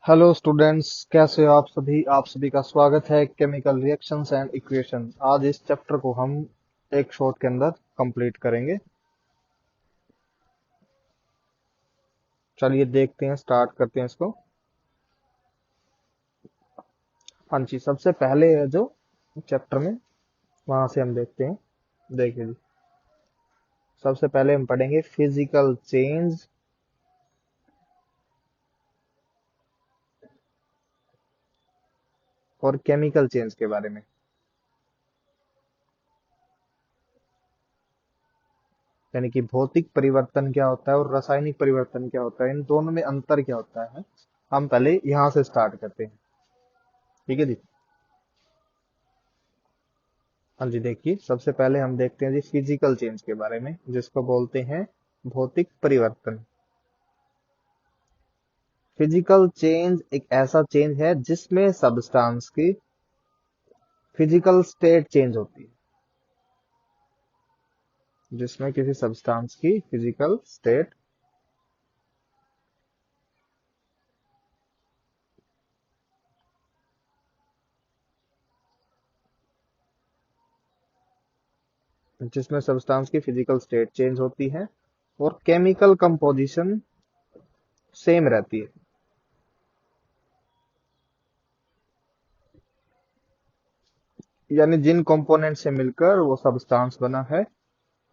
Hello students, कैसे हो आप सभी का स्वागत है केमिकल रिएक्शंस एंड इक्वेशन। आज इस चैप्टर को हम एक शॉट के अंदर कंप्लीट करेंगे। चलिए देखते हैं, स्टार्ट करते हैं इसको। हाँ जी, सबसे पहले है जो चैप्टर में, वहां से हम देखते हैं। देखिए जी, सबसे पहले हम पढ़ेंगे फिजिकल चेंज और केमिकल चेंज के बारे में। यानी कि भौतिक परिवर्तन क्या होता है और रासायनिक परिवर्तन क्या होता है, इन दोनों में अंतर क्या होता है। हम पहले यहाँ से स्टार्ट करते हैं। ठीक है जी। हाँ जी, देखिए सबसे पहले हम देखते हैं जी फिजिकल चेंज के बारे में, जिसको बोलते हैं भौतिक परिवर्तन। फिजिकल चेंज एक ऐसा चेंज है जिसमें सब्सटेंस की फिजिकल स्टेट चेंज होती है। जिसमें किसी सब्सटेंस की फिजिकल स्टेट, जिसमें सब्सटेंस की फिजिकल स्टेट चेंज होती है और केमिकल कंपोजिशन सेम रहती है। यानी जिन कंपोनेंट से मिलकर वो सब्सटेंस बना है,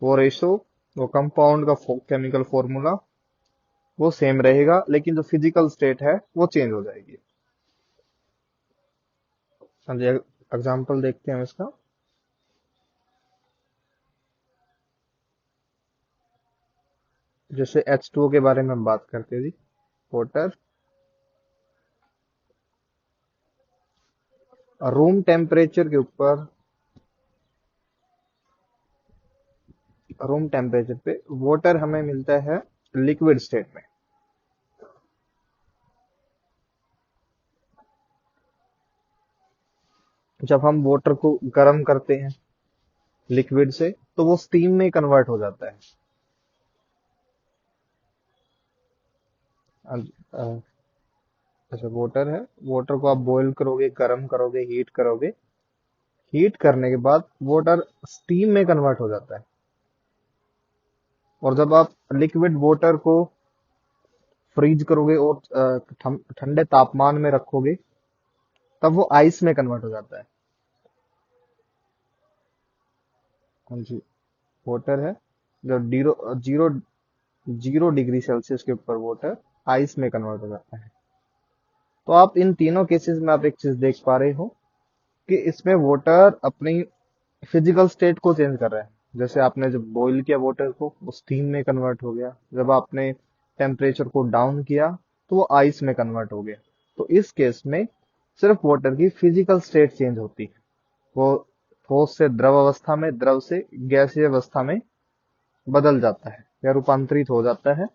वो रेशो, वो कंपाउंड का केमिकल फॉर्मूला वो सेम रहेगा, लेकिन जो फिजिकल स्टेट है वो चेंज हो जाएगी। हाँ जी, एग्जाम्पल देखते हैं इसका। जैसे H2O के बारे में हम बात करते हैं जी। वाटर रूम टेम्परेचर के ऊपर, रूम टेम्परेचर पे वाटर हमें मिलता है लिक्विड स्टेट में। जब हम वाटर को गर्म करते हैं लिक्विड से, तो वो स्टीम में कन्वर्ट हो जाता है। अच्छा, वाटर है, वाटर को आप बॉईल करोगे, गर्म करोगे, हीट करोगे। हीट करने के बाद वाटर स्टीम में कन्वर्ट हो जाता है। और जब आप लिक्विड वाटर को फ्रीज करोगे और ठंडे तापमान में रखोगे, तब वो आइस में कन्वर्ट हो जाता है। हाँ जी, वाटर है जो zero zero zero degree Celsius के ऊपर वाटर आइस में कन्वर्ट हो जाता है। तो आप इन तीनों केसेस में आप एक चीज देख पा रहे हो कि इसमें वाटर अपनी फिजिकल स्टेट को चेंज कर रहा है। जैसे आपने जब बॉईल किया वाटर को, वो स्टीम में कन्वर्ट हो गया। जब आपने टेम्परेचर को डाउन किया, तो वो आइस में कन्वर्ट हो गया। तो इस केस में सिर्फ वाटर की फिजिकल स्टेट चेंज होती है। वो ठोस से द्रव अवस्था में, द्रव से गैसीय अवस्था में बदल जाता है या रूपांतरित हो जाता है।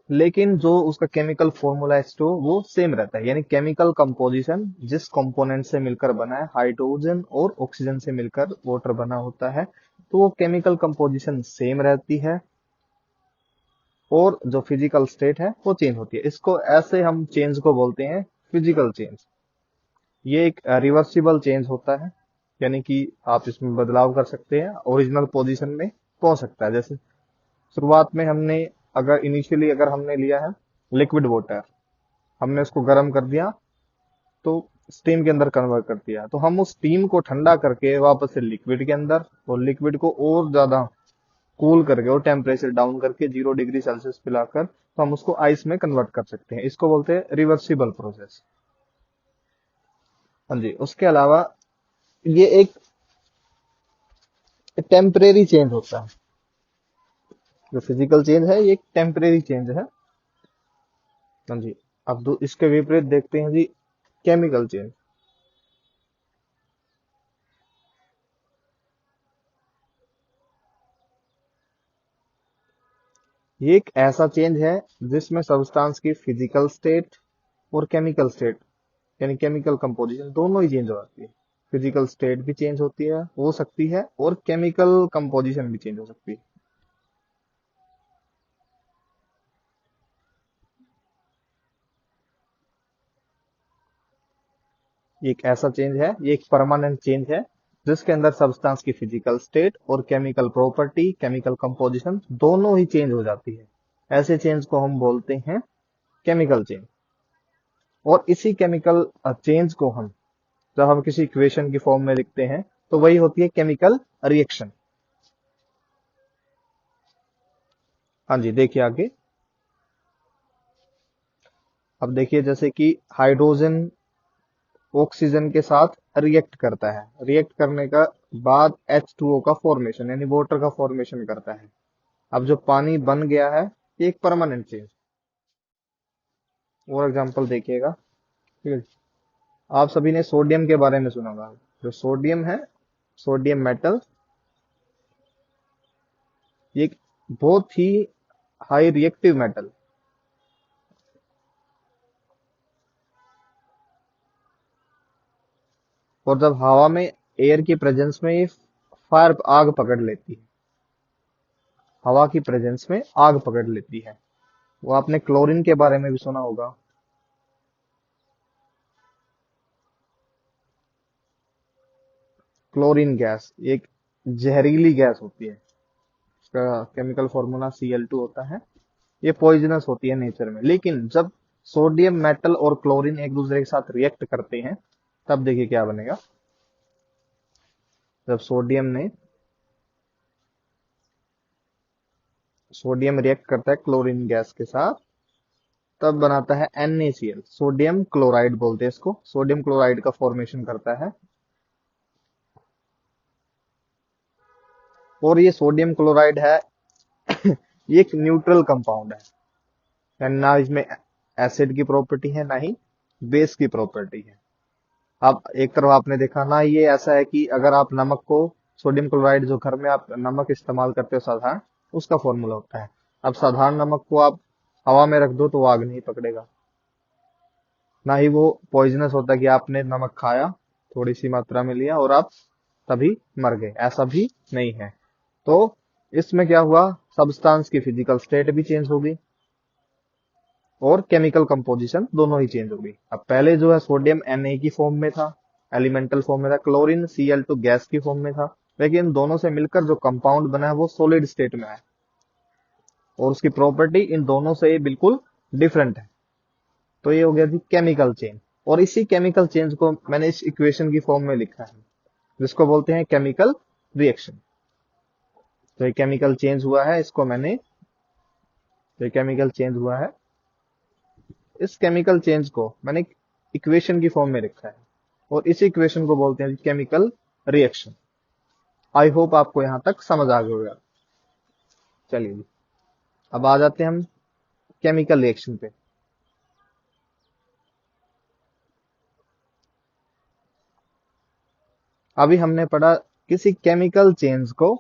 लेकिन जो उसका केमिकल फॉर्मूला H2O वो सेम रहता है। यानी केमिकल कंपोजिशन जिस कंपोनेंट से मिलकर बना है, हाइड्रोजन और ऑक्सीजन से मिलकर वाटर बना होता है, तो वो केमिकल कंपोजिशन सेम रहती है और जो फिजिकल स्टेट है वो चेंज होती है। इसको ऐसे हम चेंज को बोलते हैं फिजिकल चेंज। ये एक रिवर्सिबल चेंज होता है, यानी कि आप इसमें बदलाव कर सकते हैं, ओरिजिनल पोजीशन में पहुंच सकता है। जैसे शुरुआत में हमने, अगर इनिशियली अगर हमने लिया है लिक्विड वाटर, हमने उसको गर्म कर दिया, तो स्टीम के अंदर कन्वर्ट कर दिया, तो हम उस स्टीम को ठंडा करके वापस से लिक्विड के अंदर, और लिक्विड को और ज्यादा कूल करके और टेम्परेचर डाउन करके 0 डिग्री सेल्सियस पिलाकर, तो हम उसको आइस में कन्वर्ट कर सकते हैं। इसको बोलते हैं रिवर्सिबल प्रोसेस। हाँ जी, उसके अलावा ये एक टेम्परेरी चेंज होता है। जो फिजिकल चेंज है ये एक टेम्परेरी चेंज है। हाँ जी। अब इसके विपरीत देखते हैं जी केमिकल चेंज। ये एक ऐसा चेंज है जिसमें सब्सटेंस की फिजिकल स्टेट और केमिकल स्टेट, यानी केमिकल कंपोजिशन दोनों ही चेंज हो जाती है। फिजिकल स्टेट भी चेंज होती है, हो सकती है, और केमिकल कंपोजिशन भी चेंज हो सकती है। ये एक ऐसा चेंज है, ये एक परमानेंट चेंज है जिसके अंदर सब्सटेंस की फिजिकल स्टेट और केमिकल प्रॉपर्टी, केमिकल कंपोजिशन दोनों ही चेंज हो जाती है। ऐसे चेंज को हम बोलते हैं केमिकल चेंज। और इसी केमिकल चेंज को हम जब हम किसी इक्वेशन की फॉर्म में लिखते हैं तो वही होती है केमिकल रिएक्शन। हाँ जी, देखिए आगे। अब देखिए जैसे कि हाइड्रोजन ऑक्सीजन के साथ रिएक्ट करता है, रिएक्ट करने का बाद H2O का फॉर्मेशन यानी वाटर का फॉर्मेशन करता है। अब जो पानी बन गया है ये एक परमानेंट चेंज। और एग्जांपल देखिएगा, ठीक है। आप सभी ने सोडियम के बारे में सुना होगा। जो सोडियम है, सोडियम मेटल, ये एक बहुत ही हाई रिएक्टिव मेटल। और जब हवा में एयर की प्रेजेंस में ये फायर आग पकड़ लेती है, हवा की प्रेजेंस में आग पकड़ लेती है। वो आपने क्लोरीन के बारे में भी सुना होगा। क्लोरीन गैस एक जहरीली गैस होती है। इसका केमिकल फॉर्मूला Cl2 होता है। ये पॉइजनस होती है नेचर में, लेकिन जब सोडियम मेटल और क्लोरीन एक दूसरे के साथ रिएक्ट करते हैं तब देखिए क्या बनेगा। जब सोडियम रिएक्ट करता है क्लोरीन गैस के साथ तब बनाता है NaCl, सोडियम क्लोराइड बोलते हैं इसको। सोडियम क्लोराइड का फॉर्मेशन करता है। और ये सोडियम क्लोराइड है ये एक न्यूट्रल कंपाउंड है, यानी ना इसमें एसिड की प्रॉपर्टी है ना ही बेस की प्रॉपर्टी है। अब एक तरफ आपने देखा ना, ये ऐसा है कि अगर आप नमक को, सोडियम क्लोराइड जो घर में आप नमक इस्तेमाल करते हो साधारण, उसका फॉर्मूला होता है। अब साधारण नमक को आप हवा में रख दो तो वो आग नहीं पकड़ेगा, ना ही वो पॉइजनस होता कि आपने नमक खाया, थोड़ी सी मात्रा में लिया और आप तभी मर गए, ऐसा भी नहीं है। तो इसमें क्या हुआ, सब्सटेंस की फिजिकल स्टेट भी चेंज हो गई और केमिकल कंपोजिशन दोनों ही चेंज हो गई। अब पहले जो है सोडियम Na की फॉर्म में था, एलिमेंटल फॉर्म में था, क्लोरीन Cl2 गैस की फॉर्म में था, लेकिन इन दोनों से मिलकर जो कंपाउंड बना है वो सॉलिड स्टेट में है और उसकी प्रॉपर्टी इन दोनों से बिल्कुल डिफरेंट है। तो ये हो गया जी केमिकल चेंज। और इसी केमिकल चेंज को मैंने इस इक्वेशन की फॉर्म में लिखा है जिसको बोलते हैं केमिकल रिएक्शन। तो ये केमिकल चेंज हुआ है, इसको मैंने, तो ये केमिकल चेंज हुआ है, इस केमिकल चेंज को मैंने इक्वेशन की फॉर्म में लिखा है और इस इक्वेशन को बोलते हैं केमिकल रिएक्शन। आई होप आपको यहां तक समझ आ गया होगा। चलिए जी, अब आ जाते हैं हम केमिकल रिएक्शन पे। अभी हमने पढ़ा किसी केमिकल चेंज को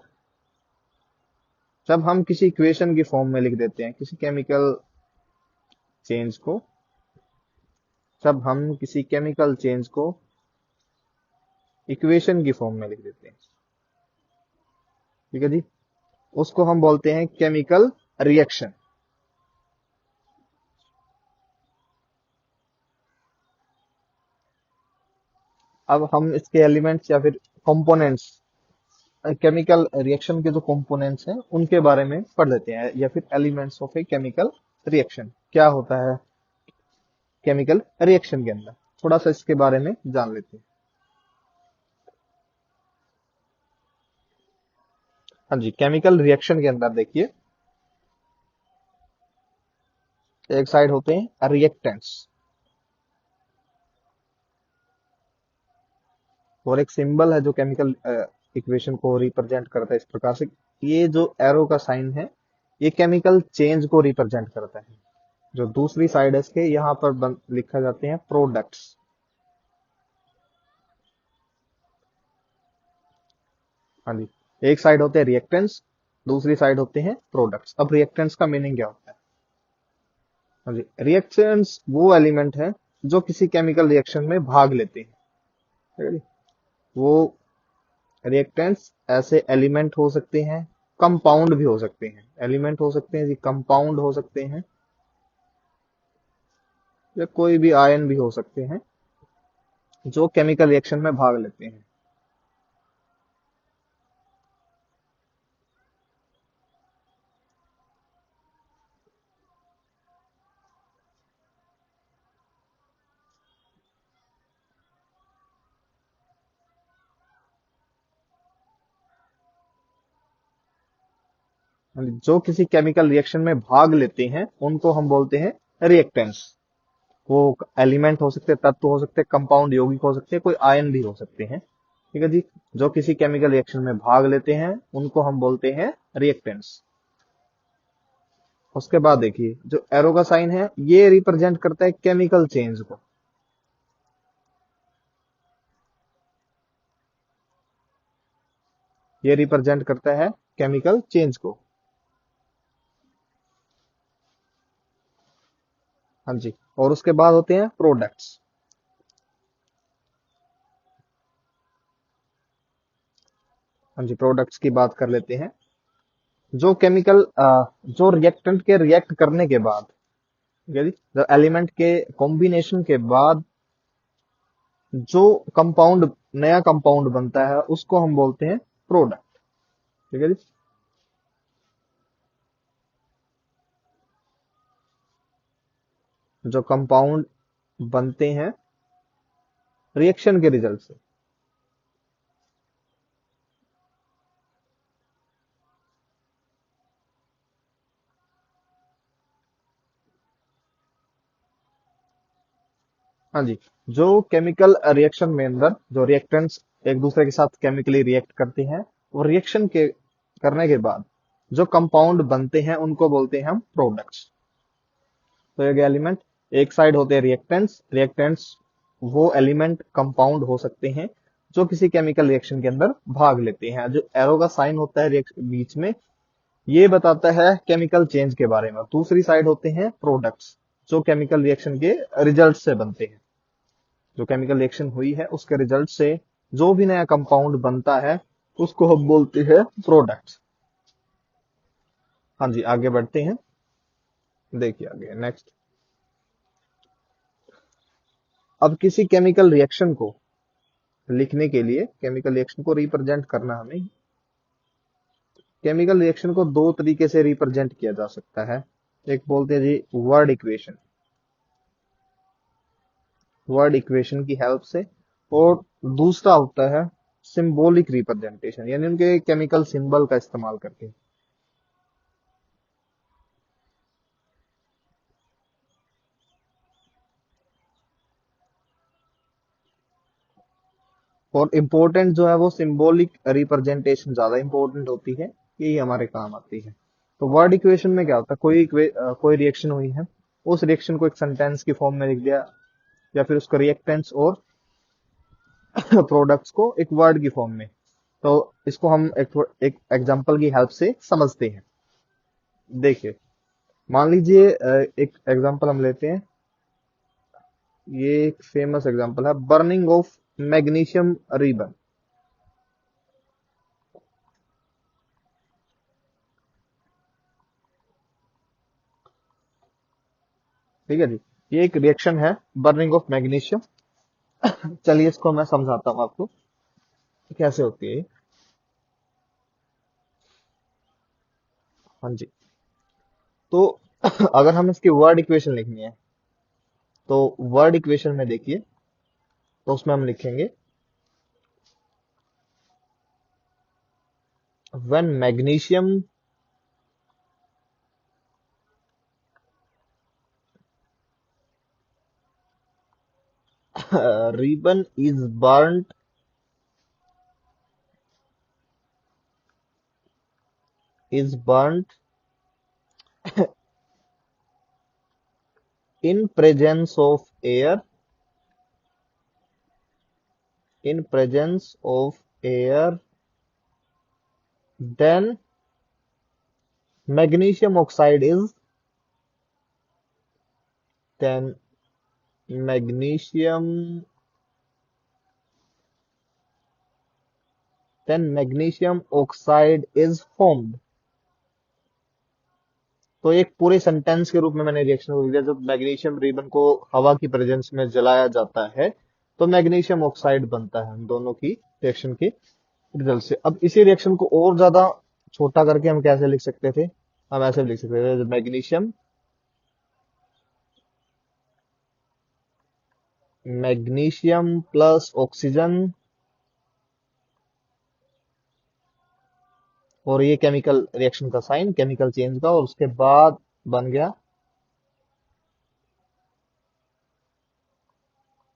जब हम किसी इक्वेशन की फॉर्म में लिख देते हैं, किसी केमिकल चेंज को जब हम किसी केमिकल चेंज को इक्वेशन की फॉर्म में लिख देते हैं, ठीक है जी, उसको हम बोलते हैं केमिकल रिएक्शन। अब हम इसके एलिमेंट्स या फिर कंपोनेंट्स, केमिकल रिएक्शन के जो कंपोनेंट्स हैं उनके बारे में पढ़ लेते हैं, या फिर elements of a chemical reaction क्या होता है केमिकल रिएक्शन के अंदर, थोड़ा सा इसके बारे में जान लेते हैं। हाँ जी, केमिकल रिएक्शन के अंदर देखिए, एक साइड होते हैं रिएक्टेंट्स और एक सिंबल है जो केमिकल इक्वेशन को रिप्रेजेंट करता है इस प्रकार से। ये जो एरो का साइन है ये केमिकल चेंज को रिप्रेजेंट करता है। जो दूसरी साइड है इसके, यहाँ पर लिखा जाते हैं प्रोडक्ट्स। हाँ जी, एक साइड होते हैं रिएक्टेंट्स, दूसरी साइड होते हैं प्रोडक्ट्स। अब रिएक्टेंट्स का मीनिंग क्या होता है? हाँ जी, रिएक्टेंट्स वो एलिमेंट है जो किसी केमिकल रिएक्शन में भाग लेते हैं, ठीक है जी। वो रिएक्टेंट्स ऐसे एलिमेंट हो सकते हैं, कंपाउंड भी हो सकते हैं, एलिमेंट हो सकते हैं जी, कंपाउंड हो सकते हैं, या कोई भी आयन भी हो सकते हैं, जो केमिकल रिएक्शन में भाग लेते हैं। जो किसी केमिकल रिएक्शन में भाग लेते हैं उनको हम बोलते हैं रिएक्टेंट्स। वो एलिमेंट हो सकते हैं, तत्व हो सकते हैं, कंपाउंड यौगिक हो सकते हैं, कोई आयन भी हो सकते हैं। ठीक है जी। जो किसी केमिकल रिएक्शन में भाग लेते हैं उनको हम बोलते हैं रिएक्टेंट्स। उसके बाद देखिए जो एरो का साइन है ये रिप्रेजेंट करता है केमिकल चेंज को। ये रिप्रेजेंट करता है केमिकल चेंज को। हाँ जी। और उसके बाद होते हैं प्रोडक्ट्स। हाँ जी, प्रोडक्ट्स की बात कर लेते हैं। जो केमिकल जो रिएक्टेंट के रिएक्ट करने के बाद, ठीक है जी, जो एलिमेंट के कॉम्बिनेशन के बाद जो कंपाउंड, नया कंपाउंड बनता है उसको हम बोलते हैं प्रोडक्ट। ठीक है जी। जो कंपाउंड बनते हैं रिएक्शन के रिजल्ट से। हाँ जी। जो केमिकल रिएक्शन में अंदर जो रिएक्टेंट्स एक दूसरे के साथ केमिकली रिएक्ट करते हैं, वो रिएक्शन के करने के बाद जो कंपाउंड बनते हैं उनको बोलते हैं हम प्रोडक्ट्स। तो एक एलिमेंट, एक साइड होते हैं रिएक्टेंट्स। रिएक्टेंट्स वो एलिमेंट कंपाउंड हो सकते हैं जो किसी केमिकल रिएक्शन के अंदर भाग लेते हैं। जो एरो का साइन होता है बीच में, ये बताता है केमिकल चेंज के बारे में। दूसरी साइड होते हैं प्रोडक्ट्स जो केमिकल रिएक्शन के रिजल्ट से बनते हैं। जो केमिकल रिएक्शन हुई है उसके रिजल्ट से जो भी नया कंपाउंड बनता है उसको हम बोलते हैं प्रोडक्ट्स। हाँ जी, आगे बढ़ते हैं। देखिए आगे नेक्स्ट। अब किसी केमिकल रिएक्शन को लिखने के लिए, केमिकल रिएक्शन को रिप्रेजेंट करना, हमें केमिकल रिएक्शन को दो तरीके से रिप्रेजेंट किया जा सकता है। एक बोलते हैं जी वर्ड इक्वेशन, वर्ड इक्वेशन की हेल्प से। और दूसरा होता है सिंबॉलिक रिप्रेजेंटेशन, यानी उनके केमिकल सिंबल का इस्तेमाल करके। और इम्पोर्टेंट जो है वो सिंबॉलिक रिप्रेजेंटेशन ज्यादा इंपॉर्टेंट होती है, यही हमारे काम आती है। तो वर्ड इक्वेशन में क्या होता है, कोई रिएक्शन हुई है, उस रिएक्शन को एक सेंटेंस की फॉर्म में लिख दिया, या फिर उसका रिएक्टेंट्स और प्रोडक्ट्स को एक वर्ड की फॉर्म में। तो इसको हम एक एग्जांपल की हेल्प से समझते हैं। देखिए, मान लीजिए एक एग्जांपल हम लेते हैं। ये एक फेमस एग्जांपल है, बर्निंग ऑफ मैग्नीशियम रिबन। ठीक है जी। ये एक रिएक्शन है, बर्निंग ऑफ मैग्नीशियम। चलिए इसको मैं समझाता हूँ आपको कैसे होती है ये। हाँ जी। तो अगर हम इसकी वर्ड इक्वेशन लिखनी है, तो वर्ड इक्वेशन में देखिए, तो उसमें हम लिखेंगे when magnesium ribbon is burnt in presence of air, in presence of air, then magnesium oxide is then magnesium then magnesium oxide is formed। तो एक पूरे सेंटेंस के रूप में मैंने रिएक्शन को लिख दिया। जब मैग्नीशियम रिबन को हवा की प्रेजेंस में जलाया जाता है तो मैग्नीशियम ऑक्साइड बनता है हम दोनों की रिएक्शन के रिजल्ट से। अब इसी रिएक्शन को और ज्यादा छोटा करके हम कैसे लिख सकते थे, हम ऐसे लिख सकते थे, मैग्नीशियम मैग्नीशियम प्लस ऑक्सीजन, और ये केमिकल रिएक्शन का साइन केमिकल चेंज का, और उसके बाद बन गया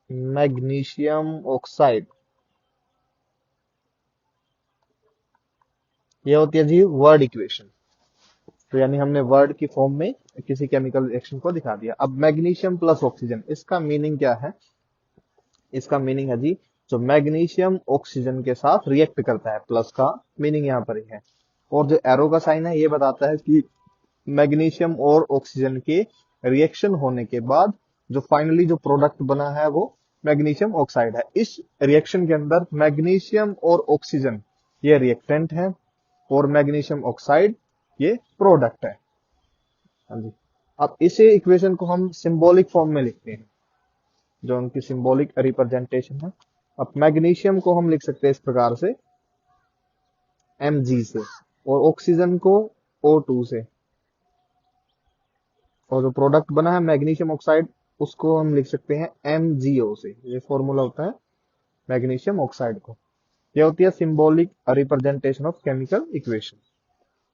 मैग्नीशियम ऑक्साइड। ये होती है जी वर्ड इक्वेशन। तो यानी हमने वर्ड की फॉर्म में किसी केमिकल रिएक्शन को दिखा दिया। अब मैग्नीशियम प्लस ऑक्सीजन, इसका मीनिंग क्या है? इसका मीनिंग है जी, जो मैग्नीशियम ऑक्सीजन के साथ रिएक्ट करता है, प्लस का मीनिंग यहाँ पर ही है। और जो एरो का साइन है ये बताता है कि मैग्नीशियम और ऑक्सीजन के रिएक्शन होने के बाद जो फाइनली जो प्रोडक्ट बना है वो मैग्नीशियम ऑक्साइड है। इस रिएक्शन के अंदर मैग्नीशियम और ऑक्सीजन ये रिएक्टेंट है, और मैग्नीशियम ऑक्साइड ये प्रोडक्ट है। हाँ जी। अब इसे इक्वेशन को हम सिंबॉलिक फॉर्म में लिखते हैं, जो उनकी सिंबॉलिक रिप्रेजेंटेशन है। अब मैग्नीशियम को हम लिख सकते हैं इस प्रकार से, Mg से, और ऑक्सीजन को O2 से, और जो प्रोडक्ट बना है मैग्नीशियम ऑक्साइड उसको हम लिख सकते हैं MgO से। ये फॉर्मूला होता है मैग्नीशियम ऑक्साइड को। ये होती है symbolic representation of chemical equation.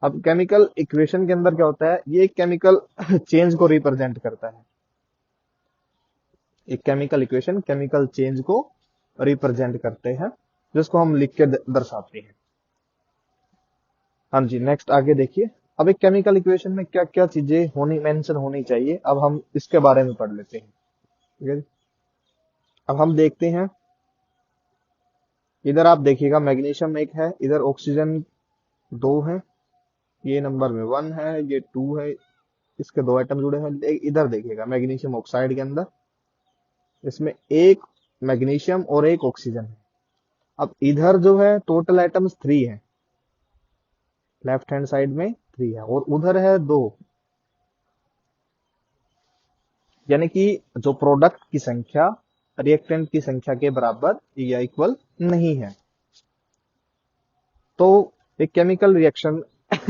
अब केमिकल इक्वेशन के अंदर क्या होता है, ये केमिकल चेंज को रिप्रेजेंट करता है। एक केमिकल इक्वेशन केमिकल चेंज को रिप्रेजेंट करते हैं, जिसको हम लिख के दर्शाते हैं। हाँ जी, नेक्स्ट आगे देखिए। अब एक केमिकल इक्वेशन में क्या क्या चीजें होनी मेंशन होनी चाहिए, अब हम इसके बारे में पढ़ लेते हैं। ठीक है जी? अब हम देखते हैं, इधर आप देखिएगा मैग्नीशियम एक है, इधर ऑक्सीजन दो है, ये नंबर में 1 है, ये 2 है, इसके दो एटम जुड़े हैं। इधर देखिएगा मैग्नीशियम ऑक्साइड के अंदर, इसमें एक मैग्नीशियम और एक ऑक्सीजन है। अब इधर जो है टोटल एटम्स 3 है, लेफ्ट हैंड साइड में 3 है, और उधर है 2। यानी कि जो प्रोडक्ट की संख्या रिएक्टेंट की संख्या के बराबर या इक्वल नहीं है। तो एक केमिकल रिएक्शन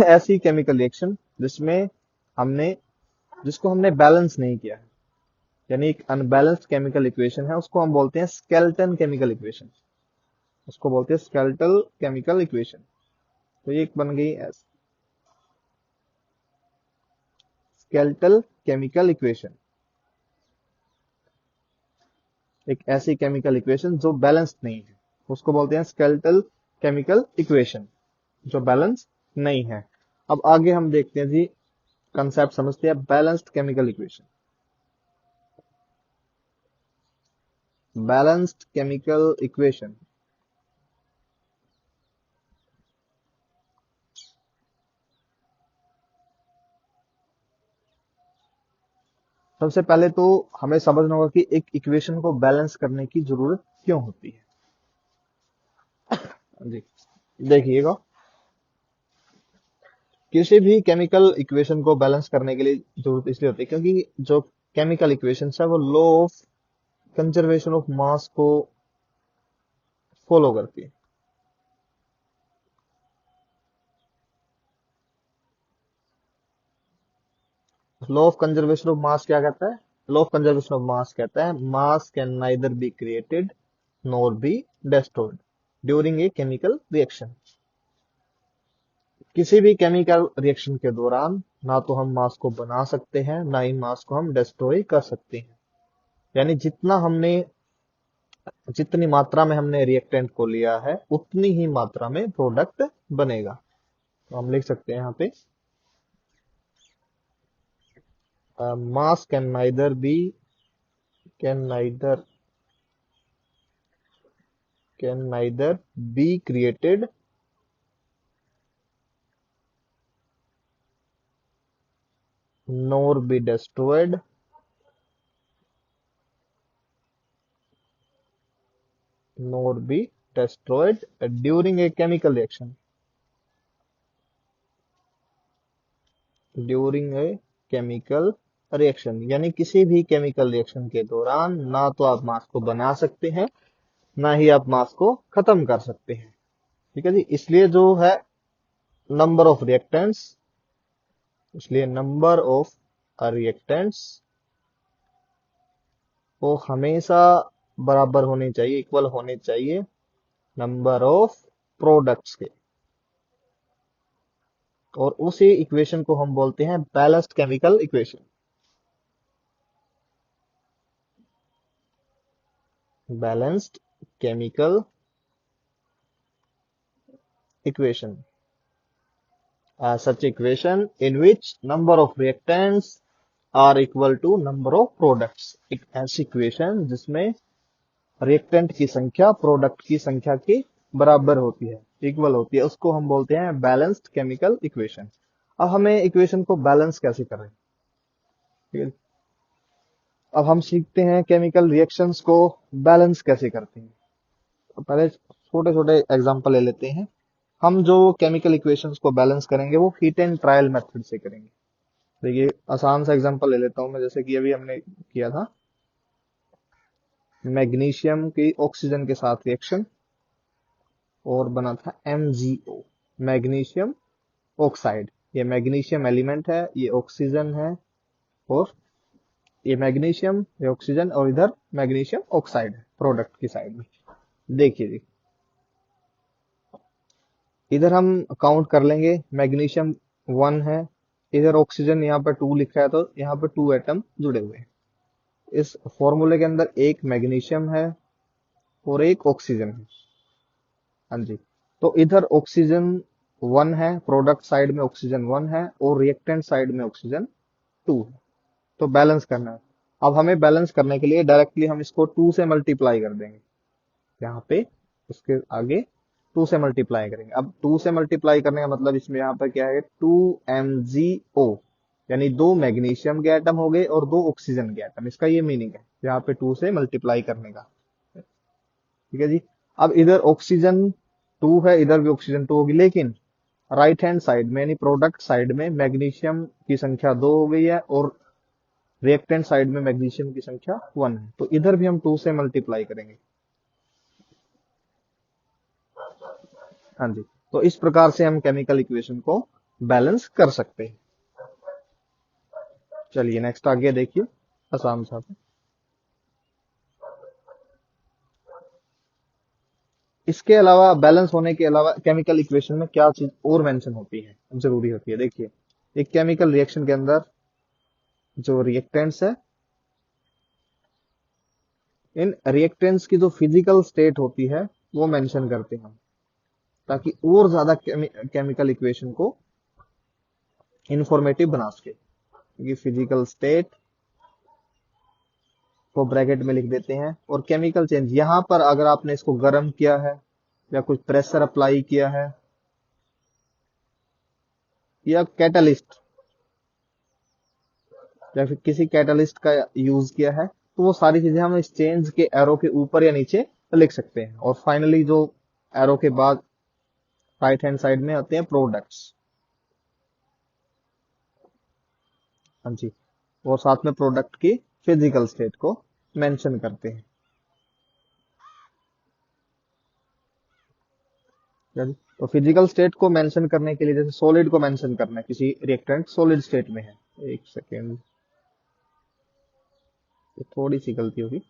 ऐसी केमिकल रिएक्शन जिसमें हमने जिसको हमने बैलेंस नहीं किया है, यानी एक अनबैलेंस्ड केमिकल इक्वेशन है, उसको हम बोलते हैं स्केलेटन केमिकल इक्वेशन। उसको बोलते हैं स्केलेटल केमिकल इक्वेशन। तो ये एक बन गई स्केलेटल केमिकल इक्वेशन, एक ऐसी केमिकल इक्वेशन जो बैलेंस्ड नहीं है, उसको बोलते हैं स्केलेटल केमिकल इक्वेशन, जो बैलेंस नहीं है। अब आगे हम देखते हैं जी, कंसेप्ट समझते हैं balanced chemical equation. Balanced chemical equation, सबसे पहले तो हमें समझना होगा कि एक इक्वेशन को बैलेंस करने की जरूरत क्यों होती है। जी, देखिएगा, किसी भी केमिकल इक्वेशन को बैलेंस करने के लिए जरूरत इसलिए होती है क्योंकि जो केमिकल इक्वेशन है वो law of conservation of mass को फॉलो करती है। Law of conservation of mass क्या कहता है? Law of conservation of mass कहता है मास can neither be created nor be destroyed during a chemical reaction. किसी भी केमिकल रिएक्शन के दौरान ना तो हम मास को बना सकते हैं, ना ही मास को हम डिस्ट्रॉय कर सकते हैं। यानी जितनी मात्रा में हमने रिएक्टेंट को लिया है उतनी ही मात्रा में प्रोडक्ट बनेगा। तो हम लिख सकते हैं यहाँ पे, मास can neither be created nor be destroyed during a chemical reaction. During a chemical reaction, यानी किसी भी केमिकल रिएक्शन के दौरान ना तो आप मास को बना सकते हैं, ना ही आप मास को खत्म कर सकते हैं। ठीक है जी। नंबर ऑफ रिएक्टेंट्स इसलिए नंबर ऑफ रिएक्टेंट्स वो हमेशा बराबर होने चाहिए, इक्वल होने चाहिए नंबर ऑफ प्रोडक्ट्स के। और उसी इक्वेशन को हम बोलते हैं balanced chemical equation. Balanced chemical equation, such equation in which number of reactants are equal to number of products। एक ऐसी इक्वेशन जिसमें रिएक्टेंट की संख्या प्रोडक्ट की संख्या के बराबर होती है, इक्वल होती है, उसको हम बोलते हैं बैलेंस्ड केमिकल इक्वेशन। अब हमें इक्वेशन को बैलेंस कैसे करें, ठीक है। अब हम सीखते हैं केमिकल रिएक्शंस को बैलेंस कैसे करते हैं। तो पहले छोटे छोटे एग्जांपल ले लेते हैं। हम जो केमिकल इक्वेशंस को बैलेंस करेंगे वो हीट एंड ट्रायल मेथड से करेंगे। देखिए आसान सा एग्जांपल ले लेता हूं मैं, जैसे कि अभी हमने किया था मैग्नीशियम की ऑक्सीजन के साथ रिएक्शन और बना था MgO, मैग्नीशियम ऑक्साइड। ये मैग्नीशियम एलिमेंट है, ये ऑक्सीजन है, और ये मैग्नीशियम, ये ऑक्सीजन, और इधर मैग्नीशियम ऑक्साइड है प्रोडक्ट की साइड में। देखिए जी, इधर हम काउंट कर लेंगे, मैग्नीशियम 1 है, इधर ऑक्सीजन यहाँ पर 2 लिखा है, तो यहाँ पर 2 एटम जुड़े हुए हैं। इस फॉर्मूले के अंदर एक मैग्नीशियम है और एक ऑक्सीजन है। हाँ जी। तो इधर ऑक्सीजन 1 है, प्रोडक्ट साइड में ऑक्सीजन 1 है, और रिएक्टेंट साइड में ऑक्सीजन 2 है। तो बैलेंस करना है। अब हमें बैलेंस करने के लिए डायरेक्टली हम इसको 2 से मल्टीप्लाई कर देंगे, यहाँ पे उसके आगे 2 से मल्टीप्लाई करेंगे। अब 2 से मल्टीप्लाई करने का मतलब इसमें यहाँ पर क्या है, 2MgO, यानी 2 मैग्नीशियम के एटम हो गए और 2 ऑक्सीजन के एटम। इसका ये मीनिंग है यहाँ पे 2 से मल्टीप्लाई करने का। ठीक है जी। अब इधर ऑक्सीजन 2 है, इधर भी ऑक्सीजन 2 होगी, लेकिन राइट हैंड साइड में यानी प्रोडक्ट साइड में मैग्नीशियम की संख्या 2 हो गई है और रिएक्टेंट साइड में मैग्नीशियम की संख्या 1 है। तो इधर भी हम 2 से मल्टीप्लाई करेंगे। हाँ जी। तो इस प्रकार से हम केमिकल इक्वेशन को बैलेंस कर सकते हैं। चलिए नेक्स्ट आगे देखिए, आसान सा। इसके अलावा, बैलेंस होने के अलावा केमिकल इक्वेशन में क्या चीज और मेंशन होती है, जरूरी होती है। देखिए एक केमिकल रिएक्शन के अंदर जो रिएक्टेंट्स है, इन रिएक्टेंट्स की जो फिजिकल स्टेट होती है वो मेंशन करते हैं हम, ताकि और ज्यादा केमिकल इक्वेशन को इंफॉर्मेटिव बना सके। क्योंकि फिजिकल स्टेट को ब्रैकेट में लिख देते हैं, और केमिकल चेंज, यहां पर अगर आपने इसको गर्म किया है या कुछ प्रेशर अप्लाई किया है या कैटलिस्ट या फिर किसी कैटलिस्ट का यूज किया है, तो वो सारी चीजें हम इस चेंज के एरो के ऊपर या नीचे लिख सकते हैं। और फाइनली जो एरो के बाद राइट हैंड साइड में आते हैं प्रोडक्ट्स। हाँ जी। और साथ में प्रोडक्ट की फिजिकल स्टेट को मेंशन करते हैं। तो फिजिकल स्टेट को मेंशन करने के लिए, जैसे सॉलिड को मेंशन करना है, किसी रिएक्टेंट सॉलिड स्टेट में है, एक सेकेंड, थोड़ी सी गलती होगी।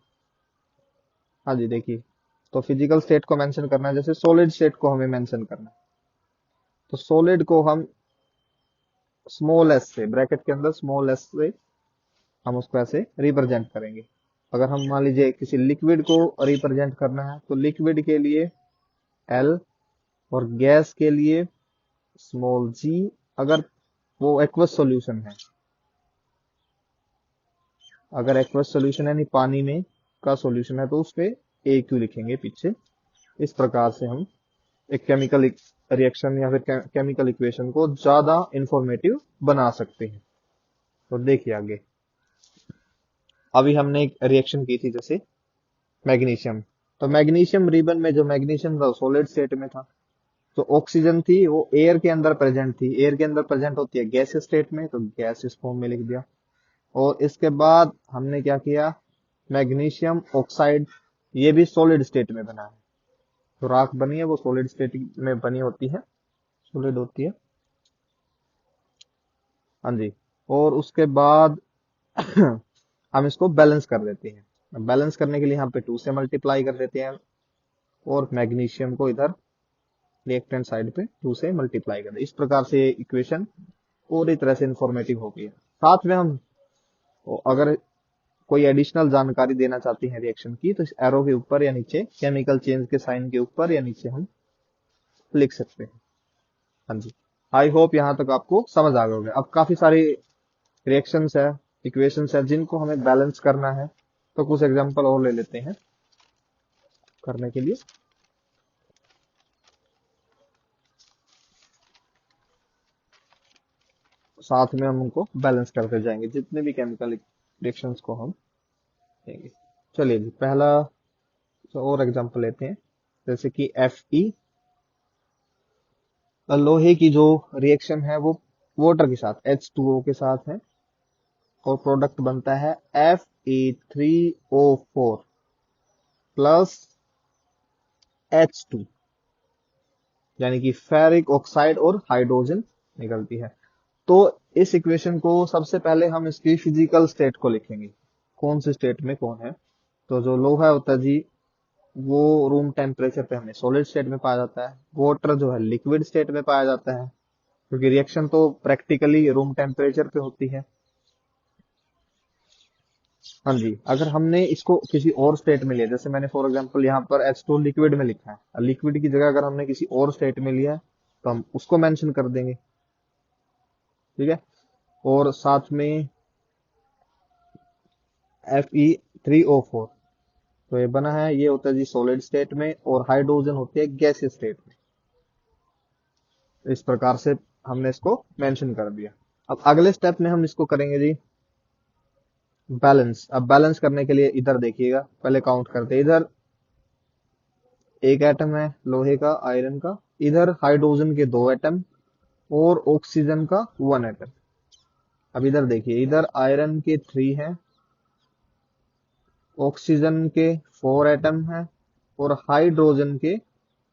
हाँ जी देखिए, तो फिजिकल स्टेट को मेंशन करना है, जैसे सॉलिड स्टेट को हमें मेंशन करना है, तो सॉलिड को हम स्मॉल एस से, ब्रैकेट के अंदर स्मॉल एस से हम उसको ऐसे रिप्रेजेंट करेंगे। अगर हम मान लीजिए किसी लिक्विड को रिप्रेजेंट करना है, तो लिक्विड के लिए एल, और गैस के लिए स्मॉल जी। अगर वो एक्वस सॉल्यूशन है, अगर एक्वस सॉल्यूशन यानी पानी में का सॉल्यूशन है, तो उस पे ए क्यू लिखेंगे पीछे। इस प्रकार से हम एक केमिकल रिएक्शन या फिर केमिकल इक्वेशन को ज्यादा इंफॉर्मेटिव बना सकते हैं। तो देखिए आगे, अभी हमने एक रिएक्शन की थी जैसे मैग्नीशियम। तो मैग्नीशियम रिबन में जो मैग्नीशियम था सॉलिड स्टेट में था, तो ऑक्सीजन थी वो एयर के अंदर प्रेजेंट थी। एयर के अंदर प्रेजेंट होती है गैस स्टेट में, तो गैस इस फॉर्म में लिख दिया। और इसके बाद हमने क्या किया, मैग्नीशियम ऑक्साइड, ये भी सॉलिड स्टेट में बना है। तो राख बनी है वो सॉलिड स्टेट में बनी होती है, सॉलिड होती है। हाँ जी। और उसके बाद हम इसको बैलेंस कर देते हैं। बैलेंस करने के लिए यहाँ पे 2 से मल्टीप्लाई कर देते हैं और मैग्नीशियम को इधर रिएक्टेंट साइड पे 2 से मल्टीप्लाई कर दे। इस प्रकार से ये इक्वेशन पूरी तरह से इंफॉर्मेटिव हो गई है। साथ में हम अगर कोई एडिशनल जानकारी देना चाहते हैं रिएक्शन की, तो इस एरो के ऊपर या नीचे, केमिकल चेंज के साइन के ऊपर या नीचे हम लिख सकते हैं। हाँ जी। आई होप यहाँ तक आपको समझ आ गया होगा। अब काफी सारी रिएक्शंस है, इक्वेशंस है जिनको हमें बैलेंस करना है, तो कुछ एग्जांपल और ले लेते हैं करने के लिए। साथ में हम उनको बैलेंस करते जाएंगे जितने भी केमिकल रिएक्शंस को हम लेंगे। चलिए जी, पहला और एग्जांपल लेते हैं, जैसे कि Fe, लोहे की जो रिएक्शन है वो वाटर के साथ H2O के साथ है, और प्रोडक्ट बनता है Fe3O4 प्लस H2, यानी कि फेरिक ऑक्साइड और हाइड्रोजन निकलती है। तो इस इक्वेशन को सबसे पहले हम इसकी फिजिकल स्टेट को लिखेंगे, कौन से स्टेट में कौन है। तो जो लोहा होता है जी, वो रूम टेम्परेचर पे हमें सॉलिड स्टेट में पाया जाता है। वाटर जो है लिक्विड स्टेट में पाया जाता है, क्योंकि रिएक्शन तो प्रैक्टिकली रूम टेम्परेचर पे होती है। हाँ जी। अगर हमने इसको किसी और स्टेट में लिया, जैसे मैंने फॉर एग्जांपल यहाँ पर H2 लिक्विड में लिखा है, लिक्विड की जगह अगर हमने किसी और स्टेट में लिया है तो हम उसको मेंशन कर देंगे, ठीक है। और साथ में Fe3O4, तो ये बना है, ये होता है जी सॉलिड स्टेट में, और हाइड्रोजन होती है गैसीय स्टेट में। इस प्रकार से हमने इसको मेंशन कर दिया। अब अगले स्टेप में हम इसको करेंगे जी बैलेंस। अब बैलेंस करने के लिए इधर देखिएगा, पहले काउंट करते हैं। इधर एक एटम है लोहे का, आयरन का, इधर हाइड्रोजन के 2 एटम और ऑक्सीजन का 1 एटम। अब इधर देखिए, इधर आयरन के 3 हैं, ऑक्सीजन के 4 एटम हैं और हाइड्रोजन के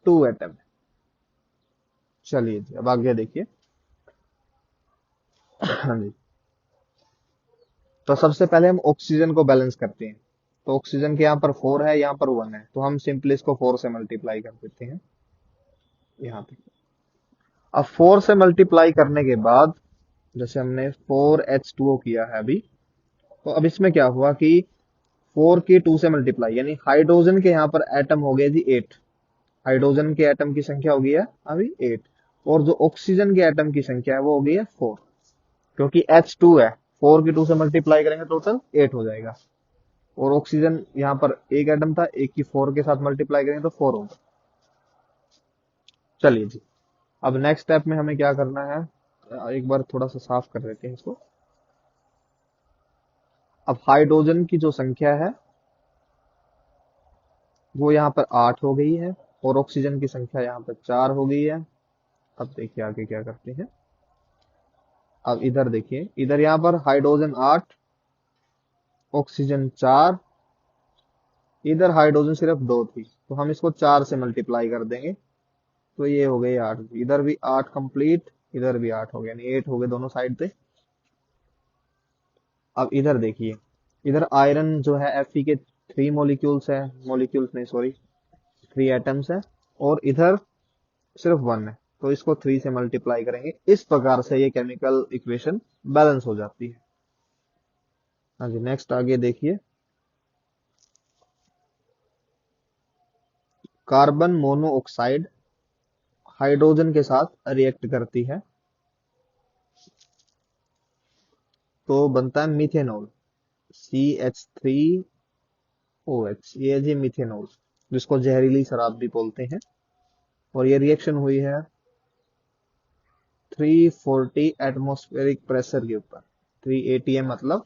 2 एटम है। चलिए जी, अब आगे देखिए। हाँ जी। तो सबसे पहले हम ऑक्सीजन को बैलेंस करते हैं। तो ऑक्सीजन के यहाँ पर 4 है, यहाँ पर 1 है, तो हम सिंपली इसको 4 से मल्टीप्लाई कर देते हैं यहाँ पे। अब 4 से मल्टीप्लाई करने के बाद, जैसे हमने 4H2O किया है अभी, तो अब इसमें क्या हुआ कि 4 की 2 से मल्टीप्लाई, यानी हाइड्रोजन के यहाँ पर एटम हो गए जी 8। हाइड्रोजन के एटम की संख्या हो गई है अभी 8, और जो ऑक्सीजन के एटम की संख्या है वो हो गई है 4, क्योंकि H2 है। 4 की 2 से मल्टीप्लाई करेंगे टोटल 8 हो जाएगा, और ऑक्सीजन यहाँ पर एक एटम था, एक की 4 के साथ मल्टीप्लाई करेंगे तो 4 होगा। चलिए जी, अब नेक्स्ट स्टेप में हमें क्या करना है, एक बार थोड़ा सा साफ कर देते हैं इसको। अब हाइड्रोजन की जो संख्या है वो यहाँ पर 8 हो गई है, और ऑक्सीजन की संख्या यहाँ पर 4 हो गई है। अब देखिए आगे क्या करते हैं। अब इधर देखिए, इधर यहाँ पर हाइड्रोजन 8, ऑक्सीजन 4, इधर हाइड्रोजन सिर्फ 2 थी, तो हम इसको 4 से मल्टीप्लाई कर देंगे, तो ये हो गई 8। इधर भी 8 कंप्लीट, इधर भी 8 हो गया, यानी 8 हो गए दोनों साइड पे। अब इधर देखिए, इधर आयरन जो है Fe के 3 मॉलिक्यूल्स है, मॉलिक्यूल्स नहीं सॉरी 3 एटम्स है, और इधर सिर्फ 1 है, तो इसको 3 से मल्टीप्लाई करेंगे। इस प्रकार से ये केमिकल इक्वेशन बैलेंस हो जाती है। हाँ जी, नेक्स्ट आगे देखिए। कार्बन मोनोऑक्साइड हाइड्रोजन के साथ रिएक्ट करती है तो बनता है मिथेनॉल, CH3OH, ये है जी मिथेनॉल, जिसको जहरीली शराब भी बोलते हैं। और ये रिएक्शन हुई है 340 एटमॉस्फेरिक प्रेशर के ऊपर। 3 ATM मतलब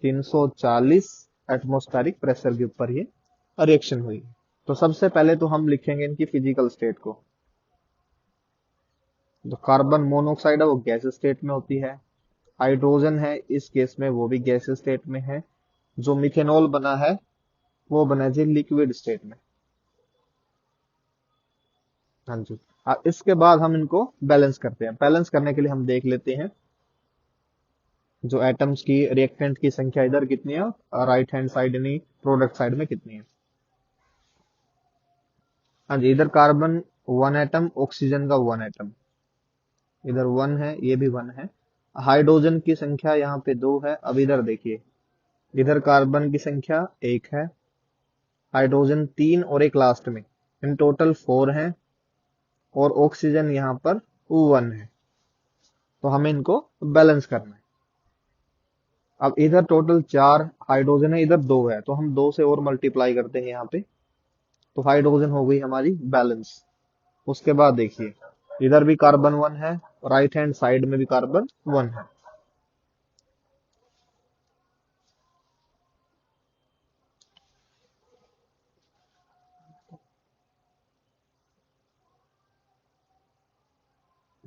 340 एटमॉस्फेरिक प्रेशर के ऊपर ये रिएक्शन हुई है। तो सबसे पहले तो हम लिखेंगे इनकी फिजिकल स्टेट को। जो कार्बन मोनोऑक्साइड है वो गैस स्टेट में होती है, हाइड्रोजन है इस केस में वो भी गैस स्टेट में है। जो मिथेनॉल बना है वो बना जी लिक्विड स्टेट में। हाँ जी। इसके बाद हम इनको बैलेंस करते हैं। बैलेंस करने के लिए हम देख लेते हैं जो एटम्स की रिएक्टेंट की संख्या इधर कितनी है, राइट हैंड साइड यानी प्रोडक्ट साइड में कितनी है। हाँ जी, इधर कार्बन 1 एटम, ऑक्सीजन का 1 एटम, इधर 1 है, ये भी 1 है। हाइड्रोजन की संख्या यहाँ पे 2 है। अब इधर देखिए, इधर कार्बन की संख्या 1 है, हाइड्रोजन 3 और एक लास्ट में, इन टोटल 4 है, और ऑक्सीजन यहाँ पर 1 है। तो हमें इनको बैलेंस करना है। अब इधर टोटल 4 हाइड्रोजन है, इधर 2 है, तो हम 2 से और मल्टीप्लाई करते हैं यहाँ पे, तो हाइड्रोजन हो गई हमारी बैलेंस। उसके बाद देखिए, इधर भी कार्बन 1 है, राइट हैंड साइड में भी कार्बन 1 है।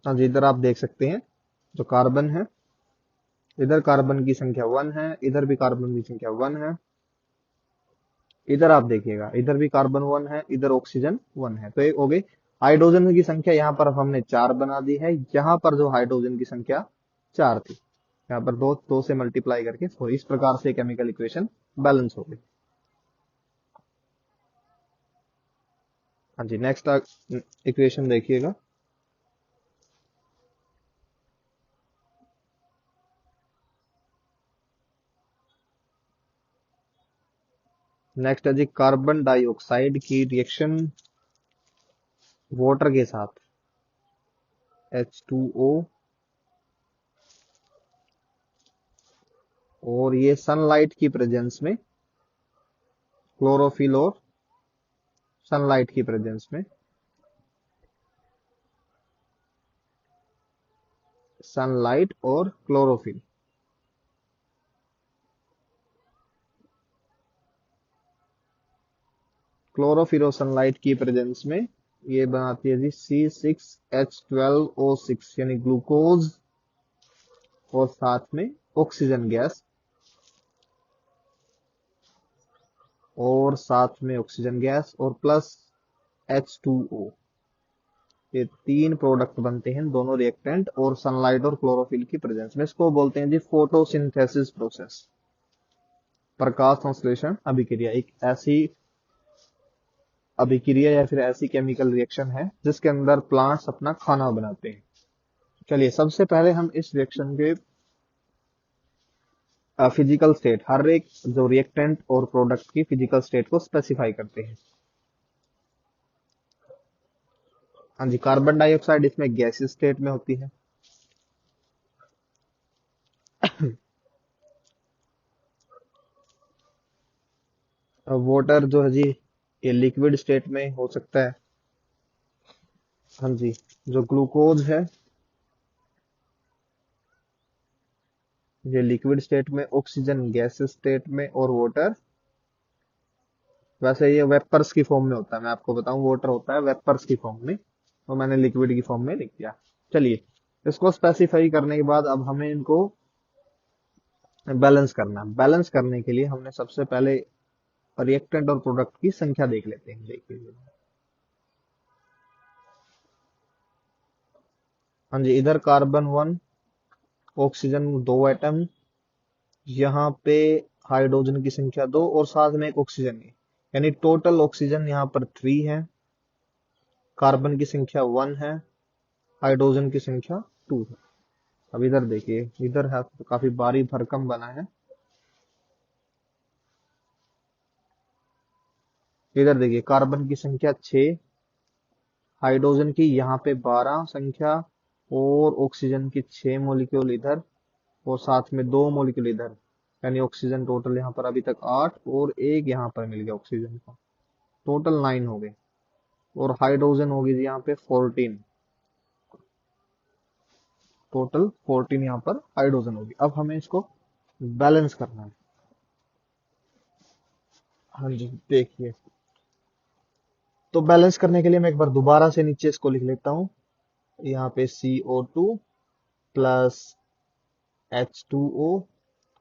हाँ जी, इधर आप देख सकते हैं जो कार्बन है, इधर कार्बन की संख्या 1 है, इधर भी कार्बन की संख्या 1 है। इधर आप देखिएगा, इधर भी कार्बन 1 है, इधर ऑक्सीजन 1 है। तो एक हो गई। हाइड्रोजन की संख्या यहाँ पर हमने 4 बना दी है, यहाँ पर जो हाइड्रोजन की संख्या 4 थी, यहाँ पर दो दो से मल्टीप्लाई करके, तो इस प्रकार से केमिकल इक्वेशन बैलेंस हो गई। हाँ जी, नेक्स्ट इक्वेशन देखिएगा। नेक्स्ट है जी कार्बन डाइऑक्साइड की रिएक्शन वाटर के साथ, H2O, और ये सनलाइट की प्रेजेंस में, क्लोरोफिल और सनलाइट की प्रेजेंस में, सनलाइट और क्लोरोफिल, क्लोरोफिल और सनलाइट की प्रेजेंस में ये बनाती है जी C6H12O6 यानी ग्लूकोज, और साथ में ऑक्सीजन गैस, और साथ में ऑक्सीजन गैस और प्लस H2O। ये 3 प्रोडक्ट बनते हैं दोनों रिएक्टेंट और सनलाइट और क्लोरोफिल की प्रेजेंस में। इसको बोलते हैं जी फोटोसिंथेसिस प्रोसेस, प्रकाश संश्लेषण अभिक्रिया। एक ऐसी अभिक्रिया या फिर ऐसी केमिकल रिएक्शन है जिसके अंदर प्लांट्स अपना खाना बनाते हैं। चलिए, सबसे पहले हम इस रिएक्शन के फिजिकल स्टेट, हर एक जो रिएक्टेंट और प्रोडक्ट की फिजिकल स्टेट को स्पेसिफाई करते हैं। हाँ जी, कार्बन डाइऑक्साइड इसमें गैस स्टेट में होती है। वाटर जो है जी, ये लिक्विड स्टेट में हो सकता है। हाँ जी, जो ग्लूकोज है ये लिक्विड स्टेट में, ऑक्सीजन गैस स्टेट में, और वाटर, वैसे ये वेपर्स की फॉर्म में होता है। मैं आपको बताऊं, वाटर होता है वेपर्स की फॉर्म में, तो मैंने लिक्विड की फॉर्म में लिख दिया। चलिए, इसको स्पेसिफाई करने के बाद अब हमें इनको बैलेंस करना है। बैलेंस करने के लिए हमने सबसे पहले रिएक्टेंट और प्रोडक्ट की संख्या देख लेते हैं। देखिए, हाँ जी, इधर कार्बन 1, ऑक्सीजन 2 एटम, यहाँ पे हाइड्रोजन की संख्या 2, और साथ में एक ऑक्सीजन है, यानी टोटल ऑक्सीजन यहाँ पर 3 है, कार्बन की संख्या 1 है, हाइड्रोजन की संख्या 2 है। अब इधर देखिए, इधर है तो काफी भारी भरकम बना है। इधर देखिए, कार्बन की संख्या 6, हाइड्रोजन की यहाँ पे 12 संख्या, और ऑक्सीजन की 6 मॉलिक्यूल इधर, और साथ में 2 मॉलिक्यूल इधर, यानी ऑक्सीजन टोटल यहाँ पर अभी तक 8, और एक यहाँ पर मिल गया ऑक्सीजन का, टोटल 9 हो गए। और हाइड्रोजन होगी जी यहाँ पे 14, टोटल 14 यहाँ पर हाइड्रोजन होगी। अब हमें इसको बैलेंस करना है। हाँ जी, देखिए, तो बैलेंस करने के लिए मैं एक बार दोबारा से नीचे इसको लिख लेता हूँ। यहाँ पे CO2 प्लस H2O,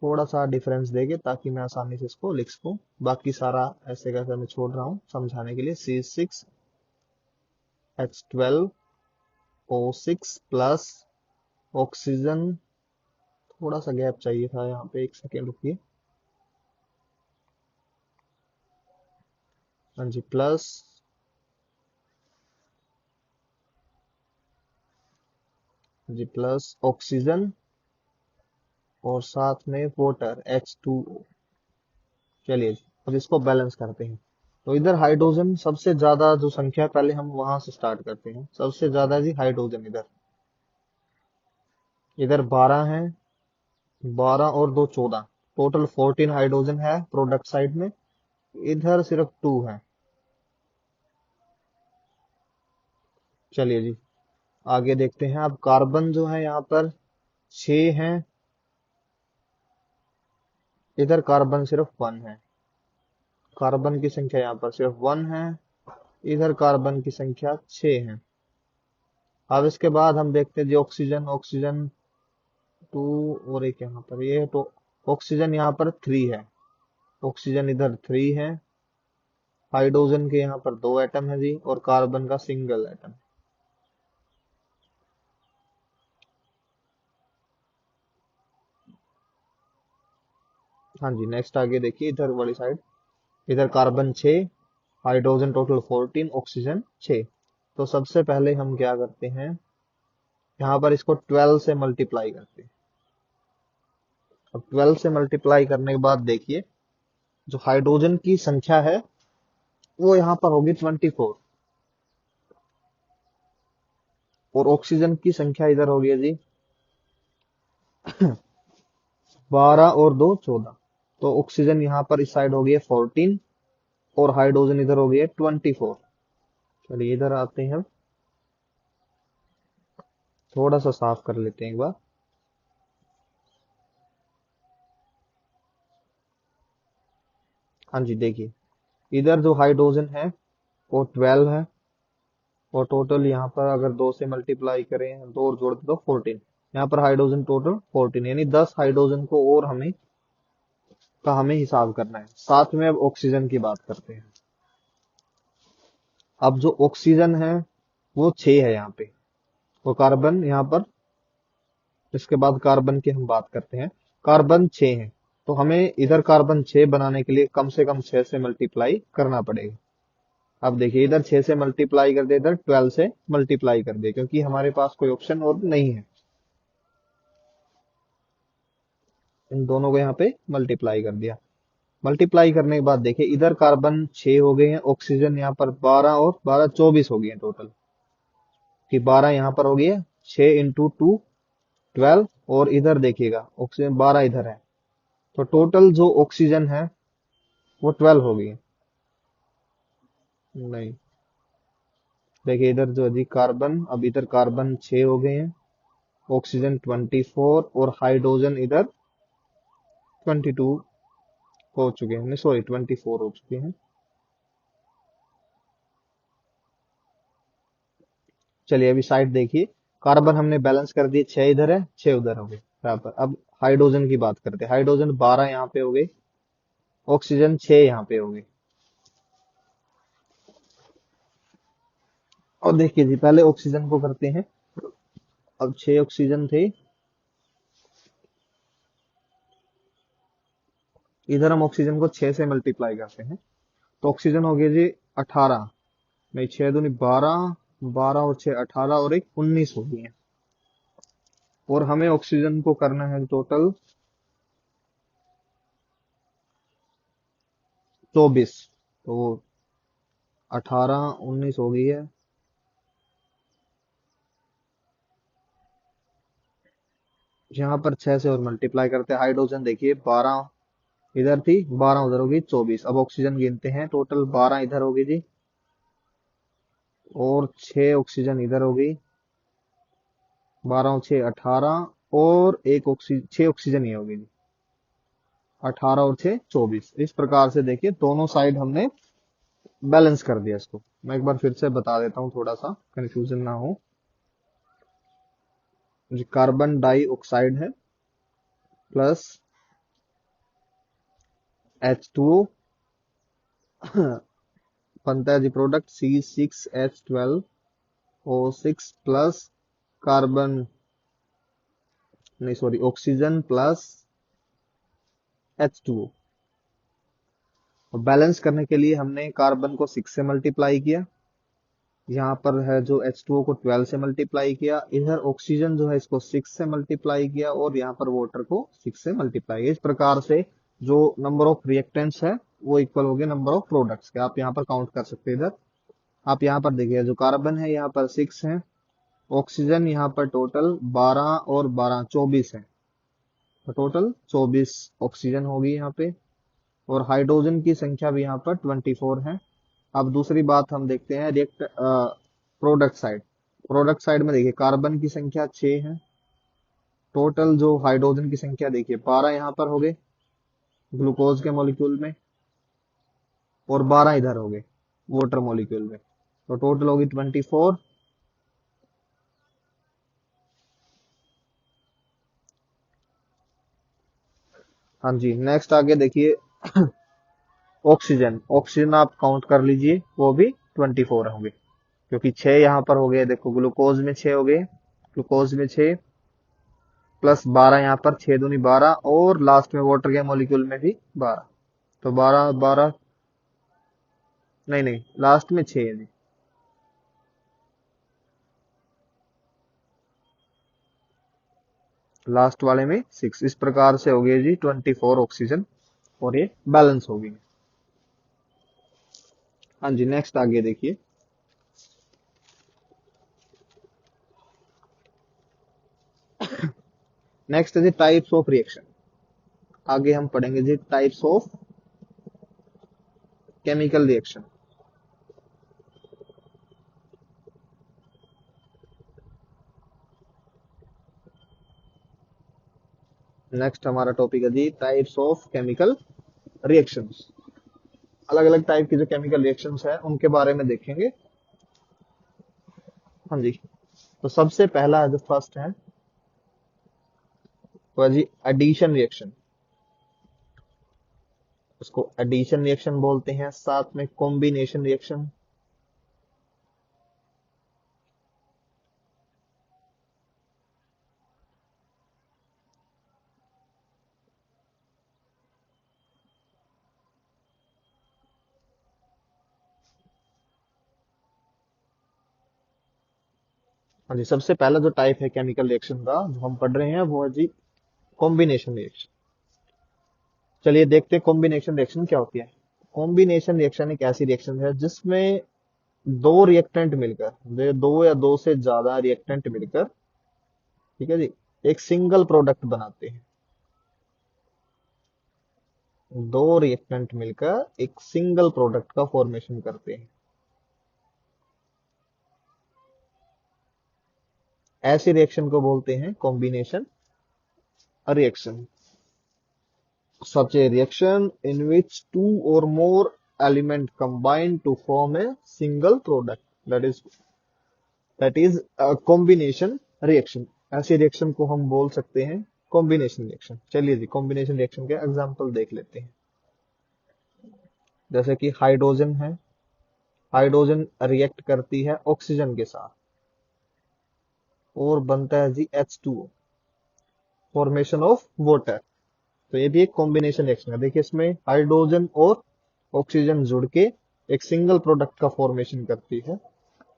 थोड़ा सा डिफरेंस देंगे ताकि मैं आसानी से इसको लिख सकूं। बाकी सारा ऐसे कैसे मैं छोड़ रहा हूं समझाने के लिए। C6H12O6 प्लस ऑक्सीजन, थोड़ा सा गैप चाहिए था यहाँ पे, एक सेकेंड रुकिए। हाँ जी, प्लस जी प्लस ऑक्सीजन और साथ में वाटर H2O। चलिए जी, अब इसको बैलेंस करते हैं। तो इधर हाइड्रोजन सबसे ज्यादा जो संख्या, पहले हम वहां से स्टार्ट करते हैं। सबसे ज्यादा जी हाइड्रोजन इधर, इधर 12 है, 12 और 2 14, टोटल 14 हाइड्रोजन है प्रोडक्ट साइड में। इधर सिर्फ 2 है। चलिए जी, आगे देखते हैं। अब कार्बन जो है यहाँ पर 6 है, इधर कार्बन सिर्फ 1 है। कार्बन की संख्या यहाँ पर सिर्फ 1 है, इधर कार्बन की संख्या 6 है। अब इसके बाद हम देखते हैं जी ऑक्सीजन, ऑक्सीजन 2 और एक यहाँ पर ये तो ऑक्सीजन यहाँ पर 3 है। ऑक्सीजन इधर 3 है, हाइड्रोजन के यहाँ पर 2 एटम है जी, और कार्बन का सिंगल एटम। हाँ जी, नेक्स्ट आगे देखिए इधर वाली साइड। इधर कार्बन 6, हाइड्रोजन टोटल 14, ऑक्सीजन 6। तो सबसे पहले हम क्या करते हैं, यहाँ पर इसको 12 से मल्टीप्लाई करते हैं। अब 12 से मल्टीप्लाई करने के बाद देखिए जो हाइड्रोजन की संख्या है वो यहाँ पर होगी 24, और ऑक्सीजन की संख्या इधर होगी जी 12 और 2 14। तो ऑक्सीजन यहाँ पर इस साइड हो गई है 14 और हाइड्रोजन इधर हो गई है 24। चलिए इधर आते हैं, थोड़ा सा साफ कर लेते हैं एक बार। हाँ जी, देखिए इधर जो हाइड्रोजन है वो 12 है, और टोटल यहाँ पर अगर 2 से मल्टीप्लाई करें, 2 और जोड़ दे तो 14। यहाँ पर हाइड्रोजन टोटल 14, यानी 10 हाइड्रोजन को और हमें हिसाब करना है। साथ में अब ऑक्सीजन की बात करते हैं। अब जो ऑक्सीजन है वो 6 है यहाँ पे, वो कार्बन यहाँ पर, इसके बाद कार्बन की हम बात करते हैं। कार्बन 6 है, तो हमें इधर कार्बन 6 बनाने के लिए कम से कम 6 से मल्टीप्लाई करना पड़ेगा। अब देखिए इधर 6 से मल्टीप्लाई कर दे, इधर 12 से मल्टीप्लाई कर दे, क्योंकि हमारे पास कोई ऑप्शन और नहीं है। इन दोनों को यहाँ पे मल्टीप्लाई कर दिया। मल्टीप्लाई करने के बाद देखिए इधर कार्बन 6 हो गए हैं, ऑक्सीजन यहाँ पर 12 और 12 24 हो गए हैं टोटल। कि 12 यहाँ पर हो गई है, 6 इंटू 2 12, और इधर देखिएगा ऑक्सीजन 12 इधर है, तो टोटल जो ऑक्सीजन है वो 12 हो गई है। नहीं, देखिए इधर जो है कार्बन, अब इधर कार्बन 6 हो गए हैं, ऑक्सीजन 24 और हाइड्रोजन इधर 22 हो चुके हैं, नहीं सॉरी 24 हो चुके हैं। चलिए अभी साइड देखिए, कार्बन हमने बैलेंस कर दिए, 6 इधर है 6 उधर हो गए बराबर। अब हाइड्रोजन की बात करते हैं। हाइड्रोजन 12 यहाँ पे हो गए, ऑक्सीजन 6 यहाँ पे हो गए। और देखिए जी पहले ऑक्सीजन को करते हैं। अब 6 ऑक्सीजन थे, इधर हम ऑक्सीजन को 6 से मल्टीप्लाई करते हैं, तो ऑक्सीजन हो गया जी 18, नहीं 6 दूनी 12, 12 और 6 18, और एक 19 हो गई है। और हमें ऑक्सीजन को करना है टोटल 24, तो 18 19 हो गई है। यहाँ पर 6 से और मल्टीप्लाई करते हैं। हाइड्रोजन देखिए 12 इधर थी, 12 उधर होगी 24। अब ऑक्सीजन गिनते हैं, टोटल 12 इधर होगी जी, और 6 ऑक्सीजन इधर होगी, 12 और 6 18, और एक ऑक्सीजन 6 ऑक्सीजन ये होगी जी, 18 और 6 24। इस प्रकार से देखिए दोनों साइड हमने बैलेंस कर दिया इसको। मैं एक बार फिर से बता देता हूँ, थोड़ा सा कंफ्यूजन ना हो। जी कार्बन डाइऑक्साइड है, प्लस H2O बनता है जी प्रोडक्ट C6H12O6 प्लस कार्बन, नहीं सॉरी, ऑक्सीजन प्लस H2O। और बैलेंस करने के लिए हमने कार्बन को 6 से मल्टीप्लाई किया, यहाँ पर है जो H2O को 12 से मल्टीप्लाई किया, इधर ऑक्सीजन जो है इसको 6 से मल्टीप्लाई किया, और यहाँ पर वाटर को 6 से मल्टीप्लाई किया। इस प्रकार से जो नंबर ऑफ रिएक्टेंट्स है वो इक्वल हो गया नंबर ऑफ प्रोडक्ट्स के। आप यहाँ पर काउंट कर सकते हैं। इधर आप यहाँ पर देखिए, जो कार्बन है यहाँ पर 6 है, ऑक्सीजन यहाँ पर टोटल 12 और 12 24 है, तो टोटल 24 ऑक्सीजन होगी यहाँ पे, और हाइड्रोजन की संख्या भी यहाँ पर 24 है। अब दूसरी बात हम देखते हैं react product side. Product side में देखिए कार्बन की संख्या 6 है, टोटल जो हाइड्रोजन की संख्या देखिए 12 यहाँ पर हो गए ग्लूकोज के मॉलिक्यूल में, और 12 इधर हो गए वाटर मॉलिक्यूल में, तो टोटल होगी 24। हाँ जी, नेक्स्ट आगे देखिए ऑक्सीजन। ऑक्सीजन आप काउंट कर लीजिए, वो भी 24 होंगे, क्योंकि 6 यहाँ पर हो गए। देखो ग्लूकोज में 6 हो गए, ग्लूकोज में 6 प्लस 12 यहाँ पर, 6 दूनी 12, और लास्ट में वाटर के मॉलिक्यूल में भी 12, तो 12 12, नहीं नहीं, लास्ट में 6 है जी, लास्ट वाले में 6। इस प्रकार से हो गए जी 24 ऑक्सीजन, और ये बैलेंस हो गई। हाँ जी, नेक्स्ट आगे देखिए, नेक्स्ट है जी टाइप्स ऑफ रिएक्शन। आगे हम पढ़ेंगे जी types of chemical reaction. Next हमारा टॉपिक है जी टाइप्स ऑफ केमिकल रिएक्शंस। अलग अलग टाइप की जो केमिकल रिएक्शंस है उनके बारे में देखेंगे। हाँ जी, तो सबसे पहला जो फर्स्ट है वो है जी एडिशन रिएक्शन। उसको एडिशन रिएक्शन बोलते हैं, साथ में कॉम्बिनेशन रिएक्शन। हाँ जी, सबसे पहला जो टाइप है केमिकल रिएक्शन का जो हम पढ़ रहे हैं वो है जी कॉम्बिनेशन रिएक्शन। चलिए देखते हैं कॉम्बिनेशन रिएक्शन क्या होती है। कॉम्बिनेशन रिएक्शन एक ऐसी रिएक्शन है जिसमें दो रिएक्टेंट मिलकर, दो या दो से ज्यादा रिएक्टेंट मिलकर, ठीक है जी, एक सिंगल प्रोडक्ट बनाते हैं। दो रिएक्टेंट मिलकर एक सिंगल प्रोडक्ट का फॉर्मेशन करते हैं। ऐसी रिएक्शन को बोलते हैं combination reaction. Such a reaction in which two or more elements combine to form a single product. That is a combination reaction. ऐसी रिएक्शन को हम बोल सकते हैं कॉम्बिनेशन रिएक्शन। चलिए जी कॉम्बिनेशन रिएक्शन के एग्जांपल देख लेते हैं। जैसे कि हाइड्रोजन है, हाइड्रोजन रिएक्ट करती है ऑक्सीजन के साथ और बनता है जी H2O, फॉर्मेशन ऑफ वाटर। तो ये भी एक कॉम्बिनेशन रिएक्शन है। देखिए इसमें हाइड्रोजन और ऑक्सीजन जुड़ के एक सिंगल प्रोडक्ट का फॉर्मेशन करती है।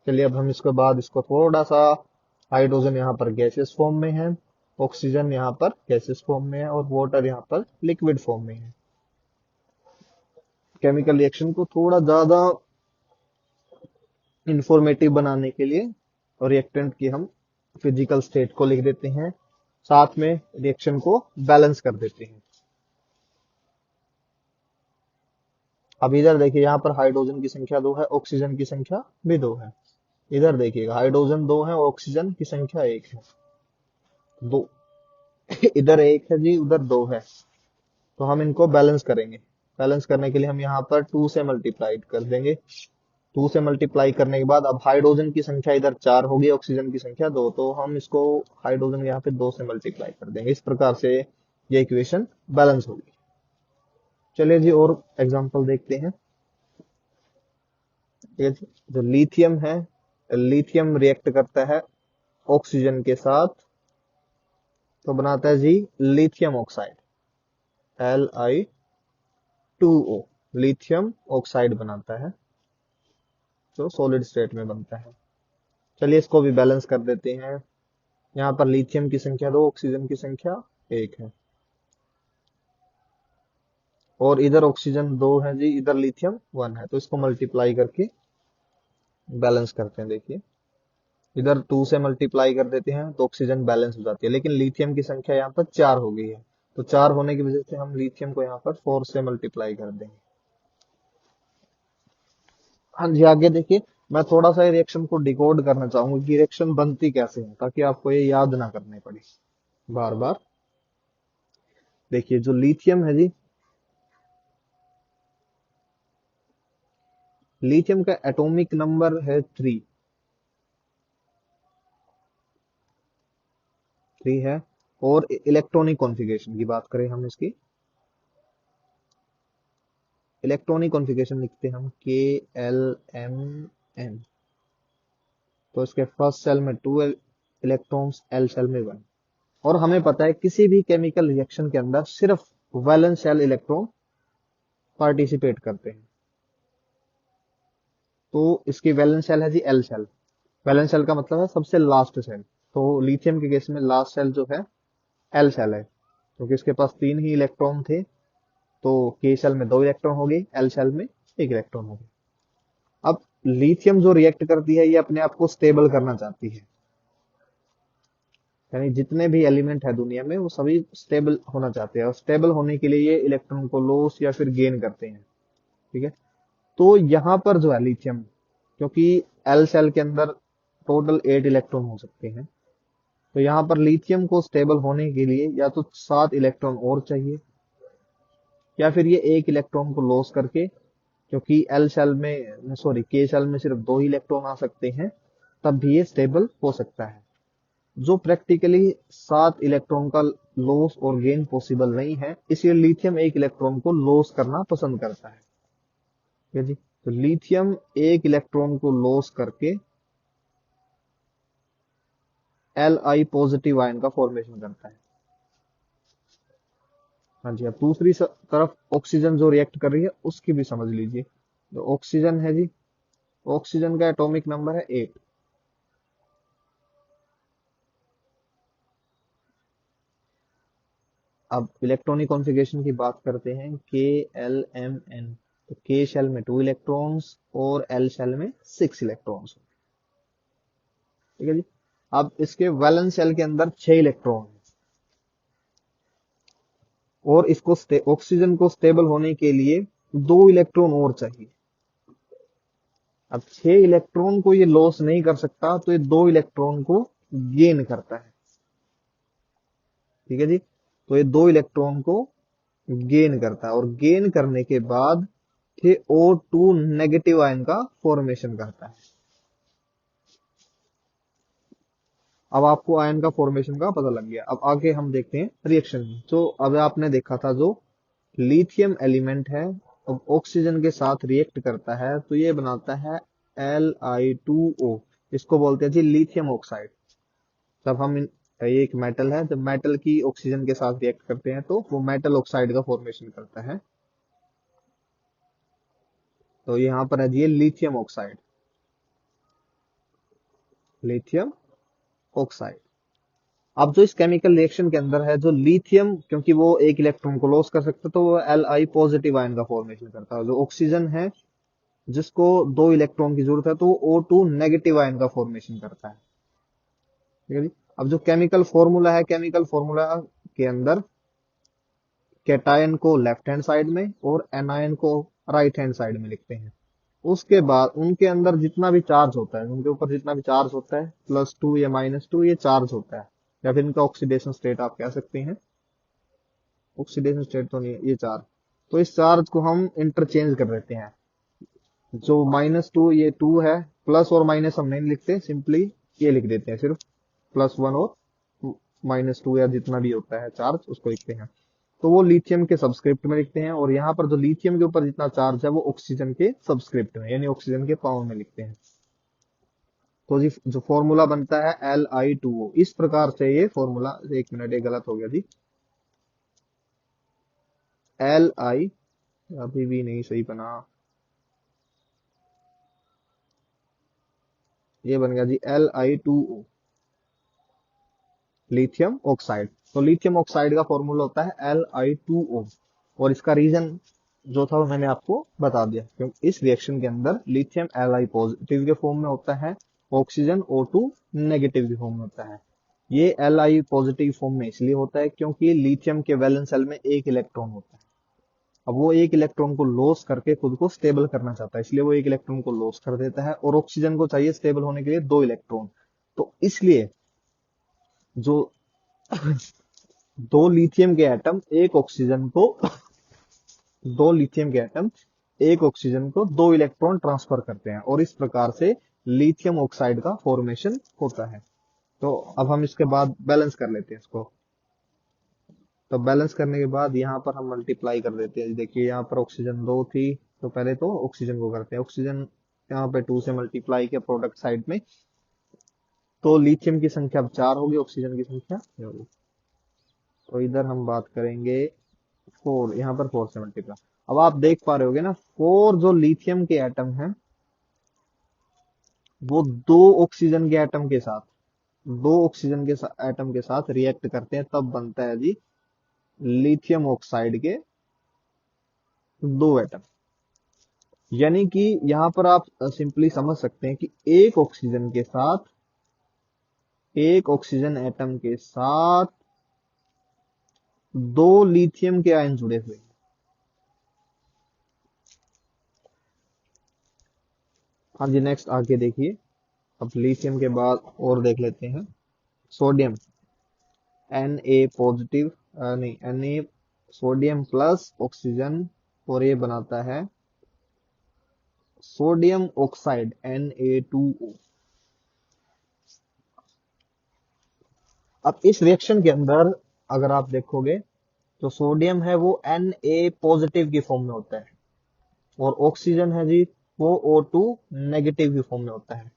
चलिए अब हम इसके बाद इसको थोड़ा सा, हाइड्रोजन यहाँ पर गैसेस फॉर्म में है, ऑक्सीजन यहाँ पर गैसेस फॉर्म में है, और वाटर यहाँ पर लिक्विड फॉर्म में है। केमिकल रिएक्शन को थोड़ा ज्यादा इंफॉर्मेटिव बनाने के लिए रिएक्टेंट की हम फिजिकल स्टेट को लिख देते हैं, साथ में रिएक्शन को बैलेंस कर देते हैं। अब इधर देखिए, यहाँ पर हाइड्रोजन की संख्या 2 है, ऑक्सीजन की संख्या भी 2 है। इधर देखिएगा हाइड्रोजन 2 है, ऑक्सीजन की संख्या 1 है, 2 इधर 1 है जी, उधर 2 है। तो हम इनको बैलेंस करेंगे। बैलेंस करने के लिए हम यहाँ पर 2 से मल्टीप्लाई कर देंगे। 2 से मल्टीप्लाई करने के बाद अब हाइड्रोजन की संख्या इधर 4 होगी, ऑक्सीजन की संख्या 2, तो हम इसको हाइड्रोजन यहाँ पे 2 से मल्टीप्लाई कर देंगे। इस प्रकार से ये इक्वेशन बैलेंस होगी। चलिए जी और एग्जांपल देखते हैं। ठीक है जी, जो लिथियम है, लिथियम रिएक्ट करता है ऑक्सीजन के साथ तो बनाता है जी lithium oxide, Li2O, lithium oxide बनाता है जो सॉलिड स्टेट में बनता है। चलिए इसको भी बैलेंस कर देते हैं। यहाँ पर लिथियम की संख्या 2, ऑक्सीजन की संख्या 1 है, और इधर ऑक्सीजन 2 है जी, इधर लिथियम 1 है, तो इसको मल्टीप्लाई करके बैलेंस करते हैं। देखिए इधर 2 से मल्टीप्लाई कर देते हैं तो ऑक्सीजन बैलेंस हो जाती है, लेकिन लिथियम की संख्या यहाँ पर 4 हो गई है, तो 4 होने की वजह से हम लिथियम को यहाँ पर 4 से मल्टीप्लाई कर देंगे। हाँ जी आगे देखिए, मैं थोड़ा सा रिएक्शन को डिकोड करना चाहूंगा कि रिएक्शन बनती कैसे है, ताकि आपको ये याद ना करने पड़े बार बार। देखिए जो लिथियम है जी, लिथियम का एटॉमिक नंबर है 3 है, और इलेक्ट्रॉनिक कॉन्फ़िगरेशन की बात करें हम, इसकी इलेक्ट्रॉनिक कॉन्फ़िगरेशन लिखते हैं हम KLMN। तो इसके फर्स्ट सेल में 2 इलेक्ट्रॉन्स, एल सेल में 1। और हमें पता है किसी भी केमिकल रिएक्शन के अंदर सिर्फ वैलेंस शेल इलेक्ट्रॉन पार्टिसिपेट करते हैं। तो इसकी वैलेंस शेल है जी एल शेल। वैलेंस शेल का मतलब है सबसे लास्ट शेल। तो लिथियम के केस में लास्ट शेल जो है एल शेल है, क्योंकि इसके पास 3 ही इलेक्ट्रॉन थे। तो के शेल में 2 इलेक्ट्रॉन हो गए, एल शेल में 1 इलेक्ट्रॉन हो गया। अब लिथियम जो रिएक्ट करती है, ये अपने आप को स्टेबल करना चाहती है, यानी जितने भी एलिमेंट है दुनिया में वो सभी स्टेबल होना चाहते हैं, और स्टेबल होने के लिए ये इलेक्ट्रॉन को लॉस या फिर गेन करते हैं। ठीक है, तो यहाँ पर जो है लिथियम, क्योंकि एल सेल के अंदर टोटल 8 इलेक्ट्रॉन हो सकते हैं, तो यहाँ पर लिथियम को स्टेबल होने के लिए या तो 7 इलेक्ट्रॉन और चाहिए, या फिर ये 1 इलेक्ट्रॉन को लॉस करके, क्योंकि एल सेल में सॉरी के सेल में सिर्फ 2 ही इलेक्ट्रॉन आ सकते हैं, तब भी ये स्टेबल हो सकता है। जो प्रैक्टिकली 7 इलेक्ट्रॉन का लॉस और गेन पॉसिबल नहीं है, इसलिए लिथियम 1 इलेक्ट्रॉन को लॉस करना पसंद करता है। ठीक है जी, तो लिथियम 1 इलेक्ट्रॉन को लॉस करके Li पॉजिटिव आयन का फॉर्मेशन करता है। हाँ जी, अब दूसरी तरफ ऑक्सीजन जो रिएक्ट कर रही है उसकी भी समझ लीजिए। जो ऑक्सीजन है जी, ऑक्सीजन का एटॉमिक नंबर है 8। अब इलेक्ट्रॉनिक कॉन्फ़िगरेशन की बात करते हैं, KLMN। तो के शेल में 2 इलेक्ट्रॉन्स और एल शेल में 6 इलेक्ट्रॉन्स। ठीक है जी, अब इसके वैलेंस शेल के अंदर 6 इलेक्ट्रॉन है, और इसको ऑक्सीजन को स्टेबल होने के लिए 2 इलेक्ट्रॉन और चाहिए। अब 6 इलेक्ट्रॉन को ये लॉस नहीं कर सकता, तो ये 2 इलेक्ट्रॉन को गेन करता है। ठीक है जी, तो ये 2 इलेक्ट्रॉन को गेन करता है, और गेन करने के बाद ये O2 नेगेटिव आयन का फॉर्मेशन करता है। अब आपको आयन का फॉर्मेशन का पता लग गया। अब आगे हम देखते हैं रिएक्शन। जो अब आपने देखा था, जो लिथियम एलिमेंट है अब ऑक्सीजन के साथ रिएक्ट करता है तो ये बनाता है Li2O। इसको बोलते हैं जी लिथियम ऑक्साइड। जब हम ये एक मेटल है, जब मेटल की ऑक्सीजन के साथ रिएक्ट करते हैं तो वो मेटल ऑक्साइड का फॉर्मेशन करता है। तो यहाँ पर है जी लिथियम ऑक्साइड, लिथियम ऑक्साइड। अब जो इस केमिकल रिएक्शन के अंदर है, जो लिथियम, क्योंकि वो 1 इलेक्ट्रॉन को लॉस कर सकता है, तो वो Li पॉजिटिव आयन का फॉर्मेशन करता है। जो ऑक्सीजन है जिसको 2 इलेक्ट्रॉन की जरूरत है, तो वो O2 नेगेटिव आयन का फॉर्मेशन करता है। ठीक है जी, अब जो केमिकल फॉर्मूला है, केमिकल फॉर्मूला के अंदर कैटायन को लेफ्ट हैंड साइड में और एनायन को राइट हैंड साइड में लिखते हैं। उसके बाद उनके अंदर जितना भी चार्ज होता है, उनके ऊपर जितना भी चार्ज होता है, +2 या -2, ये चार्ज होता है, या फिर इनका ऑक्सीडेशन स्टेट आप कह सकते हैं। ऑक्सीडेशन स्टेट तो नहीं है, ये चार्ज। तो इस चार्ज को हम इंटरचेंज कर देते हैं। जो -2 ये 2 है, प्लस और माइनस हम नहीं लिखते, सिंपली ये लिख देते हैं सिर्फ +1 और -2 या जितना भी होता है चार्ज उसको लिखते हैं। तो वो लिथियम के सबस्क्रिप्ट में लिखते हैं, और यहाँ पर जो लिथियम के ऊपर जितना चार्ज है वो ऑक्सीजन के सबस्क्रिप्ट में यानी ऑक्सीजन के पावर में लिखते हैं। तो जी जो फॉर्मूला बनता है Li2O, इस प्रकार से ये फॉर्मूला, एक मिनट ये गलत हो गया जी, Li, अभी भी नहीं सही बना, ये बन गया जी Li2O, लिथियम ऑक्साइड। तो लिथियम ऑक्साइड का फॉर्मूला होता है Li2O, और इसका रीजन जो था वो मैंने आपको बता दिया, क्योंकि इस रिएक्शन के अंदर लिथियम Li पॉजिटिव के फॉर्म में होता है, ऑक्सीजन O2 नेगेटिव के फॉर्म में होता है। ये Li पॉजिटिव फॉर्म में इसलिए होता है क्योंकि लिथियम के वैलेंस शेल में एक इलेक्ट्रॉन होता है। अब वो एक इलेक्ट्रॉन को लॉस करके खुद को स्टेबल करना चाहता है, इसलिए वो एक इलेक्ट्रॉन को लॉस कर देता है, और ऑक्सीजन को चाहिए स्टेबल होने के लिए दो इलेक्ट्रॉन। तो इसलिए जो दो लिथियम के एटम एक ऑक्सीजन को दो लिथियम के एटम एक ऑक्सीजन को दो इलेक्ट्रॉन ट्रांसफर करते हैं, और इस प्रकार से लिथियम ऑक्साइड का फॉर्मेशन होता है। तो अब हम इसके बाद बैलेंस कर लेते हैं इसको। तो बैलेंस करने के बाद यहाँ पर हम मल्टीप्लाई कर देते हैं। देखिए यहाँ पर ऑक्सीजन 2 थी, तो पहले तो ऑक्सीजन को करते हैं, ऑक्सीजन यहाँ पे 2 से मल्टीप्लाई किया प्रोडक्ट साइड में, तो लिथियम की संख्या अब 4 होगी, ऑक्सीजन की संख्या होगी। तो इधर हम बात करेंगे 4, यहाँ पर 4 से मल्टीप्लाई। अब आप देख पा रहे होगे ना, 4 जो लिथियम के एटम हैं वो दो ऑक्सीजन के एटम के साथ रिएक्ट करते हैं, तब बनता है जी लिथियम ऑक्साइड के दो एटम। यानी कि यहाँ पर आप सिंपली समझ सकते हैं कि एक ऑक्सीजन एटम के साथ दो लिथियम के आयन जुड़े हुए हैं। हाँ जी, नेक्स्ट आगे देखिए। अब लिथियम के बाद और देख लेते हैं सोडियम, Na पॉजिटिव, नहीं Na, सोडियम प्लस ऑक्सीजन, और ये बनाता है सोडियम ऑक्साइड Na2O। अब इस रिएक्शन के अंदर अगर आप देखोगे तो सोडियम है वो Na पॉजिटिव की फॉर्म में होता है, और ऑक्सीजन है जी वो O2 नेगेटिव की फॉर्म में होता है।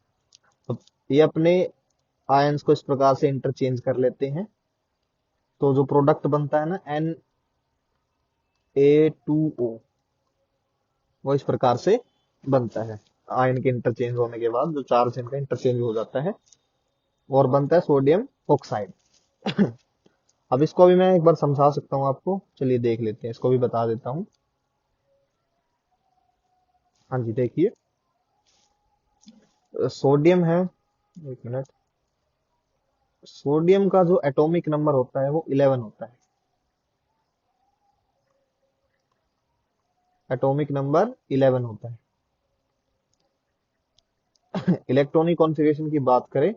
तो ये अपने आयंस को इस प्रकार से इंटरचेंज कर लेते हैं, तो जो प्रोडक्ट बनता है ना Na2O, वो इस प्रकार से बनता है। आयन के इंटरचेंज होने के बाद जो चार्ज इनका इंटरचेंज हो जाता है, और बनता है सोडियम ऑक्साइड। अब इसको भी मैं एक बार समझा सकता हूँ आपको, चलिए देख लेते हैं, इसको भी बता देता हूँ। हाँ जी देखिए, सोडियम है, एक मिनट, सोडियम का जो एटॉमिक नंबर होता है वो 11 होता है, एटॉमिक नंबर 11 होता है। इलेक्ट्रॉनिक कॉन्फ़िगरेशन की बात करें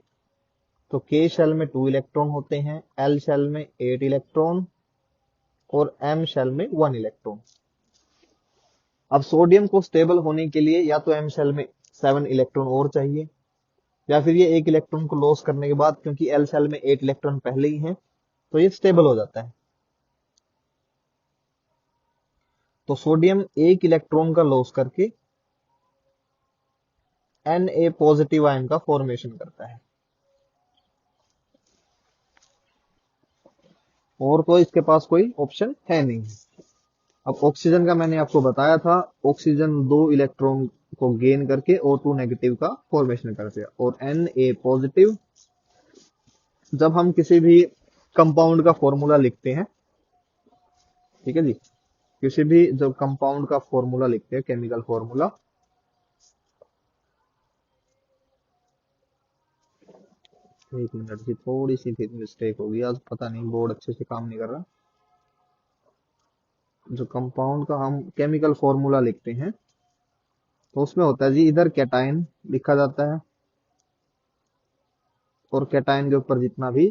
तो के शेल में 2 इलेक्ट्रॉन होते हैं, एल शेल में 8 इलेक्ट्रॉन, और एम शेल में 1 इलेक्ट्रॉन। अब सोडियम को स्टेबल होने के लिए या तो एम शेल में 7 इलेक्ट्रॉन और चाहिए, या फिर ये एक इलेक्ट्रॉन को लॉस करने के बाद, क्योंकि एल शेल में 8 इलेक्ट्रॉन पहले ही हैं, तो ये स्टेबल हो जाता है। तो सोडियम एक इलेक्ट्रॉन का लॉस करके Na पॉजिटिव आयन का फॉर्मेशन करता है, और तो इसके पास कोई ऑप्शन है नहीं। अब ऑक्सीजन का मैंने आपको बताया था, ऑक्सीजन दो इलेक्ट्रॉन को गेन करके O2 नेगेटिव का फॉर्मेशन करते हैं, और Na पॉजिटिव, जब हम किसी भी कंपाउंड का फॉर्मूला लिखते हैं, ठीक है जी, किसी भी जब कंपाउंड का फॉर्मूला लिखते हैं, केमिकल फॉर्मूला, एक मिनट जी, थोड़ी सी फिर मिस्टेक होगी आज, पता नहीं बोर्ड अच्छे से काम नहीं कर रहा। जो कंपाउंड का हम केमिकल फॉर्मूला लिखते हैं तो उसमें होता है जी, इधर कैटायन लिखा जाता है, और कैटायन के ऊपर जितना भी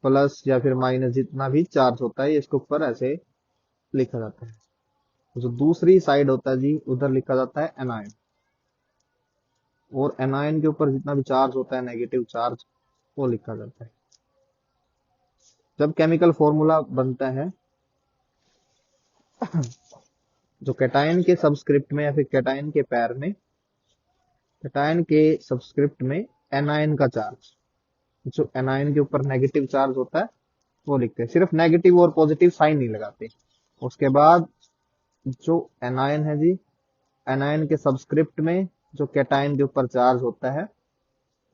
प्लस या फिर माइनस जितना भी चार्ज होता है इसके ऊपर ऐसे लिखा जाता है। जो दूसरी साइड होता है जी, उधर लिखा जाता है एनायन, और एनायन के ऊपर जितना भी चार्ज होता है नेगेटिव चार्ज, वो लिखा जाता है। जब केमिकल फॉर्मूला बनता है, जो कैटायन के सबस्क्रिप्ट में या फिर कैटायन के पैर में, कैटायन के सबस्क्रिप्ट में एनायन का चार्ज, जो एनायन के ऊपर नेगेटिव चार्ज होता है वो लिखते हैं, सिर्फ नेगेटिव और पॉजिटिव साइन नहीं लगाते। उसके बाद जो एनायन है जी, एनायन के सबस्क्रिप्ट में जो कैटायन के ऊपर चार्ज होता है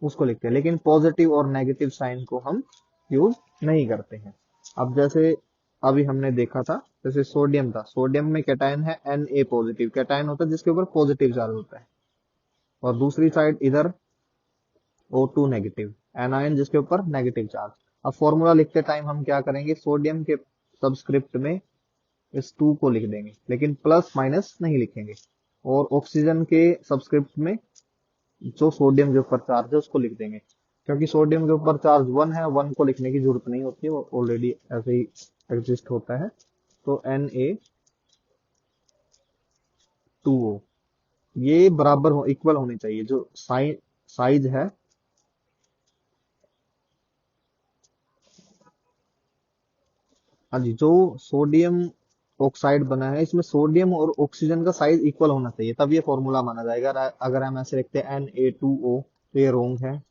उसको लिखते हैं, लेकिन पॉजिटिव और नेगेटिव साइन को हम यूज नहीं करते हैं। अब जैसे अभी हमने देखा था, जैसे सोडियम था, सोडियम में कैटायन है Na पॉजिटिव, कैटायन होता है जिसके ऊपर पॉजिटिव चार्ज होता है, और दूसरी साइड इधर O2 नेगेटिव, एनायन जिसके ऊपर नेगेटिव चार्ज। अब फॉर्मूला लिखते टाइम हम क्या करेंगे, सोडियम के सबस्क्रिप्ट में इस 2 को लिख देंगे, लेकिन प्लस माइनस नहीं लिखेंगे, और ऑक्सीजन के सबस्क्रिप्ट में जो सोडियम के ऊपर चार्ज है उसको लिख देंगे, क्योंकि सोडियम के ऊपर चार्ज 1 है, 1 को लिखने की जरूरत नहीं होती है, वो ऑलरेडी ऐसे ही एग्जिस्ट होता है। तो Na2O, ये बराबर हो, इक्वल होनी चाहिए, जो साइज है, हाँ जी, जो सोडियम ऑक्साइड बना है इसमें सोडियम और ऑक्सीजन का साइज इक्वल होना चाहिए, तब ये फॉर्मूला माना जाएगा। अगर हम ऐसे लिखते हैं Na2O तो ये रोंग है।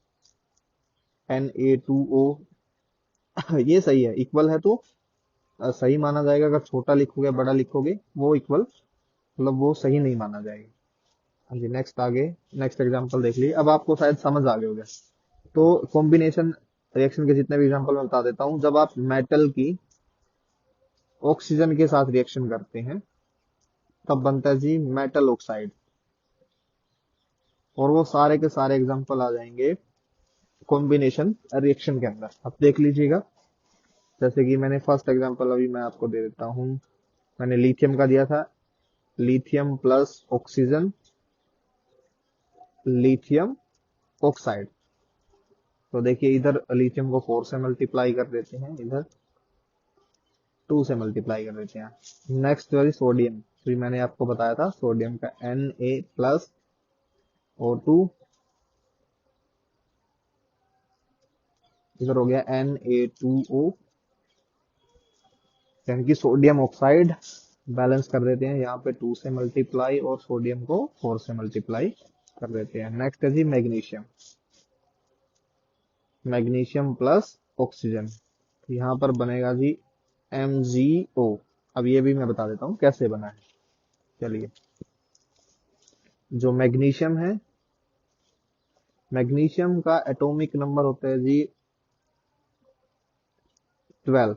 Na2O ये सही है, इक्वल है तो सही माना जाएगा। अगर छोटा लिखोगे बड़ा लिखोगे वो इक्वल, मतलब वो सही नहीं माना जाएगा। हाँ जी, नेक्स्ट आगे, नेक्स्ट एग्जांपल देख लीजिए, अब आपको शायद समझ आ गया होगा। तो कॉम्बिनेशन रिएक्शन के जितने भी एग्जांपल मैं बता देता हूँ। जब आप मेटल की ऑक्सीजन के साथ रिएक्शन करते हैं तब बनता है जी मेटल ऑक्साइड, और वो सारे के सारे एग्जांपल आ जाएंगे कॉम्बिनेशन रिएक्शन के अंदर। अब देख लीजिएगा, जैसे कि मैंने फर्स्ट एग्जांपल अभी मैं आपको दे देता हूँ, मैंने लिथियम का दिया था, lithium plus oxygen, lithium oxide. तो देखिए इधर लिथियम को 4 से मल्टीप्लाई कर देते हैं, इधर 2 से मल्टीप्लाई कर देते हैं। नेक्स्ट जो है सोडियम, तो मैंने आपको बताया था सोडियम का Na प्लस O2, इधर हो गया Na2O, यानी कि सोडियम ऑक्साइड। बैलेंस कर देते हैं, यहाँ पे 2 से मल्टीप्लाई और सोडियम को 4 से मल्टीप्लाई कर देते हैं। नेक्स्ट है G magnesium, magnesium plus oxygen, यहाँ पर बनेगा जी MgO। अब ये भी मैं बता देता हूँ कैसे बना है। चलिए, जो मैग्नीशियम है, मैग्नीशियम का एटॉमिक नंबर होता है जी 12।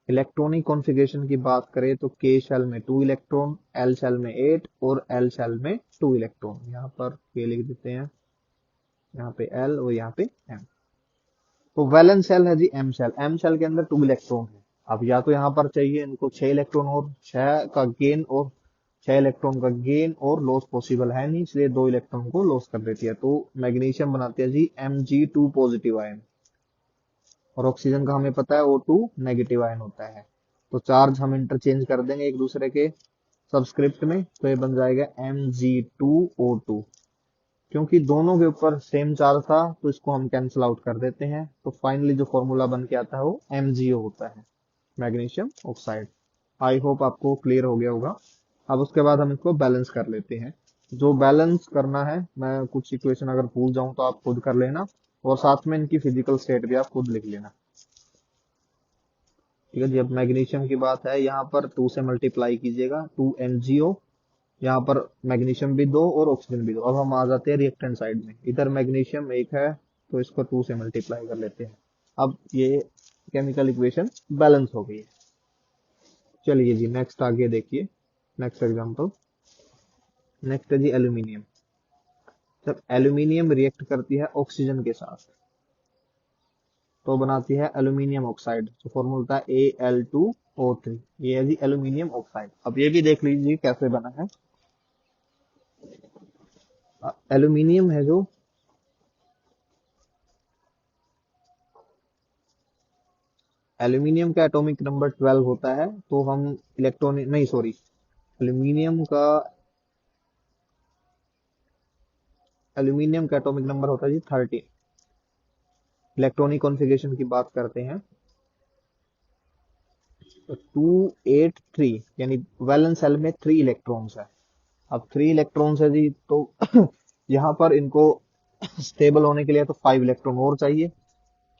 इलेक्ट्रॉनिक कॉन्फ़िगरेशन की बात करें तो K शेल में 2 इलेक्ट्रॉन, L शेल में 8 और L शेल में 2 इलेक्ट्रॉन। यहाँ पर K लिख देते हैं, यहाँ पे L और यहाँ पे M। तो वैलेंस शेल है जी M शेल, M शेल के अंदर 2 इलेक्ट्रॉन है। अब या तो यहाँ पर चाहिए इनको 6 इलेक्ट्रॉन, और 6 का गेन, और 6 इलेक्ट्रॉन का गेन और लॉस पॉसिबल है नहीं, इसलिए 2 इलेक्ट्रॉन को लॉस कर देती है। तो मैग्नीशियम बनाते हैं जी Mg2 पॉजिटिव आयन, और ऑक्सीजन का हमें पता है O2 नेगेटिव आयन होता है। तो चार्ज हम इंटरचेंज कर देंगे एक दूसरे के सबस्क्रिप्ट में, तो ये बन जाएगा Mg2O2। क्योंकि दोनों के ऊपर सेम चार्ज था तो इसको हम कैंसिल आउट कर देते हैं, तो फाइनली जो फॉर्मूला बन के आता है वो MgO होता है, मैग्नीशियम ऑक्साइड। आई होप आपको क्लियर हो गया होगा। अब उसके बाद हम इसको बैलेंस कर लेते हैं। जो बैलेंस करना है, मैं कुछ इक्वेशन अगर भूल जाऊं तो आप खुद कर लेना, और साथ में इनकी फिजिकल स्टेट भी आप खुद लिख लेना। ठीक है जी, अब मैग्नीशियम की बात है, यहाँ पर 2 से मल्टीप्लाई कीजिएगा, 2MgO, यहाँ पर मैग्नीशियम भी 2 और ऑक्सीजन भी 2। अब हम आ जाते हैं रिएक्टेंट साइड में, इधर मैग्नीशियम 1 है तो इसको 2 से मल्टीप्लाई कर लेते हैं। अब ये केमिकल इक्वेशन बैलेंस हो गई है। चलिए जी, नेक्स्ट आगे देखिए, नेक्स्ट एग्जांपल। नेक्स्ट है जी एल्यूमिनियम। जब एल्यूमिनियम रिएक्ट करती है ऑक्सीजन के साथ तो बनाती है एल्यूमिनियम ऑक्साइड, जो फॉर्मूला होता है Al2O3। ये है जी एल्यूमिनियम ऑक्साइड। अब ये भी देख लीजिए कैसे बना है। एल्यूमिनियम है जो, एल्यूमिनियम का एटॉमिक नंबर 12 होता है, तो हम इलेक्ट्रॉनिक नहीं, सॉरी, एल्यूमिनियम का एल्यूमिनियम का एटॉमिक नंबर होता है जी 13। इलेक्ट्रॉनिक कॉन्फ़िगरेशन की बात करते हैं तो 283 यानी वैलेंस शेल में 3 इलेक्ट्रॉन्स है। अब 3 इलेक्ट्रॉन्स है जी, तो यहाँ पर इनको स्टेबल होने के लिए तो 5 इलेक्ट्रॉन और चाहिए।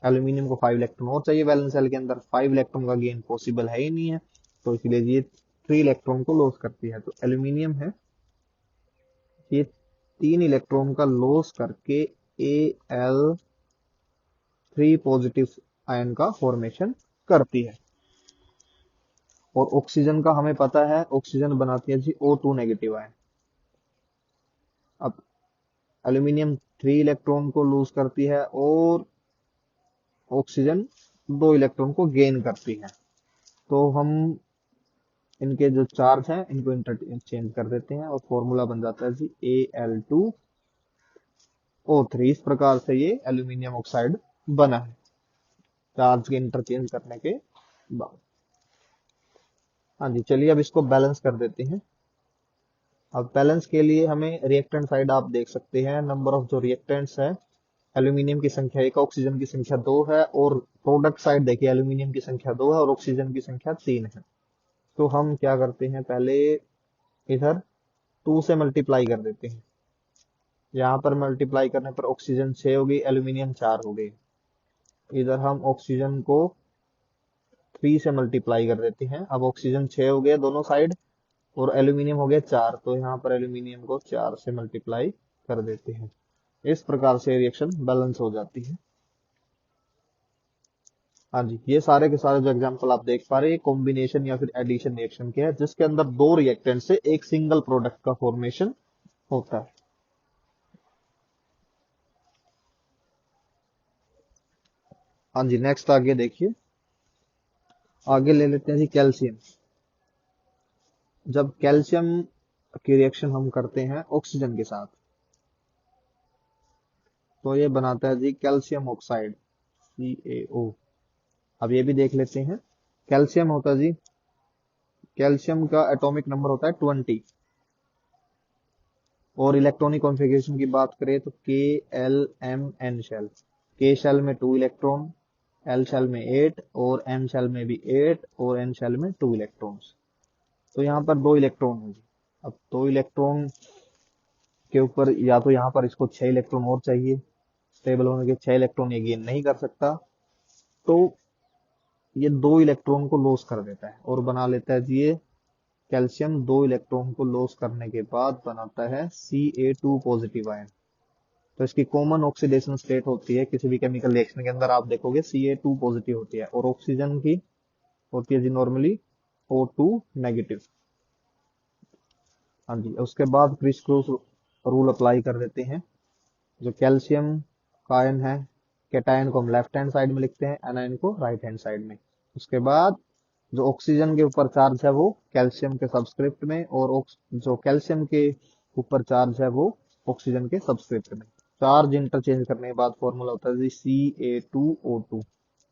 एल्यूमिनियम को 5 इलेक्ट्रॉन और चाहिए वैलेंस शेल के अंदर। 5 इलेक्ट्रॉन का गेन पॉसिबल है ही नहीं है, तो इसलिए ये 3 इलेक्ट्रॉन को लॉस करती है। तो एल्यूमिनियम है, ये 3 इलेक्ट्रॉन का लॉस करके Al3 पॉजिटिव आयन का फॉर्मेशन करती है। और ऑक्सीजन का हमें पता है, ऑक्सीजन बनाती है जी O2 नेगेटिव आयन। अब एल्यूमिनियम 3 इलेक्ट्रॉन को लूज करती है और ऑक्सीजन 2 इलेक्ट्रॉन को गेन करती है। तो हम इनके जो चार्ज हैं इनको इंटरचेंज कर देते हैं और फॉर्मूला बन जाता है जी Al2O3। इस प्रकार से ये एल्यूमिनियम ऑक्साइड बना है चार्ज के इंटरचेंज करने के बाद। हाँ जी, चलिए अब इसको बैलेंस कर देते हैं। अब बैलेंस के लिए हमें रिएक्टेंट साइड आप देख सकते हैं, नंबर ऑफ जो रिएक्टेंट्स है, एल्यूमिनियम की संख्या 1, ऑक्सीजन की संख्या 2 है। और प्रोडक्ट साइड देखिए, एल्यूमिनियम की संख्या 2 है और ऑक्सीजन की संख्या 3 है। तो हम क्या करते हैं, पहले इधर 2 से मल्टीप्लाई कर देते हैं। यहाँ पर मल्टीप्लाई करने पर ऑक्सीजन 6 हो गई, एल्यूमिनियम 4 हो गई। इधर हम ऑक्सीजन को 3 से मल्टीप्लाई कर देते हैं। अब ऑक्सीजन 6 हो गया दोनों साइड और एल्यूमिनियम हो गया 4, तो यहाँ पर एल्यूमिनियम को 4 से मल्टीप्लाई कर देते हैं। इस प्रकार से रिएक्शन बैलेंस हो जाती है। हाँ जी, ये सारे के सारे जो एग्जांपल आप देख पा रहे हैं, कॉम्बिनेशन या फिर एडिशन रिएक्शन के है, जिसके अंदर 2 रिएक्टेंट से एक सिंगल प्रोडक्ट का फॉर्मेशन होता है। हाँ जी, नेक्स्ट आगे देखिए, आगे ले लेते हैं जी कैल्शियम। जब कैल्शियम की रिएक्शन हम करते हैं ऑक्सीजन के साथ, तो ये बनाता है जी कैल्शियम ऑक्साइड CaO। अब ये भी देख लेते हैं, कैल्शियम होता है जी, कैल्शियम का एटॉमिक नंबर होता है 20। और इलेक्ट्रॉनिक कॉन्फ़िगरेशन की बात करें तो KLMN शेल, के शेल में 2 इलेक्ट्रॉन, एल शेल में 8 और एम शेल में भी 8 और एन शेल में 2 इलेक्ट्रॉन्स। तो यहाँ पर 2 इलेक्ट्रॉन है जी। अब 2 इलेक्ट्रॉन के ऊपर या तो यहाँ पर इसको 6 इलेक्ट्रॉन और चाहिए, स्टेबल होने के 6 इलेक्ट्रॉन ये गेन नहीं कर सकता, तो ये 2 इलेक्ट्रॉन को लॉस कर देता है और बना लेता है जी ये कैल्शियम। 2 इलेक्ट्रॉन को लॉस करने के बाद बनाता है Ca2 पॉजिटिव आयन। तो इसकी कॉमन ऑक्सीडेशन स्टेट होती है, किसी भी केमिकल रिएक्शन के अंदर आप देखोगे Ca2 पॉजिटिव होती है और ऑक्सीजन की होती है जी नॉर्मली O2 नेगेटिव। हाँ जी, उसके बाद क्रिस क्रॉस रूल अप्लाई कर देते हैं। जो कैल्शियम का आयन है, कैटायन को हम लेफ्ट हैंड साइड में लिखते हैं, एनायन को राइट हैंड साइड में। उसके बाद जो ऑक्सीजन के ऊपर चार्ज है वो कैल्शियम के सबस्क्रिप्ट में, और जो कैल्शियम के ऊपर चार्ज है वो ऑक्सीजन के सबस्क्रिप्ट में। चार्ज इंटरचेंज करने के बाद फॉर्मूला होता है जी Ca2O2।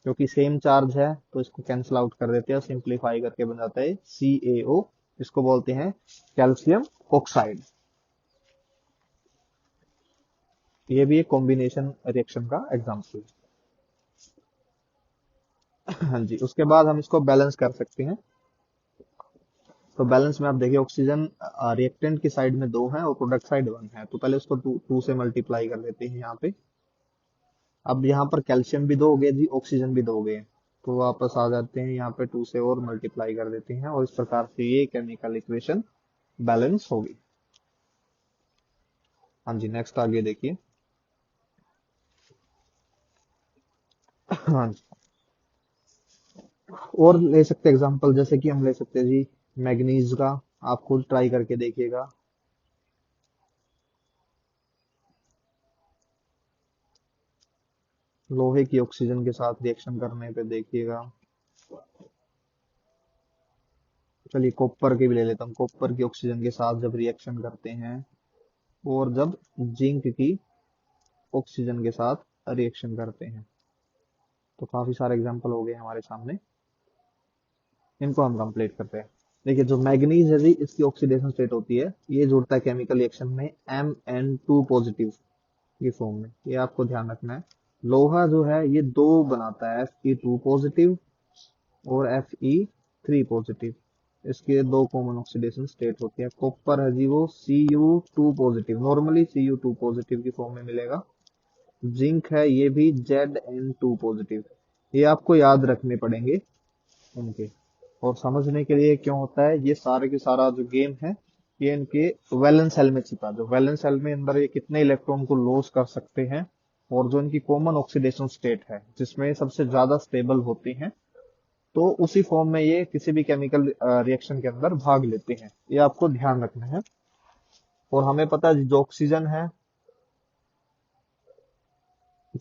क्योंकि सेम चार्ज है तो इसको कैंसिल आउट कर देते हैं, सिंप्लीफाई करके बन जाता है CaO। इसको बोलते हैं कैल्शियम ऑक्साइड। ये भी एक कॉम्बिनेशन रिएक्शन का एग्जाम्पल है। हाँ जी, उसके बाद हम इसको बैलेंस कर सकते हैं। तो बैलेंस में आप देखिए, ऑक्सीजन रिएक्टेंट की साइड में 2 है और प्रोडक्ट साइड 1 है, तो पहले उसको 2 से मल्टीप्लाई कर देते हैं यहाँ पे। अब यहाँ पर कैल्शियम भी 2 हो गया जी, ऑक्सीजन भी 2 हो गए, तो वापस आ जाते हैं यहाँ पे 2 से और मल्टीप्लाई कर देते हैं और इस प्रकार से ये केमिकल इक्वेशन बैलेंस होगी। हाँ जी, नेक्स्ट आगे देखिए। हाँ जी, और ले सकते एग्जांपल, जैसे कि हम ले सकते हैं जी मैग्नीज का। आप खुद ट्राई करके देखिएगा। लोहे की ऑक्सीजन के साथ रिएक्शन करने पे देखिएगा। चलिए कॉपर की भी ले लेता हूँ। कॉपर की ऑक्सीजन के साथ जब रिएक्शन करते हैं और जब जिंक की ऑक्सीजन के साथ रिएक्शन करते हैं, तो काफी सारे एग्जांपल हो गए हमारे सामने। इनको हम कंप्लीट करते हैं। देखिए, जो मैग्नीज है जी, इसकी ऑक्सीडेशन स्टेट होती है, ये जुड़ता है केमिकल रिएक्शन में Mn2 पॉजिटिव की फॉर्म में, ये आपको ध्यान रखना है। लोहा जो है ये 2 बनाता है, Fe2 पॉजिटिव और Fe पॉजिटिव। इसके दो कॉमन ऑक्सीडेशन स्टेट होती है। कॉपर है जी वो Cu2 positive, normally Cu2 positive की फॉर्म में मिलेगा। जिंक है ये भी Zn2 पॉजिटिव। ये आपको याद रखने पड़ेंगे इनके। और समझने के लिए क्यों होता है ये सारे के सारा जो गेम है, ये इनके वैलेंस सेल में छिपा है। जो वैलेंस सेल में अंदर ये कितने इलेक्ट्रॉन को लॉस कर सकते हैं, और जो इनकी कॉमन ऑक्सीडेशन स्टेट है जिसमें ये सबसे ज्यादा स्टेबल होती हैं, तो उसी फॉर्म में ये किसी भी केमिकल रिएक्शन के अंदर भाग लेते हैं। ये आपको ध्यान रखना है। और हमें पता है जो ऑक्सीजन है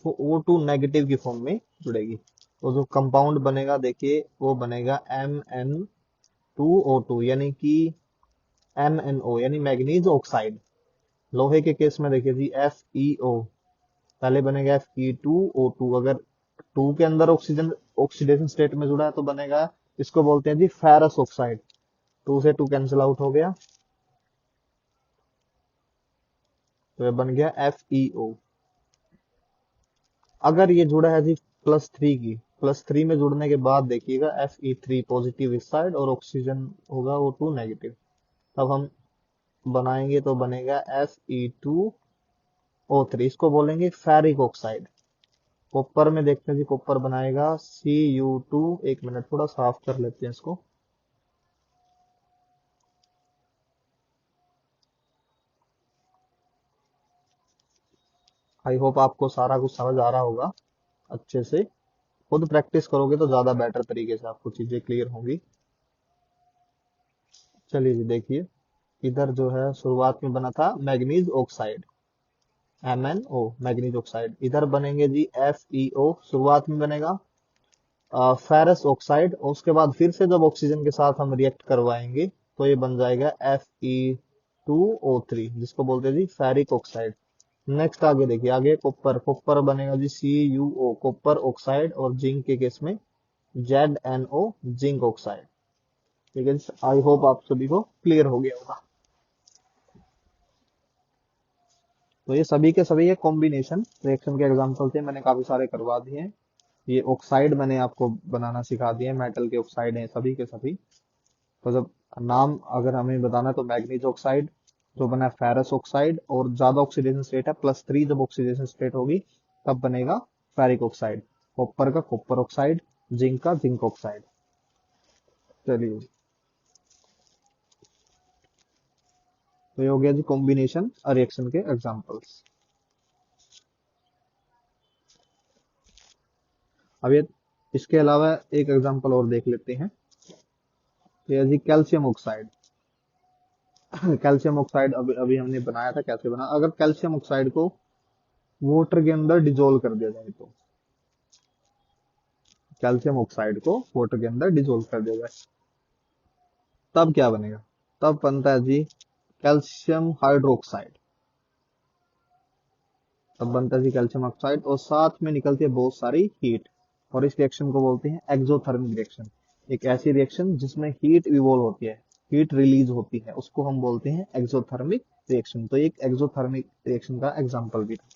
वो O2 नेगेटिव की फॉर्म में जुड़ेगी। तो जो कंपाउंड बनेगा देखिए वो बनेगा Mn2O2, यानी कि MnO यानी मैग्नीज ऑक्साइड। लोहे के केस में देखिए जी FeO, पहले बनेगा Fe2O2। अगर 2 के अंदर ऑक्सीजन ऑक्सीडेशन स्टेट में जुड़ा है तो बनेगा, इसको बोलते हैं जी फेरस ऑक्साइड। 2 से 2 कैंसिल आउट हो गया, तो ये बन गया FeO। अगर ये जुड़ा है जी +3 की, +3 में जुड़ने के बाद देखिएगा Fe3 पॉजिटिव इस साइड और ऑक्सीजन होगा O2 नेगेटिव। तब हम बनाएंगे तो बनेगा Fe2O3, इसको बोलेंगे फेरिक ऑक्साइड। कॉपर में देखते हैं जी, कॉपर बनाएगा Cu2। एक मिनट थोड़ा साफ कर लेते हैं इसको। आई होप आपको सारा कुछ समझ आ रहा होगा अच्छे से। खुद प्रैक्टिस करोगे तो ज्यादा बेटर तरीके से आपको चीजें क्लियर होंगी। चलिए जी देखिए, इधर जो है शुरुआत में बना था manganese oxide, MnO manganese oxide. इधर बनेंगे जी FeO, शुरुआत में बनेगा फेरस ऑक्साइड। और उसके बाद फिर से जब ऑक्सीजन के साथ हम रिएक्ट करवाएंगे तो ये बन जाएगा Fe2O3, जिसको बोलते हैं जी फेरिक ऑक्साइड। नेक्स्ट आगे देखिए, आगे कॉपर, कॉपर बनेगा जी CuO कॉपर ऑक्साइड। और जिंक के केस में ZnO जिंक ऑक्साइड। ठीक है, आई होप आप सभी को क्लियर हो गया होगा। तो ये सभी के सभी ये कॉम्बिनेशन रिएक्शन के एग्जांपल थे, मैंने काफी सारे करवा दिए हैं। ये ऑक्साइड मैंने आपको बनाना सिखा दिया है, मेटल के ऑक्साइड हैं सभी के सभी। तो जब नाम अगर हमें बताना है तो मैग्नीज ऑक्साइड जो बना है फेरस ऑक्साइड, और ज्यादा ऑक्सीडेशन स्टेट है +3, जब ऑक्सीडेशन स्टेट होगी तब बनेगा फेरिक ऑक्साइड। कॉपर का कॉपर ऑक्साइड, जिंक का जिंक ऑक्साइड। चलिए, तो ये हो गया जी कॉम्बिनेशन रिएक्शन के एग्जांपल्स। अब ये इसके अलावा एक एग्जांपल और देख लेते हैं। तो ये जी कैल्शियम ऑक्साइड। कैल्शियम ऑक्साइड अभी अभी हमने बनाया था, कैसे बना। अगर कैल्शियम ऑक्साइड को वाटर के अंदर डिजोल्व कर दिया जाए तो, कैल्शियम ऑक्साइड को वाटर के अंदर डिजोल्व कर दिया जाए तब क्या बनेगा? तब बनता है जी कैल्शियम हाइड्रोक्साइड। तब बनता है जी कैल्शियम ऑक्साइड, और साथ में निकलती है बहुत सारी हीट। और इस रिएक्शन को बोलते हैं एक्सोथर्मिक रिएक्शन। एक ऐसी रिएक्शन जिसमें हीट इवॉल्व होती है, हीट रिलीज होती है, उसको हम बोलते हैं एक्सोथर्मिक रिएक्शन। तो एक एक्सोथर्मिक रिएक्शन का एग्जांपल भी था।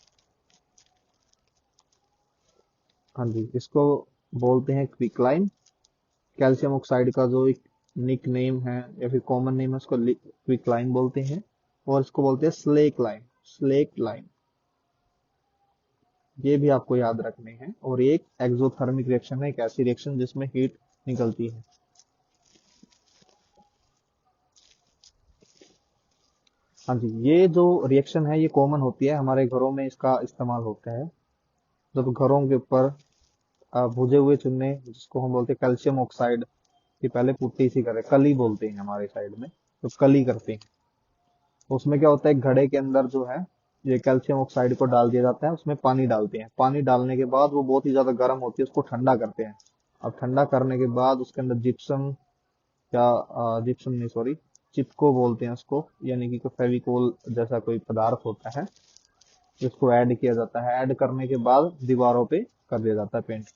हाँ जी, इसको बोलते हैं क्विकलाइन। कैल्शियम ऑक्साइड का जो एक निक नेम है या फिर कॉमन नेम है उसको क्विकलाइन बोलते हैं। और इसको बोलते हैं स्लेक लाइन, स्लेक लाइन। ये भी आपको याद रखने हैं। और ये एक एक्सोथर्मिक रिएक्शन है, एक ऐसी रिएक्शन जिसमें हीट निकलती है। हाँ जी, ये जो रिएक्शन है ये कॉमन होती है, हमारे घरों में इसका इस्तेमाल होता है। जब घरों के ऊपर भुजे हुए चूने, जिसको हम बोलते हैं कैल्शियम ऑक्साइड की पहले पुट्टी सी करे, कली बोलते हैं हमारे साइड में, तो कली करते हैं। तो उसमें क्या होता है, घड़े के अंदर जो है ये कैल्शियम ऑक्साइड को डाल दिया जाता है, उसमें पानी डालते हैं। पानी डालने के बाद वो बहुत ही ज्यादा गर्म होती है, उसको ठंडा करते हैं। अब ठंडा करने के बाद उसके अंदर जिप्सम, या जिप्सम नहीं सॉरी, चिपको बोलते हैं उसको, यानी कि फेविकोल जैसा कोई पदार्थ होता है, जिसको ऐड किया जाता है। ऐड करने के बाद दीवारों पे कर दिया जाता है पेंट।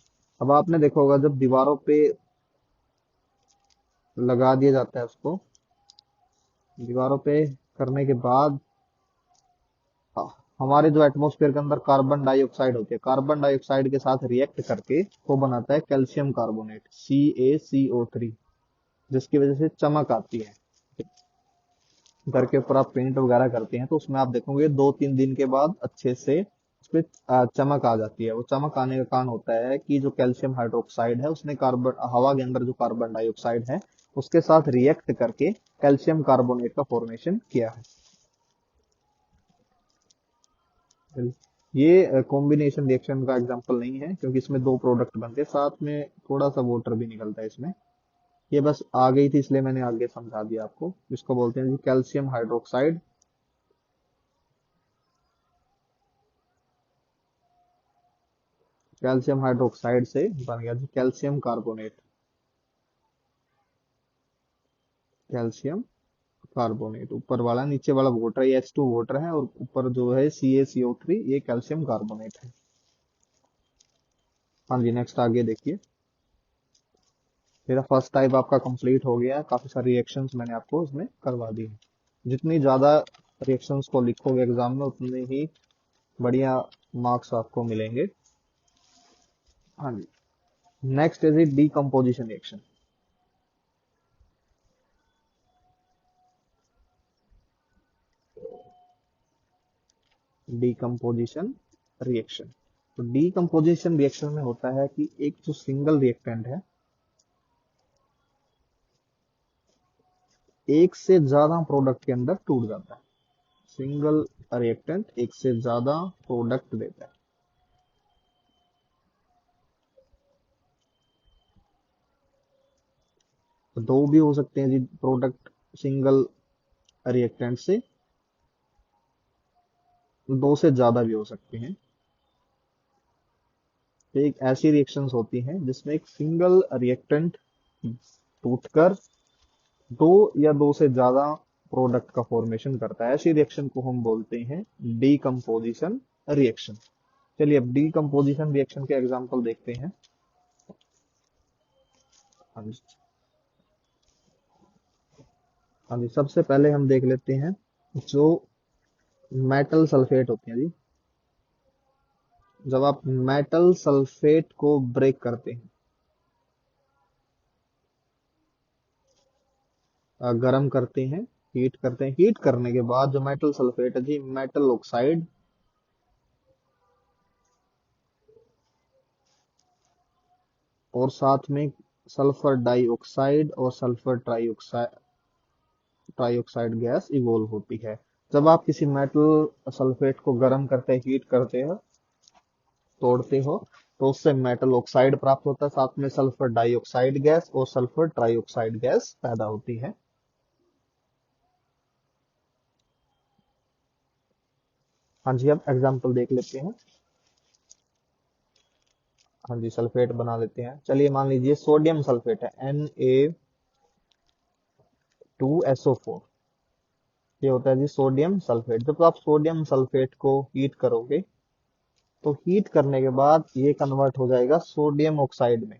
अब आपने देखा होगा जब दीवारों पे लगा दिया जाता है उसको, दीवारों पे करने के बाद अ, हमारे जो एटमॉस्फेयर के अंदर कार्बन डाइऑक्साइड होती है, कार्बन डाइऑक्साइड के साथ रिएक्ट करके वो बनाता है कैल्शियम कार्बोनेट CaCO3। जिसकी वजह से चमक आती है। घर के ऊपर आप पेंट वगैरह करते हैं तो उसमें आप देखोगे 2-3 दिन के बाद अच्छे से उसपे चमक आ जाती है। वो चमक आने का कारण होता है कि जो कैल्शियम हाइड्रोक्साइड है उसने कार्बन हवा के अंदर जो कार्बन डाइऑक्साइड है उसके साथ रिएक्ट करके कैल्शियम कार्बोनेट का फॉर्मेशन किया है। ये कॉम्बिनेशन रिएक्शन का एग्जांपल नहीं है क्योंकि इसमें दो प्रोडक्ट बनते हैं, साथ में थोड़ा सा वाटर भी निकलता है इसमें। ये बस आ गई थी इसलिए मैंने आगे समझा दिया आपको। इसको बोलते हैं जी कैल्शियम हाइड्रोक्साइड। कैल्शियम हाइड्रोक्साइड से बन गया जी कैल्शियम कार्बोनेट। कैल्शियम कार्बोनेट ऊपर वाला, नीचे वाला वाटर, ये H2 वाटर है और ऊपर जो है CaCO3 ये कैल्शियम कार्बोनेट है। हाँ जी, नेक्स्ट आगे देखिए। मेरा फर्स्ट टाइप आपका कंप्लीट हो गया है। काफी सारी रिएक्शंस मैंने आपको इसमें करवा दी है। जितनी ज्यादा रिएक्शंस को लिखोगे एग्जाम में उतने ही बढ़िया मार्क्स आपको मिलेंगे। हाँ जी, next is it decomposition reaction. Decomposition reaction. तो डीकम्पोजिशन रिएक्शन में होता है कि एक जो सिंगल रिएक्टेंट है एक से ज्यादा प्रोडक्ट के अंदर टूट जाता है। सिंगल रिएक्टेंट एक से ज्यादा प्रोडक्ट देता है। तो दो भी हो सकते हैं जी प्रोडक्ट सिंगल रिएक्टेंट से, दो से ज्यादा भी हो सकते हैं। तो एक ऐसी रिएक्शंस होती हैं जिसमें एक सिंगल रिएक्टेंट टूटकर दो या दो से ज्यादा प्रोडक्ट का फॉर्मेशन करता है। ऐसी रिएक्शन को हम बोलते हैं डीकम्पोजिशन रिएक्शन। चलिए अब डीकम्पोजिशन रिएक्शन के एग्जांपल देखते हैं। हाँ जी, हाँ जी, सबसे पहले हम देख लेते हैं जो मेटल सल्फेट होते हैं जी। जब आप मेटल सल्फेट को ब्रेक करते हैं, गर्म करते हैं, हीट करते हैं, हीट करने के बाद जो मेटल सल्फेट है जी मेटल ऑक्साइड और साथ में सल्फर डाइऑक्साइड और sulphur trioxide trioxide gas evolve होती है। जब आप किसी मेटल सल्फेट को गर्म करते हैं, हीट करते हो, तोड़ते हो, तो उससे मेटल ऑक्साइड प्राप्त होता है, साथ में सल्फर डाइऑक्साइड गैस और सल्फर ट्राइऑक्साइड गैस पैदा होती है। हाँ जी, अब एग्जाम्पल देख लेते हैं। हाँ जी, सल्फेट बना लेते हैं। चलिए मान लीजिए सोडियम सल्फेट है Na2SO4। ये होता है जी सोडियम सल्फेट। जब आप सोडियम सल्फेट को हीट करोगे तो हीट करने के बाद ये कन्वर्ट हो जाएगा सोडियम ऑक्साइड में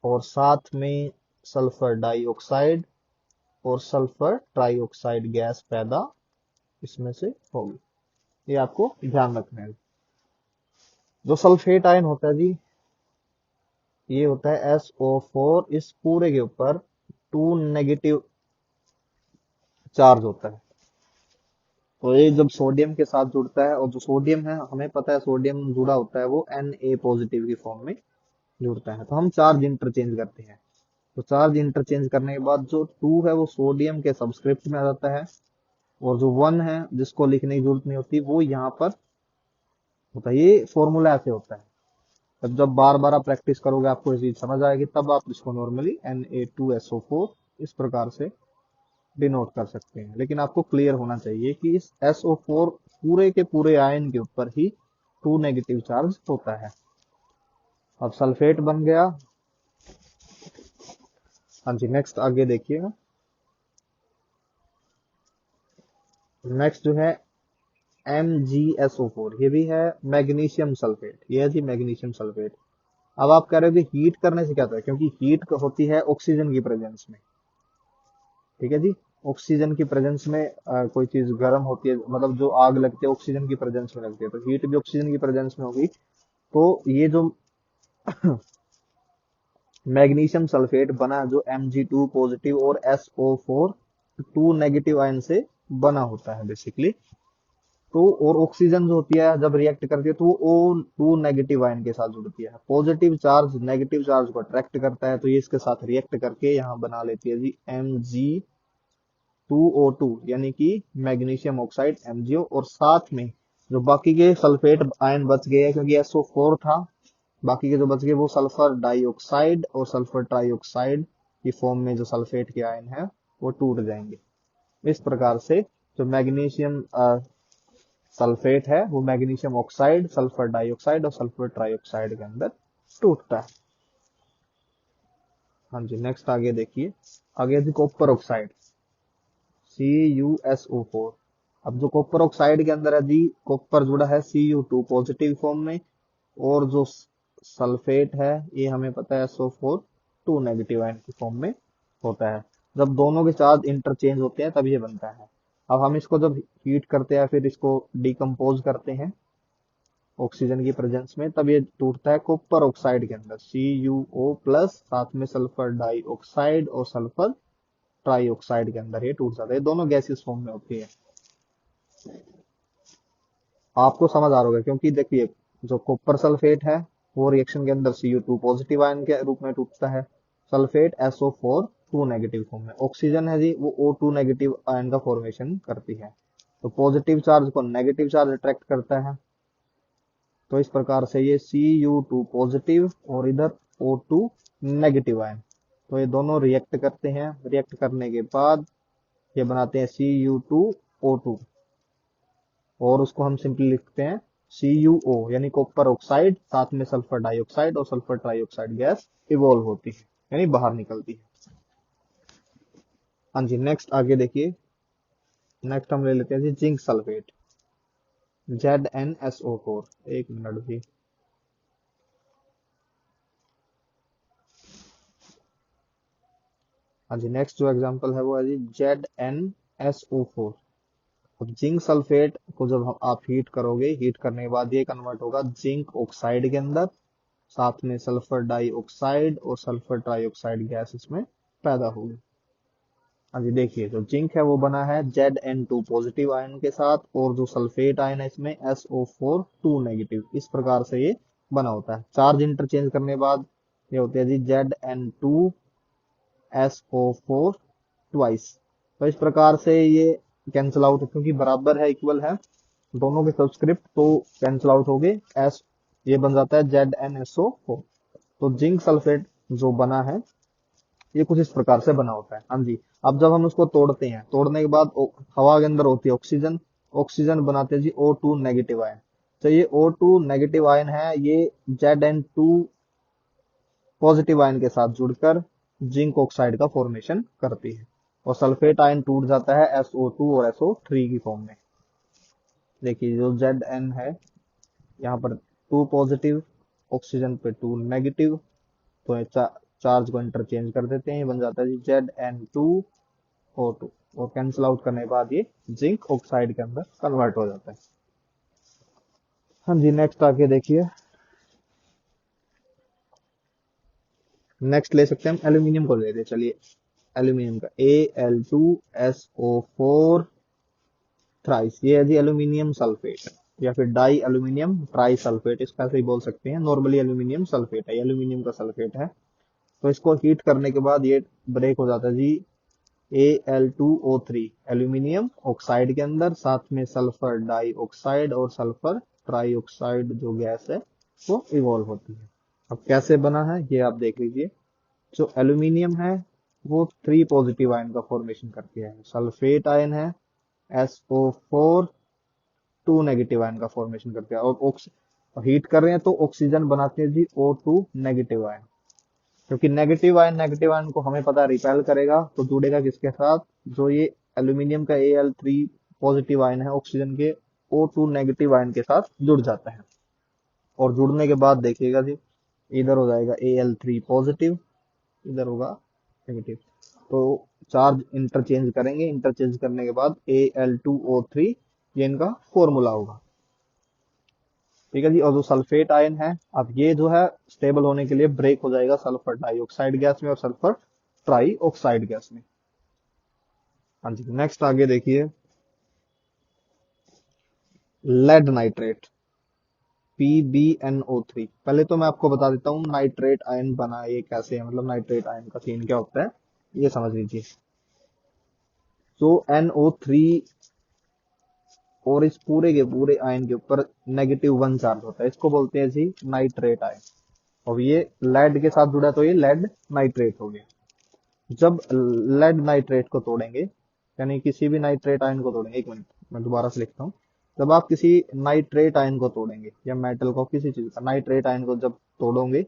और साथ में सल्फर डाइऑक्साइड और सल्फर ट्राइऑक्साइड गैस पैदा इसमें से होगी। ये आपको ध्यान रखना है। जो सल्फेट आयन होता है जी ये होता है SO4। इस पूरे के ऊपर 2 नेगेटिव चार्ज होता है। तो ये जब सोडियम के साथ जुड़ता है और जो सोडियम है हमें पता है सोडियम जुड़ा होता है वो Na पॉजिटिव की फॉर्म में जुड़ता है। तो हम चार्ज इंटरचेंज करते हैं। तो चार्ज इंटरचेंज करने के बाद जो 2 है वो सोडियम के सबस्क्रिप्ट में आ जाता है और जो 1 है जिसको लिखने की जरूरत नहीं होती वो यहाँ पर होता है। ये फॉर्मूला ऐसे होता है। तब जब बार बार आप प्रैक्टिस करोगे आपको ये चीज समझ आएगी, तब आप इसको नॉर्मली Na2SO4 इस प्रकार से डिनोट कर सकते हैं। लेकिन आपको क्लियर होना चाहिए कि इस SO4 पूरे के पूरे आयन के ऊपर ही 2 नेगेटिव चार्ज होता है। अब सल्फेट बन गया। हाँ जी, नेक्स्ट आगे देखिएगा। नेक्स्ट जो है MgSO4, ये भी है मैग्नीशियम सल्फेट। ये है जी मैग्नीशियम सल्फेट। अब आप कह रहे हो कि हीट करने से क्या होता है, क्योंकि हीट होती है ऑक्सीजन की प्रेजेंस में। ठीक है जी, ऑक्सीजन की प्रेजेंस में कोई चीज गर्म होती है, मतलब जो आग लगती है ऑक्सीजन की प्रेजेंस में लगती है, तो हीट भी ऑक्सीजन की प्रेजेंस में होगी। तो ये जो मैग्नीशियम सल्फेट बना जो Mg2 पॉजिटिव और SO4 2 नेगेटिव आयन से बना होता है बेसिकली। तो और ऑक्सीजन जो होती है जब रिएक्ट करती है तो वो O2 नेगेटिव आयन के साथ जुड़ती है। पॉजिटिव चार्ज नेगेटिव चार्ज को अट्रैक्ट करता है, तो ये इसके साथ रिएक्ट करके यहाँ बना लेती है जी Mg2O2 यानी कि मैग्नीशियम ऑक्साइड MgO। और साथ में जो बाकी के सल्फेट आयन बच गए हैं, क्योंकि SO4 था, बाकी के जो बच गए वो सल्फर डाइऑक्साइड और सल्फर ट्राइऑक्साइड की फॉर्म में जो सल्फेट के आयन है वो टूट जाएंगे। इस प्रकार से जो मैग्नीशियम सल्फेट है वो मैग्नीशियम ऑक्साइड, सल्फर डाइऑक्साइड और सल्फर ट्राइऑक्साइड के अंदर टूटता है। हाँ जी, नेक्स्ट आगे देखिए, आगे जी कॉपर ऑक्साइड CuSO4। अब जो कॉपर ऑक्साइड के अंदर है जी, कॉपर जुड़ा है Cu2 पॉजिटिव फॉर्म में, और जो सल्फेट है ये हमें पता है SO4 2 नेगेटिव आयन की फॉर्म में होता है। जब दोनों के चार्ज इंटरचेंज होते हैं तब ये बनता है। अब हम इसको जब हीट करते हैं, फिर इसको डिकम्पोज करते हैं ऑक्सीजन की प्रेजेंस में, तब ये टूटता है कॉपर ऑक्साइड के अंदर CuO प्लस, साथ में सल्फर डाइऑक्साइड और सल्फर ट्राइऑक्साइड के अंदर ये टूट जाता है। ये दोनों गैसेस फॉर्म में होती है। आपको समझ आ रहा होगा, क्योंकि देखिए जो कॉपर सल्फेट है वो रिएक्शन के अंदर Cu2 पॉजिटिव आयन के रूप में टूटता है, सल्फेट SO4 2 नेगेटिव फॉर्म में, ऑक्सीजन है जी वो O2 नेगेटिव आयन का फॉर्मेशन करती है। तो पॉजिटिव चार्ज को नेगेटिव चार्ज अट्रैक्ट करता है, तो इस प्रकार से ये Cu2 पॉजिटिव और इधर O2 नेगेटिव आयन, तो ये दोनों रिएक्ट करते हैं। रिएक्ट करने के बाद ये बनाते हैं Cu2O2, और उसको हम सिंपली लिखते हैं CuO, यानी कॉपर ऑक्साइड, साथ में सल्फर डाइऑक्साइड और सल्फर ट्राइऑक्साइड गैस इवॉल्व होती है, यानी बाहर निकलती है। हाँ जी, नेक्स्ट आगे देखिए, नेक्स्ट हम ले लेते हैं जी जिंक सल्फेट ZnSO4। एक मिनट जी। हाँ जी, नेक्स्ट जो एग्जांपल है वो है जी ZnSO4। अब जिंक सल्फेट को जब आप हीट करोगे, हीट करने के बाद ये कन्वर्ट होगा जिंक ऑक्साइड के अंदर, साथ में सल्फर डाइऑक्साइड और सल्फर ट्राइऑक्साइड गैस इसमें पैदा होगी। हाँ जी, देखिए जो जिंक है वो बना है Zn2 पॉजिटिव आयन के साथ, और जो सल्फेट आयन है इसमें SO4 2 नेगेटिव। इस प्रकार से ये बना होता है। चार्ज इंटरचेंज करने के बाद ये होते हैं जी Zn2 SO4 ट्वाइस। तो इस प्रकार से ये कैंसिल आउट, क्योंकि बराबर है, इक्वल है दोनों के सब्सक्रिप्ट, तो कैंसिल आउट हो गए। एस ये बन जाता है ZnSO4। तो जिंक सल्फेट जो बना है ये कुछ इस प्रकार से बना होता है। हाँ जी, अब जब हम उसको तोड़ते हैं, तोड़ने के बाद हवा के अंदर होती है ऑक्सीजन, ऑक्सीजन बनाते हैं जी O2 नेगेटिव आयन। तो ये O2 नेगेटिव आयन है, ये Zn2 पॉजिटिव आयन के साथ जुड़कर जिंक ऑक्साइड का फॉर्मेशन करती है, और सल्फेट आयन टूट जाता है SO2 और SO3 की फॉर्म में। देखिए जो Zn है यहाँ पर 2 पॉजिटिव, ऑक्सीजन पे 2 नेगेटिव, तो ये चार्ज को इंटरचेंज कर देते हैं, ये बन जाता है जी Zn2O2, और कैंसिल आउट करने के बाद ये जिंक ऑक्साइड के अंदर कन्वर्ट हो जाता है। हाँ जी, नेक्स्ट आके देखिए, नेक्स्ट ले सकते हैं हम एल्यूमिनियम को, लेते हैं चलिए एल्यूमिनियम का Al2SO4 थ्राइस। ये है जी एल्यूमिनियम सल्फेट, या फिर डाई एल्यूमिनियम ट्राई सल्फेट, इसका ऐसे ही बोल सकते हैं। नॉर्मली एल्यूमिनियम सल्फेट है, एल्यूमिनियम का सल्फेट है। तो इसको हीट करने के बाद ये ब्रेक हो जाता है जी Al2O3 एल्यूमिनियम ऑक्साइड के अंदर, साथ में सल्फर डाइऑक्साइड और सल्फर ट्राइऑक्साइड जो गैस है वो इवॉल्व होती है। अब कैसे बना है ये आप देख लीजिए। जो एल्यूमिनियम है वो 3 पॉजिटिव आयन का फॉर्मेशन करती है, सल्फेट आयन है SO4 2 नेगेटिव आयन का फॉर्मेशन करते हैं, और हीट कर रहे हैं तो ऑक्सीजन बनाते हैं जी O2 नेगेटिव आयन। क्योंकि नेगेटिव आयन को हमें पता रिपेल करेगा, तो जुड़ेगा किसके साथ, जो ये एल्यूमिनियम का Al3 पॉजिटिव आयन है ऑक्सीजन के O2 नेगेटिव आयन के साथ जुड़ जाता है। और जुड़ने के बाद देखिएगा जी, इधर हो जाएगा Al3 पॉजिटिव, इधर होगा नेगेटिव, तो चार्ज इंटरचेंज करेंगे, इंटरचेंज करने के बाद Al2O3 ये इनका फॉर्मूला होगा। ठीक है जी। और जो सल्फेट आयन है, अब ये जो है स्टेबल होने के लिए ब्रेक हो जाएगा सल्फर डाइऑक्साइड गैस में और सल्फर ट्राई ऑक्साइड गैस में। हाँ जी, नेक्स्ट आगे देखिए, लेड नाइट्रेट PbNO3। पहले तो मैं आपको बता देता हूँ नाइट्रेट आयन बना ये कैसे है, मतलब नाइट्रेट आयन का सीन क्या होता है, ये समझ लीजिए। तो NO3 और इस पूरे के पूरे आयन के ऊपर -1 चार्ज होता है, इसको बोलते हैं जी नाइट्रेट आयन। और ये लेड के साथ जुड़ा है, तो ये लेड नाइट्रेट हो गया। जब लेड नाइट्रेट को तोड़ेंगे, यानी किसी भी नाइट्रेट आयन को तोड़ेंगे, एक मिनट मैं दोबारा से लिखता हूँ। जब आप किसी नाइट्रेट आयन को तोड़ेंगे या मेटल को, किसी चीज का नाइट्रेट आयन को जब तोड़ोगे,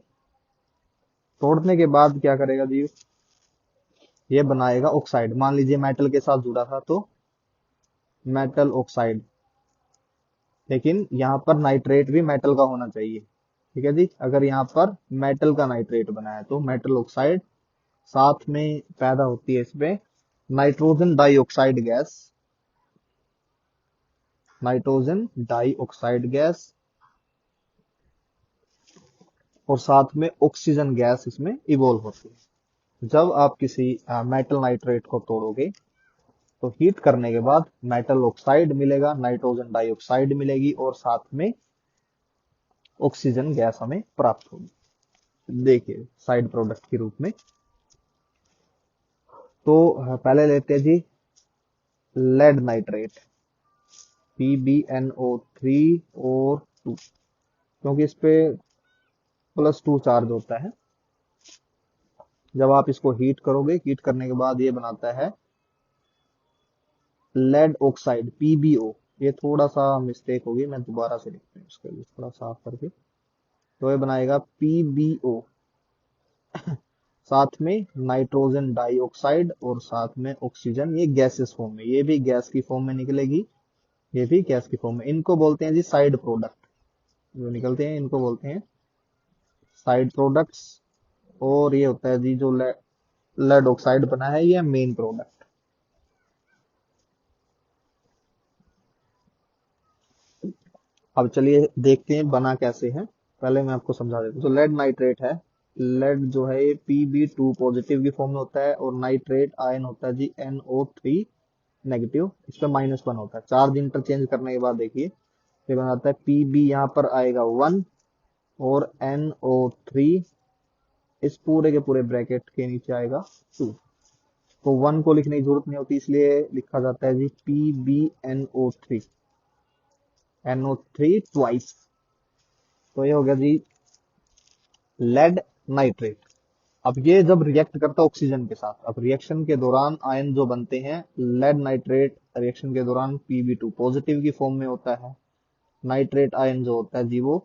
तोड़ने के बाद क्या करेगा जी, ये बनाएगा ऑक्साइड। मान लीजिए मेटल के साथ जुड़ा था तो मेटल ऑक्साइड, लेकिन यहाँ पर नाइट्रेट भी मेटल का होना चाहिए। ठीक है जी। अगर यहाँ पर मेटल का नाइट्रेट बना है तो मेटल ऑक्साइड, साथ में पैदा होती है इसमें nitrogen dioxide gas, nitrogen dioxide gas, और साथ में ऑक्सीजन गैस इसमें इवोल्व होती है। जब आप किसी मेटल नाइट्रेट को तोड़ोगे तो हीट करने के बाद मेटल ऑक्साइड मिलेगा, नाइट्रोजन डाइऑक्साइड मिलेगी, और साथ में ऑक्सीजन गैस हमें प्राप्त होगी, देखिए साइड प्रोडक्ट के रूप में। तो पहले लेते हैं जी लेड नाइट्रेट PbNO3 और 2, क्योंकि इस पे +2 चार्ज होता है। जब आप इसको हीट करोगे, हीट करने के बाद ये बनाता है लेड ऑक्साइड PbO। ये थोड़ा सा मिस्टेक होगी, मैं दोबारा से लिखता हूँ इसके लिए थोड़ा साफ करके। तो ये बनाएगा PbO, साथ में नाइट्रोजन डाइऑक्साइड और साथ में ऑक्सीजन। ये गैसेस फॉर्म में, ये भी गैस की फॉर्म में निकलेगी, ये भी गैस की फॉर्म में। इनको बोलते हैं जी साइड प्रोडक्ट, जो निकलते हैं इनको बोलते हैं साइड प्रोडक्ट्स। और ये होता है जी जो लेड ऑक्साइड बना है, ये मेन प्रोडक्ट। अब चलिए देखते हैं बना कैसे है, पहले मैं आपको समझा देता हूँ। तो लेड नाइट्रेट है, लेड जो है ये Pb2 पॉजिटिव की फॉर्म में होता है, और नाइट्रेट आयन होता है जी NO3 नेगेटिव, इस पे -1 होता है। चार्ज इंटरचेंज करने के बाद देखिए ये बनाता है Pb, यहाँ पर आएगा 1, और NO3 इस पूरे के पूरे ब्रैकेट के नीचे आएगा 2। तो 1 को लिखने की जरूरत नहीं होती, इसलिए लिखा जाता है जी PbNO3, NO3 ट्वाइस। तो ये हो गया जी लेड नाइट्रेट। अब ये जब रिएक्ट करता है ऑक्सीजन के साथ, अब रिएक्शन के दौरान आयन जो बनते हैं, लेड नाइट्रेट रिएक्शन के दौरान Pb2 पॉजिटिव की फॉर्म में होता है, नाइट्रेट आयन जो होता है जी वो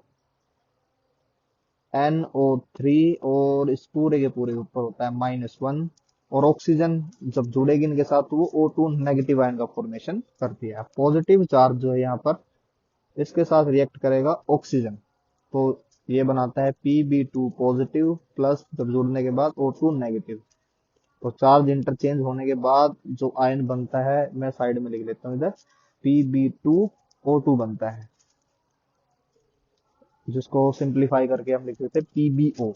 NO3, और इस पूरे के पूरे ऊपर होता है -1। और ऑक्सीजन जब जुड़ेगी इनके साथ तो वो O2 नेगेटिव आयन का फॉर्मेशन करती है। पॉजिटिव चार्ज जो है यहाँ पर इसके साथ रिएक्ट करेगा ऑक्सीजन, तो ये बनाता है Pb2 पॉजिटिव प्लस, जब जुड़ने के बाद O2 नेगेटिव। तो चार्ज इंटरचेंज होने के बाद जो आयन बनता है, मैं साइड में लिख लेता हूँ इधर, Pb2O2 बनता है, जिसको सिंप्लीफाई करके हम लिख देते हैं PbO।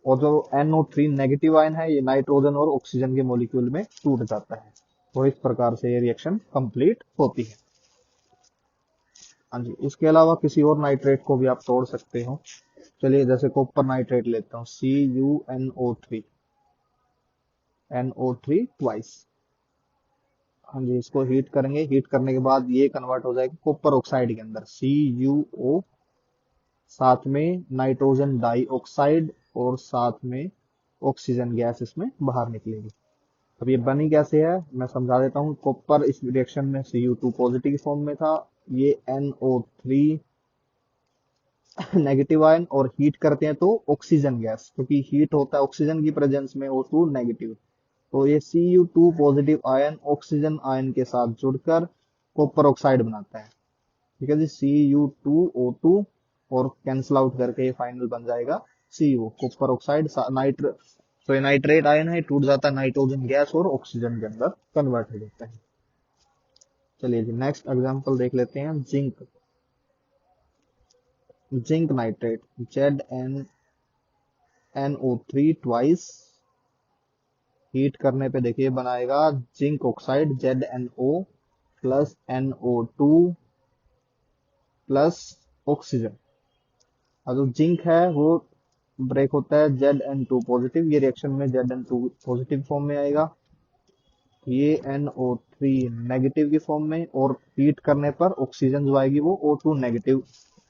और जो NO3 नेगेटिव आयन है, ये नाइट्रोजन और ऑक्सीजन के मॉलिक्यूल में टूट जाता है। तो इस प्रकार से ये रिएक्शन कंप्लीट होती है। हाँ जी, इसके अलावा किसी और नाइट्रेट को भी आप तोड़ सकते हो। चलिए जैसे कॉपर नाइट्रेट लेता हूँ, CuNO3, NO3 ट्वाइस। हाँ जी, इसको हीट करेंगे, हीट करने के बाद ये कन्वर्ट हो जाएगा कॉपर ऑक्साइड के अंदर, CuO, साथ में नाइट्रोजन डाइऑक्साइड, और साथ में ऑक्सीजन गैस इसमें बाहर निकलेगी। अब ये बनी कैसे है मैं समझा देता हूँ। कॉपर इस रिएक्शन में Cu2 पॉजिटिव फॉर्म में था, ये NO3 नेगेटिव आयन, और हीट करते हैं तो ऑक्सीजन गैस, क्योंकि हीट होता है ऑक्सीजन की प्रेजेंस में O2 नेगेटिव, तो ये Cu2 positive ion oxygen ion के साथ जुड़कर कॉपर ऑक्साइड बनाता है। ठीक है जी, Cu2O2, और कैंसिल आउट करके ये फाइनल बन जाएगा Cu, कॉपर ऑक्साइड नाइट्र। तो ये नाइट्रेट आयन है, टूट जाता है नाइट्रोजन गैस और ऑक्सीजन के अंदर कन्वर्ट हो जाता है। चलिए जी नेक्स्ट एग्जांपल देख लेते हैं, zinc. Zinc nitrate ZnNO3 twice, heat करने पे देखिए बनाएगा zinc oxide ZnO plus NO2 plus oxygen. और जो जिंक है वो ब्रेक होता है Zn2 पॉजिटिव, ये रिएक्शन में Zn2 पॉजिटिव फॉर्म में आएगा, ये NO3 नेगेटिव की फॉर्म में, और हीट करने पर ऑक्सीजन जो आएगी वो O2 नेगेटिव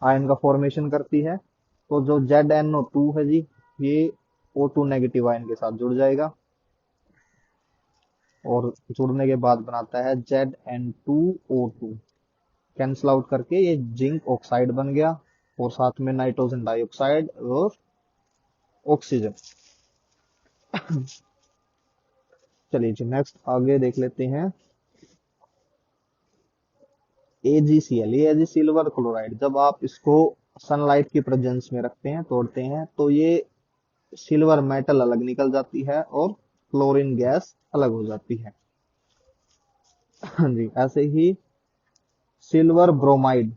आयन का फॉर्मेशन करती है। तो जो ZnO2 है जी, ये O2 नेगेटिव आयन के साथ जुड़ जाएगा और जुड़ने के बाद बनाता है Zn2O2, कैंसल आउट करके ये जिंक ऑक्साइड बन गया और साथ में नाइट्रोजन डाइऑक्साइड और ऑक्सीजन। चलिए जी नेक्स्ट आगे देख लेते हैं। AgCl, ये है जी सिल्वर क्लोराइड। जब आप इसको सनलाइट की प्रेजेंस में रखते हैं, तोड़ते हैं, तो ये सिल्वर मेटल अलग निकल जाती है और क्लोरीन गैस अलग हो जाती है। हाँ जी, ऐसे ही सिल्वर ब्रोमाइड,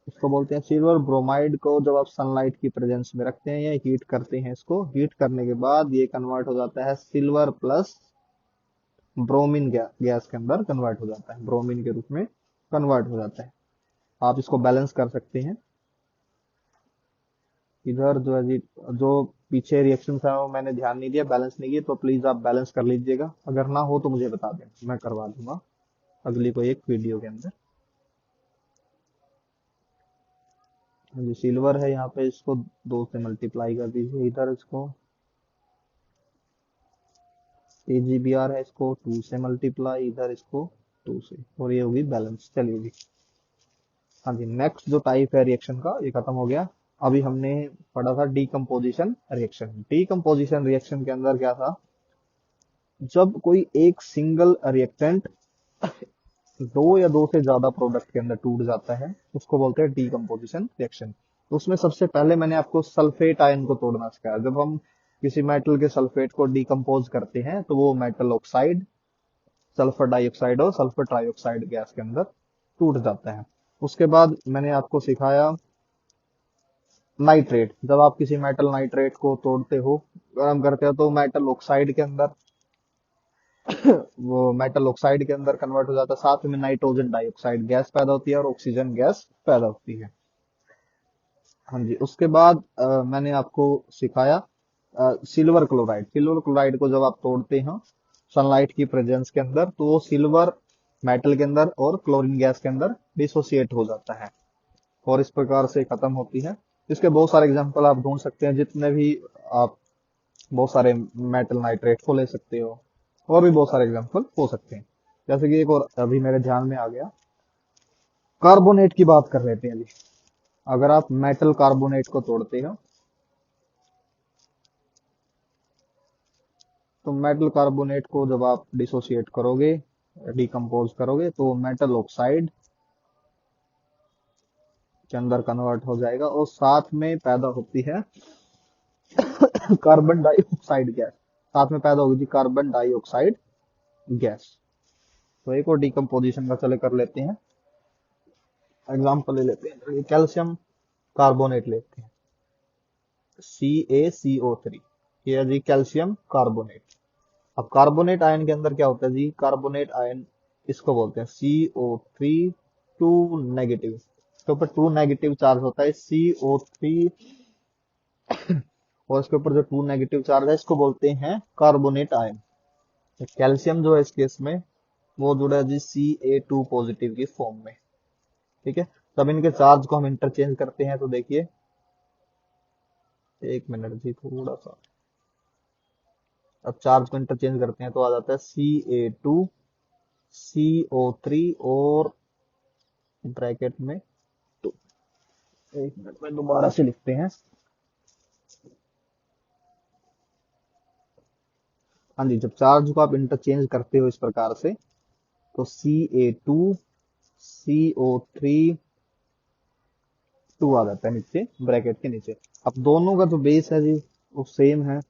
इसको बोलते हैं सिल्वर ब्रोमाइड को जब आप सनलाइट की प्रेजेंस में रखते हैं या हीट करते हैं, इसको हीट करने के बाद ये कन्वर्ट हो जाता है सिल्वर प्लस ब्रोमीन गैस के अंदर कन्वर्ट हो जाता है, ब्रोमीन के रूप में कन्वर्ट हो जाता है। आप इसको बैलेंस कर सकते हैं। इधर जो है जी, जो पीछे रिएक्शन था वो मैंने ध्यान नहीं दिया, बैलेंस नहीं किया, तो प्लीज आप बैलेंस कर लीजिएगा। अगर ना हो तो मुझे बता दें, मैं करवा दूंगा अगली कोई एक वीडियो के अंदर। जो सिल्वर है यहाँ पे, इसको 2 से मल्टीप्लाई कर दीजिए, इधर इसको AgBr है, इसको 2 से मल्टीप्लाई, इधर इसको 2 से, और ये होगी बैलेंस। चलिए जी, हाँ जी, नेक्स्ट जो टाइप है रिएक्शन का ये खत्म हो गया। अभी हमने पढ़ा था डीकम्पोजिशन रिएक्शन। डीकम्पोजिशन रिएक्शन के अंदर क्या था, जब कोई एक सिंगल रिएक्टेंट दो या दो से ज्यादा प्रोडक्ट के अंदर टूट जाता है, उसको बोलते हैं डीकम्पोजिशन रिएक्शन। तो उसमें सबसे पहले मैंने आपको सल्फेट आयन को तोड़ना सिखाया। जब हम किसी मेटल के सल्फेट को डीकम्पोज करते हैं तो वो मेटल ऑक्साइड, सल्फर डाइऑक्साइड और सल्फर ट्राइऑक्साइड गैस के अंदर टूट जाता है। उसके बाद मैंने आपको सिखाया नाइट्रेट। जब आप किसी मेटल नाइट्रेट को तोड़ते हो, गर्म करते हो, तो मेटल ऑक्साइड के अंदर वो मेटल ऑक्साइड के अंदर कन्वर्ट हो जाता है, साथ में नाइट्रोजन डाइऑक्साइड गैस पैदा होती है और ऑक्सीजन गैस पैदा होती है। हाँ जी, उसके बाद मैंने आपको सिखाया सिल्वर क्लोराइड। सिल्वर क्लोराइड को जब आप तोड़ते हैं सनलाइट की प्रेजेंस के अंदर, तो वो सिल्वर मेटल के अंदर और क्लोरीन गैस के अंदर डिसोसिएट हो जाता है और इस प्रकार से खत्म होती है। इसके बहुत सारे एग्जांपल आप ढूंढ सकते हैं, जितने भी आप बहुत सारे मेटल नाइट्रेट को ले सकते हो, और भी बहुत सारे एग्जांपल हो सकते हैं। जैसे कि एक और अभी मेरे ध्यान में आ गया, कार्बोनेट की बात कर लेते हैं अभी। अगर आप मेटल कार्बोनेट को तोड़ते हो, तो मेटल कार्बोनेट को जब आप डिसोसिएट करोगे, डिकम्पोज करोगे, तो मेटल ऑक्साइड के अंदर कन्वर्ट हो जाएगा और साथ में पैदा होती है कार्बन डाइऑक्साइड गैस। साथ में पैदा होगी कार्बन डाइऑक्साइड गैस। तो एक और डिकम्पोजिशन का चले कर लेते हैं, एग्जाम्पल ले लेते हैं। कैल्शियम कार्बोनेट लेते हैं, CaCO3, ये है जी कैल्शियम कार्बोनेट। अब कार्बोनेट आयन के अंदर क्या होता है जी, कार्बोनेट आयन इसको बोलते हैं CO3 टू नेगेटिव, इसके ऊपर 2 नेगेटिव चार्ज होता है CO3, और इसके ऊपर जो 2 नेगेटिव चार्ज है इसको बोलते हैं कार्बोनेट आयन। कैल्शियम जो है इस केस में वो जुड़ा है जी Ca2 पॉजिटिव की फॉर्म में। ठीक है, तब इनके चार्ज को हम इंटरचेंज करते हैं, तो देखिए, एक मिनट जी थोड़ा सा, अब चार्ज को इंटरचेंज करते हैं तो आ जाता है Ca2 CO3 और ब्रैकेट में 2। एक मिनट में दोबारा से लिखते हैं। हाँ जी, जब चार्ज को आप इंटरचेंज करते हो इस प्रकार से, तो Ca2 CO3 2 आ जाता है नीचे ब्रैकेट के नीचे। अब दोनों का जो बेस है जी वो सेम है,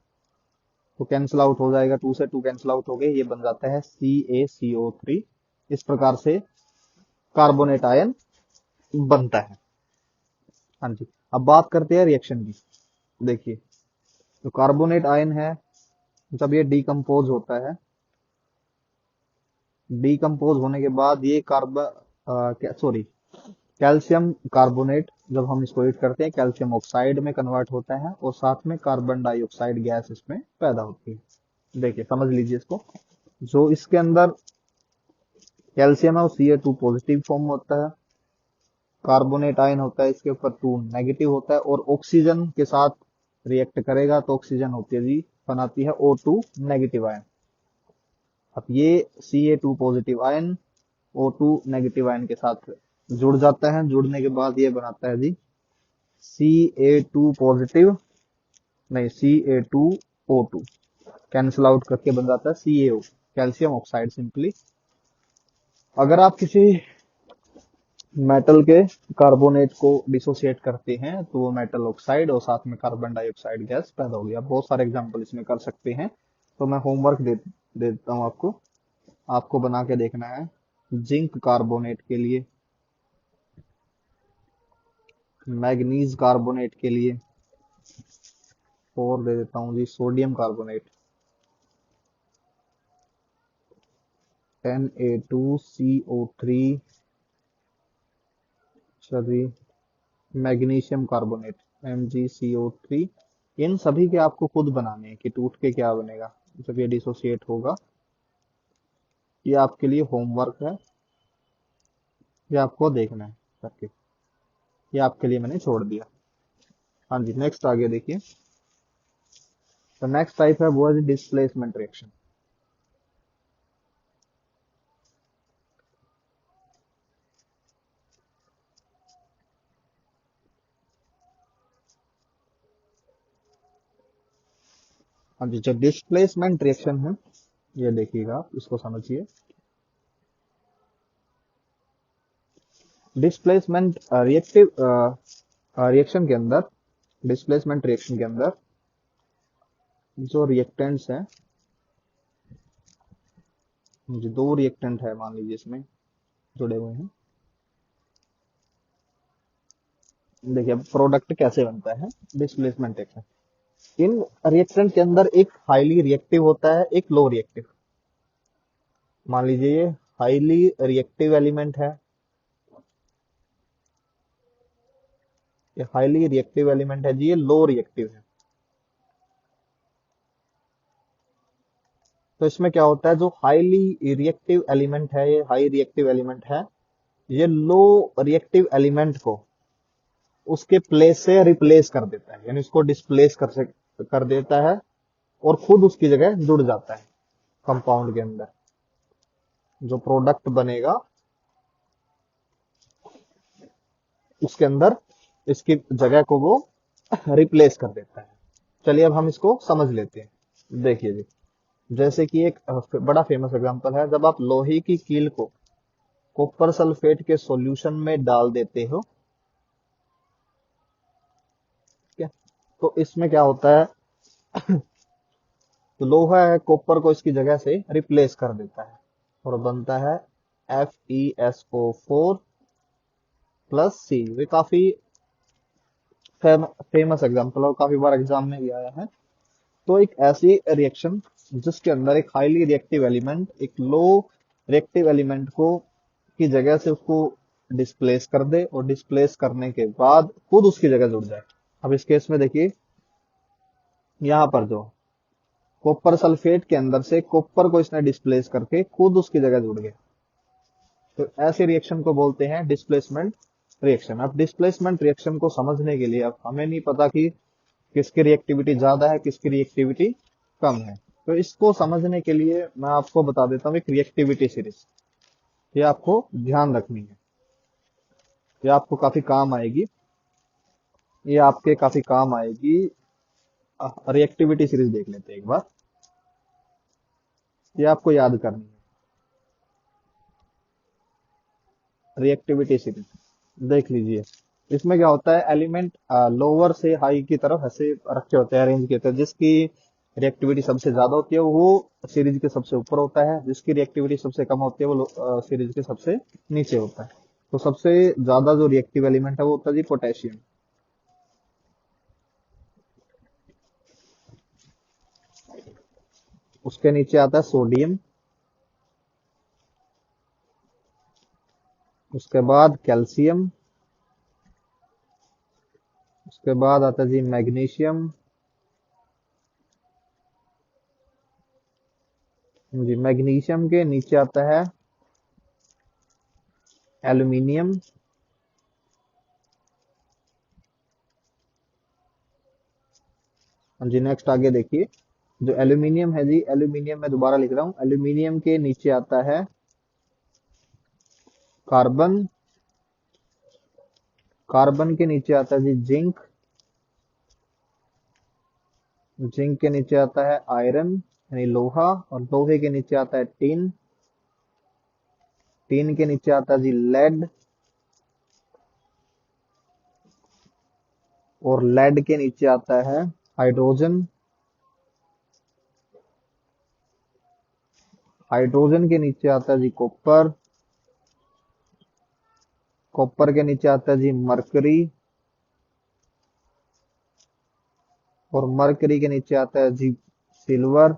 तो कैंसिल आउट हो जाएगा, 2 से 2 कैंसिल आउट हो गए, ये बन जाता है CaCO3। इस प्रकार से कार्बोनेट आयन बनता है। हाँ जी, अब बात करते हैं रिएक्शन की। देखिए, तो कार्बोनेट आयन है, जब ये डिकम्पोज होता है, डिकम्पोज होने के बाद ये कार्बन सॉरी कैल्शियम कार्बोनेट, जब हम इसको हीट करते हैं कैल्शियम ऑक्साइड में कन्वर्ट होता है और साथ में कार्बन डाइऑक्साइड गैस इसमें पैदा होती है। देखिए समझ लीजिए इसको, जो इसके अंदर कैल्शियम है वो Ca2 पॉजिटिव फॉर्म होता है, कार्बोनेट आयन होता है इसके ऊपर 2 नेगेटिव होता है, और ऑक्सीजन के साथ रिएक्ट करेगा तो ऑक्सीजन होती है जी, बनाती है O2 नेगेटिव आयन। अब ये Ca2 positive ion O2 negative ion के साथ जुड़ जाता है, जुड़ने के बाद ये बनाता है जी Ca2 पॉजिटिव, नहीं Ca2O2, कैंसिल आउट करके बन जाता है CaO, कैल्शियम ऑक्साइड सिंपली। अगर आप किसी मेटल के कार्बोनेट को डिसोसिएट करते हैं तो वो मेटल ऑक्साइड और साथ में कार्बन डाइऑक्साइड गैस पैदा होगी। आप बहुत सारे एग्जांपल इसमें कर सकते हैं, तो मैं होमवर्क दे देता हूँ आपको, आपको बना के देखना है। जिंक कार्बोनेट के लिए, मैग्नीज कार्बोनेट के लिए, और दे देता हूँ जी sodium carbonate Na2CO3, sorry magnesium carbonate MgCO3। इन सभी के आपको खुद बनाने हैं कि टूट के क्या बनेगा जब ये डिसोसिएट होगा। ये आपके लिए होमवर्क है, ये आपको देखना है करके, ये आपके लिए मैंने छोड़ दिया। हाँ जी, नेक्स्ट आगे देखिए। तो नेक्स्ट टाइप है वो है डिस्प्लेसमेंट रिएक्शन। हाँ जी, जो डिस्प्लेसमेंट रिएक्शन है, ये देखिएगा आप इसको समझिए। डिस्प्लेसमेंट रिएक्टिव रिएक्शन के अंदर, डिस्प्लेसमेंट रिएक्शन के अंदर जो रिएक्टेंट्स हैं, जो दो रिएक्टेंट है मान लीजिए इसमें जुड़े हुए हैं। देखिए अब प्रोडक्ट कैसे बनता है डिस्प्लेसमेंट रिएक्शन। इन रिएक्टेंट के अंदर एक हाईली रिएक्टिव होता है, एक लो रिएक्टिव। मान लीजिए ये हाईली रिएक्टिव एलिमेंट है, ये हाईली रिएक्टिव एलिमेंट है जी, ये लो रिएक्टिव है। तो इसमें क्या होता है, जो हाईली रिएक्टिव एलिमेंट है, ये हाई रिएक्टिव एलिमेंट है, ये लो रिएक्टिव एलिमेंट को उसके प्लेस से रिप्लेस कर देता है, यानी इसको डिस्प्लेस कर देता है और खुद उसकी जगह जुड़ जाता है कंपाउंड के अंदर। जो प्रोडक्ट बनेगा उसके अंदर इसकी जगह को वो रिप्लेस कर देता है। चलिए अब हम इसको समझ लेते हैं। देखिए जी, जैसे कि एक बड़ा फेमस एग्जांपल है, जब आप लोहे की कील को कॉपर सल्फेट के सॉल्यूशन में डाल देते हो, ठीक है, तो इसमें क्या होता है, तो लोहा है कॉपर को इसकी जगह से रिप्लेस कर देता है और बनता है FeSO4 प्लस सी। ये काफी फेमस एग्जांपल और काफी बार एग्जाम में भी आया है। तो एक ऐसी रिएक्शन जिसके अंदर एक हाईली रिएक्टिव एलिमेंट एक लो रिएक्टिव एलिमेंट को की जगह से उसको डिस्प्लेस कर दे और डिस्प्लेस करने के बाद खुद उसकी जगह जुड़ जाए। अब इस केस में देखिए, यहाँ पर जो कॉपर सल्फेट के अंदर से कॉपर को इसने डिस्प्लेस करके खुद उसकी जगह जुड़ गया, तो ऐसे रिएक्शन को बोलते हैं डिस्प्लेसमेंट रिएक्शन। अब डिस्प्लेसमेंट रिएक्शन को समझने के लिए अब हमें नहीं पता कि किसकी रिएक्टिविटी ज्यादा है किसकी रिएक्टिविटी कम है, तो इसको समझने के लिए मैं आपको बता देता हूँ एक रिएक्टिविटी सीरीज। ये आपको ध्यान रखनी है, ये आपको काफी काम आएगी, ये आपके काफी काम आएगी। रिएक्टिविटी सीरीज देख लेते हैं एक बार, ये आपको याद करनी है। रिएक्टिविटी सीरीज देख लीजिए, इसमें क्या होता है, एलिमेंट लोअर से हाई की तरफ ऐसे रखे होते हैं, अरेंज किए होते हैं। जिसकी रिएक्टिविटी सबसे ज्यादा होती है वो सीरीज के सबसे ऊपर होता है, जिसकी रिएक्टिविटी सबसे कम होती है वो सीरीज के सबसे नीचे होता है। तो सबसे ज्यादा जो रिएक्टिव एलिमेंट है वो होता है जी पोटेशियम। उसके नीचे आता है सोडियम, उसके बाद कैल्शियम, उसके बाद आता है जी मैग्नीशियम। जी, मैग्नीशियम के नीचे आता है एल्यूमिनियम। हाँ जी, नेक्स्ट आगे देखिए, जो एल्यूमिनियम है जी, एल्यूमिनियम मैं दोबारा लिख रहा हूँ, एल्यूमिनियम के नीचे आता है कार्बन, कार्बन के नीचे आता है जी जिंक, जिंक के नीचे आता है आयरन यानी लोहा, और लोहे के नीचे आता है टिन, टिन के नीचे आता है जी लेड, और लेड के नीचे आता है हाइड्रोजन, हाइड्रोजन के नीचे आता है जी कॉपर, कॉपर के नीचे आता है जी मरकरी, और मरकरी के नीचे आता है जी सिल्वर,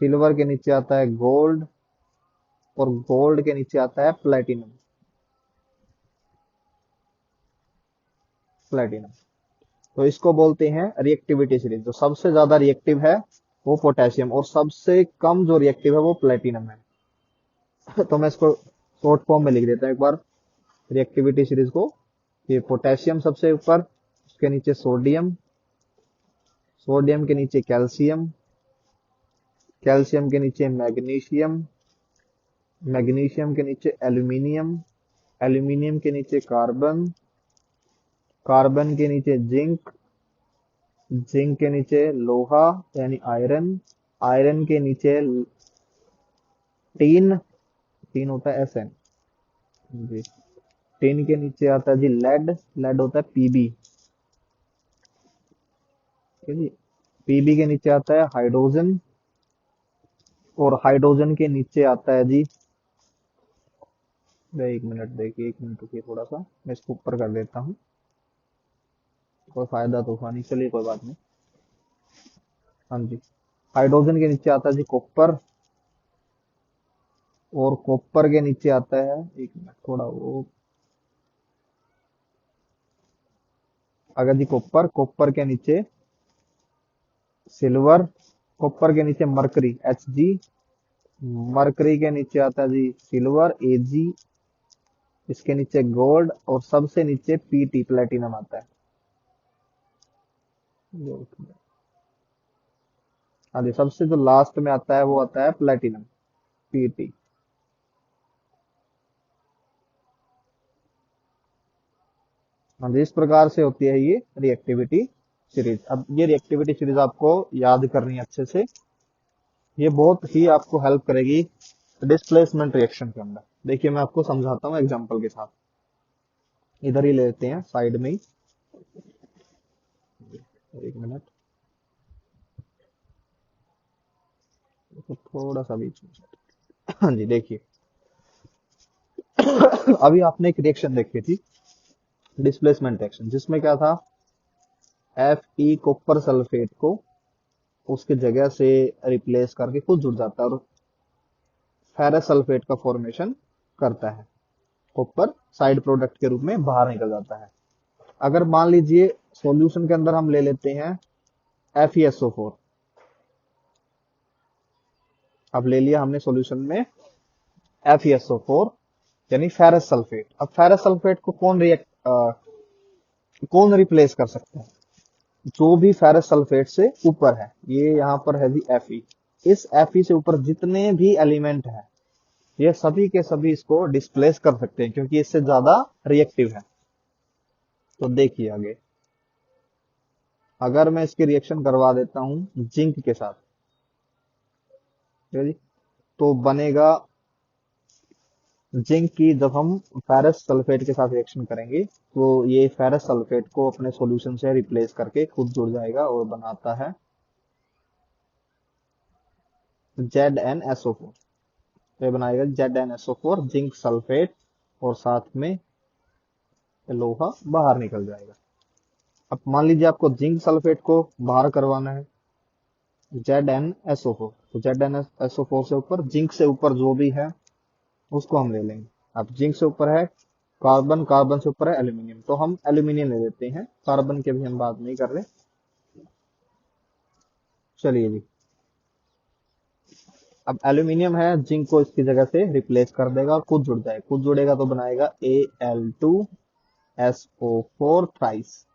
सिल्वर के नीचे आता है गोल्ड, और गोल्ड के नीचे आता है प्लेटिनम, प्लेटिनम। तो इसको बोलते हैं रिएक्टिविटी सीरीज। जो सबसे ज्यादा रिएक्टिव है वो पोटेशियम, और सबसे कम जो रिएक्टिव है वो प्लेटिनम है। तो मैं इसको शॉर्ट फॉर्म में लिख देता हूँ एक बार रिएक्टिविटी सीरीज को। ये पोटेशियम सबसे ऊपर, उसके नीचे सोडियम, सोडियम के नीचे कैल्शियम, कैल्शियम के नीचे मैग्नीशियम, मैग्नीशियम के नीचे एल्यूमिनियम, एल्यूमिनियम के नीचे कार्बन, कार्बन के नीचे जिंक, जिंक के नीचे लोहा यानी आयरन, आयरन के नीचे टीन, टीन होता है एसएन जी, टीन के नीचे आता है जी लेड, लेड होता है पीबी, ठीक है जी। पीबी के नीचे आता है हाइड्रोजन, और हाइड्रोजन के नीचे आता है जी, एक मिनट देखिए, एक मिनट रुकिए थोड़ा सा, मैं इसको ऊपर कर देता हूँ, कोई फायदा तो हुआ नहीं, चलिए कोई बात नहीं। हाँ जी, हाइड्रोजन के नीचे आता है जी कॉपर, और कॉपर के नीचे आता है, एक मिनट थोड़ा वो, अगर जी कॉपर, कॉपर के नीचे सिल्वर, कॉपर के नीचे मरकरी एच जी, मरकरी के नीचे आता है जी सिल्वर ए जी, इसके नीचे गोल्ड, और सबसे नीचे पीटी प्लेटिनम आता है। हाँ जी, सबसे जो लास्ट में आता है वो आता है प्लेटिनम पीटी। हाँ जी, इस प्रकार से होती है ये रिएक्टिविटी सीरीज। अब ये रिएक्टिविटी सीरीज आपको याद करनी है अच्छे से, ये बहुत ही आपको हेल्प करेगी डिस्प्लेसमेंट रिएक्शन के अंदर। देखिए मैं आपको समझाता हूँ एग्जांपल के साथ, इधर ही लेते हैं साइड में ही, एक मिनट, तो थोड़ा सा बीच में। हाँ जी, देखिए अभी आपने एक रिएक्शन देखी थी, डिस्प्लेसमेंट रिएक्शन, जिसमें क्या था, एफ ई कॉपर सल्फेट को उसके जगह से रिप्लेस करके खुद जुड़ जाता है, और फेरस सल्फेट का फॉर्मेशन करता है, कॉपर साइड प्रोडक्ट के रूप में बाहर निकल जाता है। अगर मान लीजिए सॉल्यूशन के अंदर हम ले लेते हैं FeSO4, अब ले लिया हमने सॉल्यूशन में FeSO4 यानी फेरस सल्फेट। अब फेरस सल्फेट को कौन रिप्लेस कर सकता है, जो भी फेरस सल्फेट से ऊपर है, ये यहाँ पर है जी Fe, इस Fe से ऊपर जितने भी एलिमेंट है, ये सभी के सभी इसको डिस्प्लेस कर सकते हैं, क्योंकि इससे ज्यादा रिएक्टिव है। तो देखिए आगे, अगर मैं इसकी रिएक्शन करवा देता हूं जिंक के साथ, ठीक है जी, तो बनेगा जिंक की, जब हम फेरस सल्फेट के साथ रिएक्शन करेंगे तो ये फेरस सल्फेट को अपने सॉल्यूशन से रिप्लेस करके खुद जुड़ जाएगा और बनाता है ZnSO4। ये बनाएगा ZnSO4 जिंक सल्फेट, और साथ में लोहा बाहर निकल जाएगा। अब मान लीजिए आपको जिंक सल्फेट को बाहर करवाना है, ZnSO4। तो ZnSO4 से ऊपर, जिंक से ऊपर जो भी है उसको हम ले लेंगे। अब जिंक से ऊपर है कार्बन, कार्बन से ऊपर है एल्यूमिनियम, तो हम एल्यूमिनियम ले लेते हैं, कार्बन के भी हम बात नहीं कर रहे। चलिए जी, अब एल्यूमिनियम है, जिंक को इसकी जगह से रिप्लेस कर देगा और खुद जुड़ जाए, खुद जुड़ेगा तो बनाएगा Al2SO4 थ्राइस,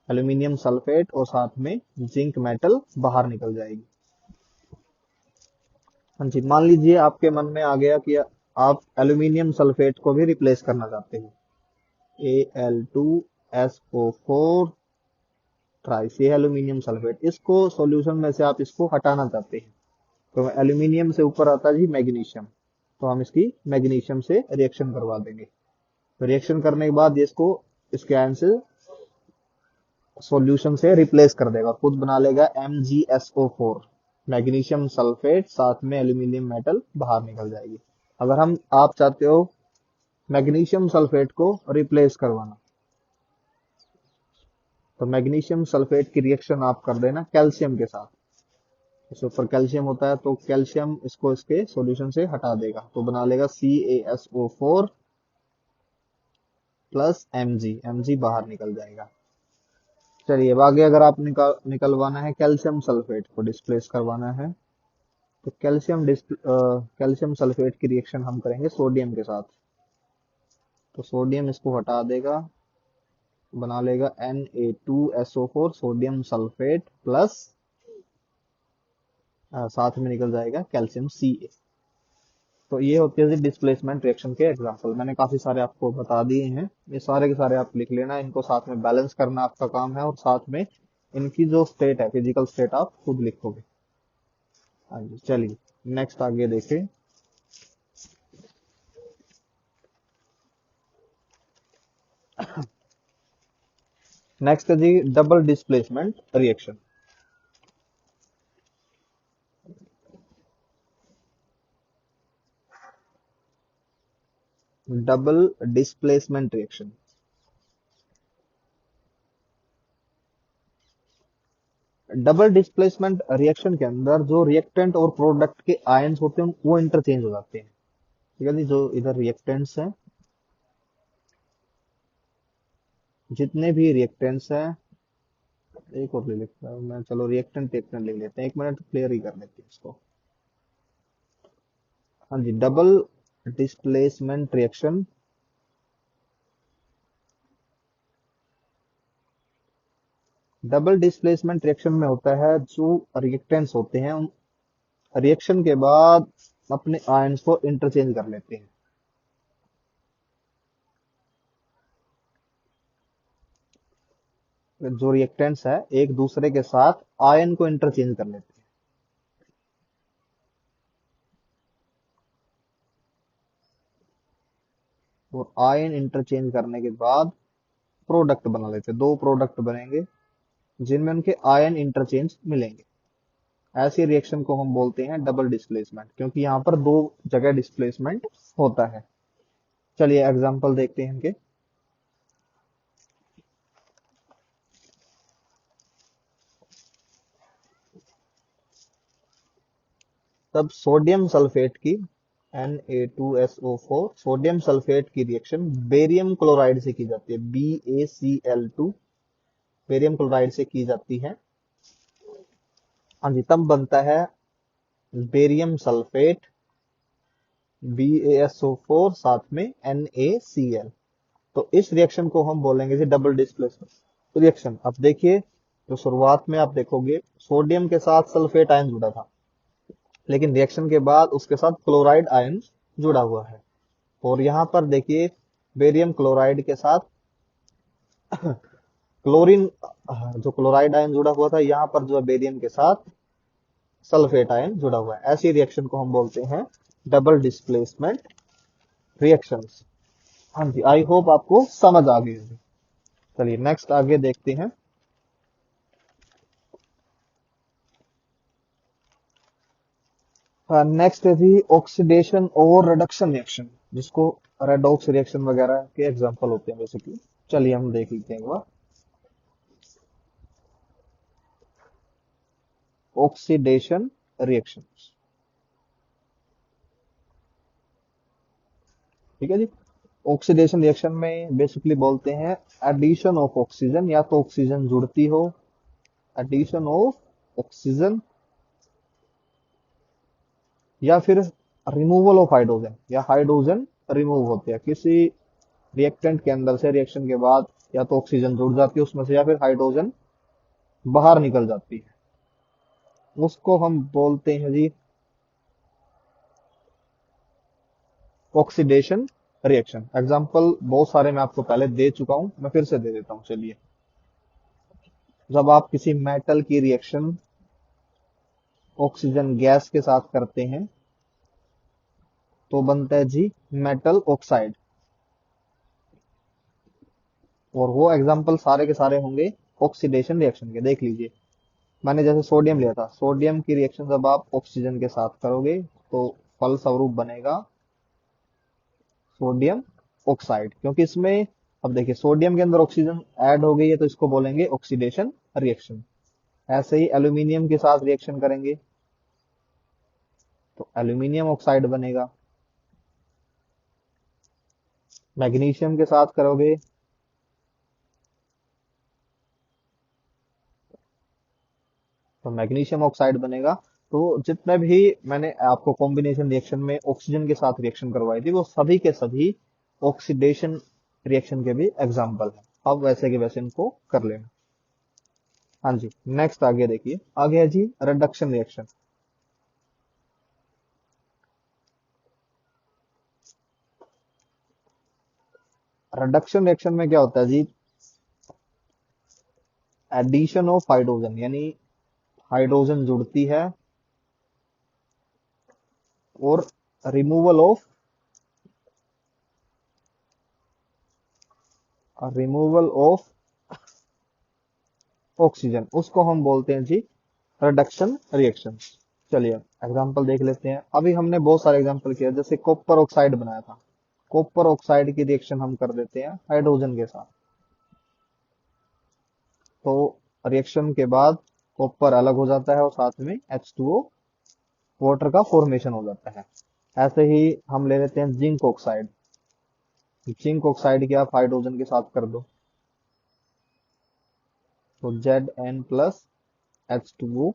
एल्यूमिनियम सल्फेट, और साथ में जिंक मेटल बाहर निकल जाएगी। हाँ जी, मान लीजिए आपके मन में आ गया कि आप एल्यूमिनियम सल्फेट को भी रिप्लेस करना चाहते हो, Al2SO4 थ्राइस, ये एल्यूमिनियम सल्फेट, इसको सॉल्यूशन में से आप इसको हटाना चाहते हैं। तो एल्यूमिनियम से ऊपर आता है जी मैग्नीशियम, तो हम इसकी मैग्नीशियम से रिएक्शन करवा देंगे। तो रिएक्शन करने के बाद ये इसको इसके आयन से सॉल्यूशन से रिप्लेस कर देगा, खुद बना लेगा MgSO4, मैग्नीशियम सल्फेट, साथ में एल्यूमिनियम मेटल बाहर निकल जाएगी। अगर हम आप चाहते हो मैग्नीशियम सल्फेट को रिप्लेस करवाना, तो मैग्नीशियम सल्फेट की रिएक्शन आप कर देना कैल्शियम के साथ, इसके ऊपर कैल्शियम होता है, तो कैल्शियम इसको इसके सॉल्यूशन से हटा देगा, तो बना लेगा CaSO4 प्लस Mg बाहर निकल जाएगा। चलिए, अब आगे अगर आप निकलवाना है कैल्शियम सल्फेट को, डिस्प्लेस करवाना है, तो कैल्शियम सल्फेट की रिएक्शन हम करेंगे सोडियम के साथ, तो सोडियम इसको हटा देगा, बना लेगा Na2SO4 सोडियम सल्फेट प्लस साथ में निकल जाएगा कैल्शियम Ca। तो ये होती है डिस्प्लेसमेंट रिएक्शन के एग्जांपल, मैंने काफी सारे आपको बता दिए हैं, ये सारे के सारे आप लिख लेना, इनको साथ में बैलेंस करना आपका काम है, और साथ में इनकी जो स्टेट है, फिजिकल स्टेट, आप खुद लिखोगे। हाँ जी, चलिए नेक्स्ट आगे देखें। नेक्स्ट है जी double displacement reaction. Double displacement reaction, double displacement reaction के अंदर जो रिएक्टेंट और प्रोडक्ट के आयंस होते हैं वो इंटरचेंज हो जाते हैं। ठीक है जी, जो इधर रिएक्टेंट्स हैं, जितने भी रिएक्टेंट्स हैं, एक और ले लेता हूँ मैं, चलो रिएक्टेंट रिएक्टेंट ले लेते हैं, एक मिनट क्लियर ही कर लेते हैं इसको। हाँ जी, double displacement reaction, double displacement reaction में होता है जो रिएक्टेंट्स होते हैं उन रिएक्शन के बाद अपने आयंस को इंटरचेंज कर लेते हैं। जो रिएक्टेंट्स है एक दूसरे के साथ आयन को इंटरचेंज कर लेते हैं, और आयन इंटरचेंज करने के बाद प्रोडक्ट बना लेते हैं, दो प्रोडक्ट बनेंगे जिनमें उनके आयन इंटरचेंज मिलेंगे। ऐसी रिएक्शन को हम बोलते हैं डबल डिस्प्लेसमेंट, क्योंकि यहाँ पर दो जगह डिस्प्लेसमेंट होता है। चलिए एग्जांपल देखते हैं इनके। तब सोडियम सल्फेट की Na2SO4 सोडियम सल्फेट की रिएक्शन बेरियम क्लोराइड से की जाती है, BaCl2 बेरियम क्लोराइड से की जाती है। हाँ जी, तब बनता है बेरियम सल्फेट BaSO4 साथ में NaCl। तो इस रिएक्शन को हम बोलेंगे जी डबल डिस्प्लेसमेंट रिएक्शन। अब देखिए, जो शुरुआत में आप देखोगे सोडियम के साथ सल्फेट आयन जुड़ा था, लेकिन रिएक्शन के बाद उसके साथ क्लोराइड आयन जुड़ा हुआ है, और यहाँ पर देखिए बेरियम क्लोराइड के साथ क्लोरीन, जो क्लोराइड आयन जुड़ा हुआ था, यहाँ पर जो है बेरियम के साथ सल्फेट आयन जुड़ा हुआ है। ऐसी रिएक्शन को हम बोलते हैं डबल डिस्प्लेसमेंट रिएक्शंस। हाँ जी, आई होप आपको समझ आ गई होगी। चलिए नेक्स्ट आगे देखते हैं। नेक्स्ट है जी ऑक्सीडेशन और रिडक्शन रिएक्शन, जिसको रेडॉक्स रिएक्शन वगैरह के एग्जांपल होते हैं बेसिकली। चलिए हम देख लेते हैं एक बार। Oxidation reaction. ठीक है जी। ऑक्सीडेशन रिएक्शन में बेसिकली बोलते हैं एडिशन ऑफ ऑक्सीजन, या तो ऑक्सीजन जुड़ती हो, एडिशन ऑफ ऑक्सीजन, या फिर रिमूवल ऑफ हाइड्रोजन, या हाइड्रोजन रिमूव होते हैं किसी रिएक्टेंट के अंदर से। रिएक्शन के बाद या तो ऑक्सीजन जुड़ जाती है उसमें से, या फिर हाइड्रोजन बाहर निकल जाती है, उसको हम बोलते हैं जी ऑक्सीडेशन रिएक्शन। एग्जाम्पल बहुत सारे मैं आपको पहले दे चुका हूं, मैं फिर से दे देता हूं। चलिए, जब आप किसी मेटल की रिएक्शन ऑक्सीजन गैस के साथ करते हैं तो बनता है जी मेटल ऑक्साइड। और वो एग्जाम्पल सारे के सारे होंगे ऑक्सीडेशन रिएक्शन के। देख लीजिए, मैंने जैसे सोडियम लिया था, सोडियम की रिएक्शन जब आप ऑक्सीजन के साथ करोगे तो फलस्वरूप बनेगा सोडियम ऑक्साइड, क्योंकि इसमें, अब देखिए, सोडियम के अंदर ऑक्सीजन ऐड हो गई है तो इसको बोलेंगे ऑक्सीडेशन रिएक्शन। ऐसे ही एल्यूमिनियम के साथ रिएक्शन करेंगे तो एल्यूमिनियम ऑक्साइड बनेगा। मैग्नीशियम के साथ करोगे तो मैग्नीशियम ऑक्साइड बनेगा। तो जितने भी मैंने आपको कॉम्बिनेशन रिएक्शन में ऑक्सीजन के साथ रिएक्शन करवाई थी वो सभी के सभी ऑक्सीडेशन रिएक्शन के भी एग्जाम्पल है। अब वैसे के वैसे इनको कर लेना। हाँ जी, नेक्स्ट आगे देखिए, आगे है जी रिडक्शन रिएक्शन। रिडक्शन रिएक्शन में क्या होता है जी, एडिशन ऑफ हाइड्रोजन, यानी हाइड्रोजन जुड़ती है और रिमूवल ऑफ ऑक्सीजन, उसको हम बोलते हैं जी रिडक्शन रिएक्शन। चलिए एग्जांपल देख लेते हैं। अभी हमने बहुत सारे एग्जांपल किया, जैसे कॉपर ऑक्साइड बनाया था, कॉपर ऑक्साइड की रिएक्शन हम कर देते हैं हाइड्रोजन के साथ, तो रिएक्शन के बाद कॉपर अलग हो जाता है और साथ में H2O वाटर का फॉर्मेशन हो जाता है। ऐसे ही हम ले लेते हैं जिंक ऑक्साइड। जिंक ऑक्साइड की आप हाइड्रोजन के साथ कर दो तो Zn plus H2O।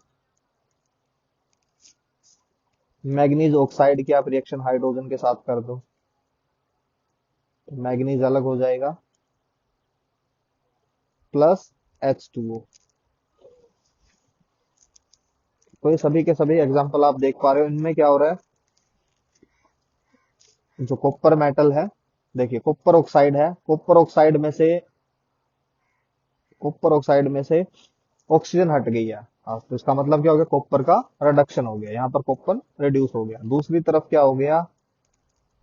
Manganese oxide की आप रिएक्शन हाइड्रोजन के साथ कर दो तो मैग्नीज अलग हो जाएगा प्लस H2O। तो ये सभी के सभी एग्जांपल आप देख पा रहे हो, इनमें क्या हो रहा है, जो कॉपर मेटल है, देखिए कॉपर ऑक्साइड है, कॉपर ऑक्साइड में से ऑक्सीजन हट गई है। तो इसका मतलब क्या हो गया, कॉपर का रिडक्शन हो गया, यहाँ पर कॉपर रिड्यूस हो गया। दूसरी तरफ क्या हो गया,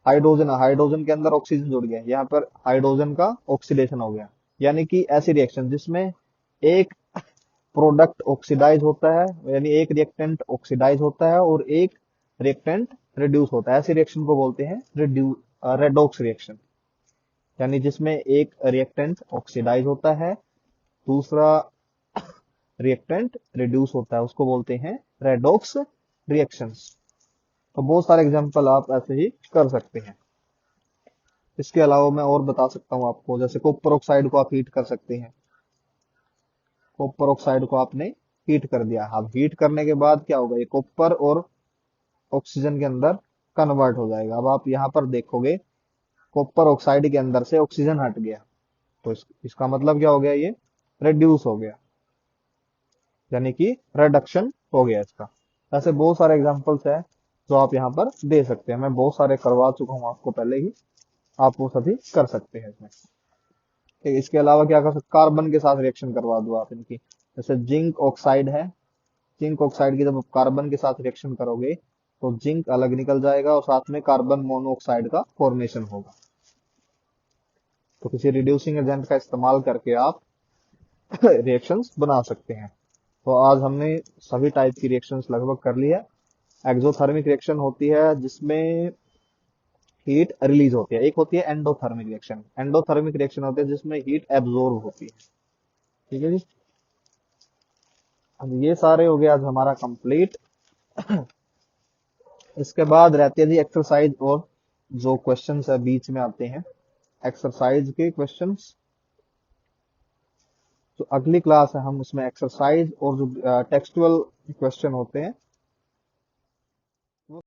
हाइड्रोजन, हाइड्रोजन के अंदर ऑक्सीजन जुड़ गया, यहाँ पर हाइड्रोजन का ऑक्सीडेशन हो गया। यानी कि ऐसी रिएक्शन जिसमें एक प्रोडक्ट ऑक्सीडाइज होता है, यानी एक रिएक्टेंट ऑक्सीडाइज होता है और एक रिएक्टेंट रिड्यूस होता है, ऐसी रिएक्शन को बोलते हैं रेडॉक्स रिएक्शन। यानी जिसमें एक रिएक्टेंट ऑक्सीडाइज होता है, दूसरा रिएक्टेंट रिड्यूस होता है, उसको बोलते हैं रेडॉक्स रिएक्शंस। तो बहुत सारे एग्जांपल आप ऐसे ही कर सकते हैं। इसके अलावा मैं और बता सकता हूँ आपको, जैसे कॉपर ऑक्साइड को आप हीट कर सकते हैं। कॉपर ऑक्साइड को आपने हीट कर दिया, अब हीट करने के बाद क्या होगा, ये कॉपर और ऑक्सीजन के अंदर कन्वर्ट हो जाएगा। अब आप यहाँ पर देखोगे कॉपर ऑक्साइड के अंदर से ऑक्सीजन हट गया, तो इसका मतलब क्या हो गया, ये रिड्यूस हो गया, यानी कि रिडक्शन हो गया इसका। ऐसे बहुत सारे एग्जांपल्स है जो आप यहाँ पर दे सकते हैं, मैं बहुत सारे करवा चुका हूँ आपको पहले ही, आप वो सभी कर सकते हैं इसमें। ठीक है, इसके अलावा क्या कर सकते, कार्बन के साथ रिएक्शन करवा दो आप इनकी। जैसे जिंक ऑक्साइड है, जिंक ऑक्साइड की जब आप कार्बन के साथ रिएक्शन करोगे तो जिंक अलग निकल जाएगा और साथ में कार्बन मोनोऑक्साइड का फॉर्मेशन होगा। तो किसी रिड्यूसिंग एजेंट का इस्तेमाल करके आप रिएक्शंस बना सकते हैं। तो आज हमने सभी टाइप की रिएक्शंस लगभग कर ली है। एक्सोथर्मिक रिएक्शन होती है जिसमें हीट रिलीज होती है, एक होती है एंडोथर्मिक रिएक्शन। एंडोथर्मिक रिएक्शन होती है जिसमें हीट एब्जॉर्ब होती है। ठीक है जी। अब ये सारे हो गए आज हमारा कंप्लीट। इसके बाद रहती है जी एक्सरसाइज, और जो क्वेश्चंस है बीच में आते हैं एक्सरसाइज के क्वेश्चंस। तो अगली क्लास है हम उसमें एक्सरसाइज और जो टेक्सटुअल क्वेश्चन होते हैं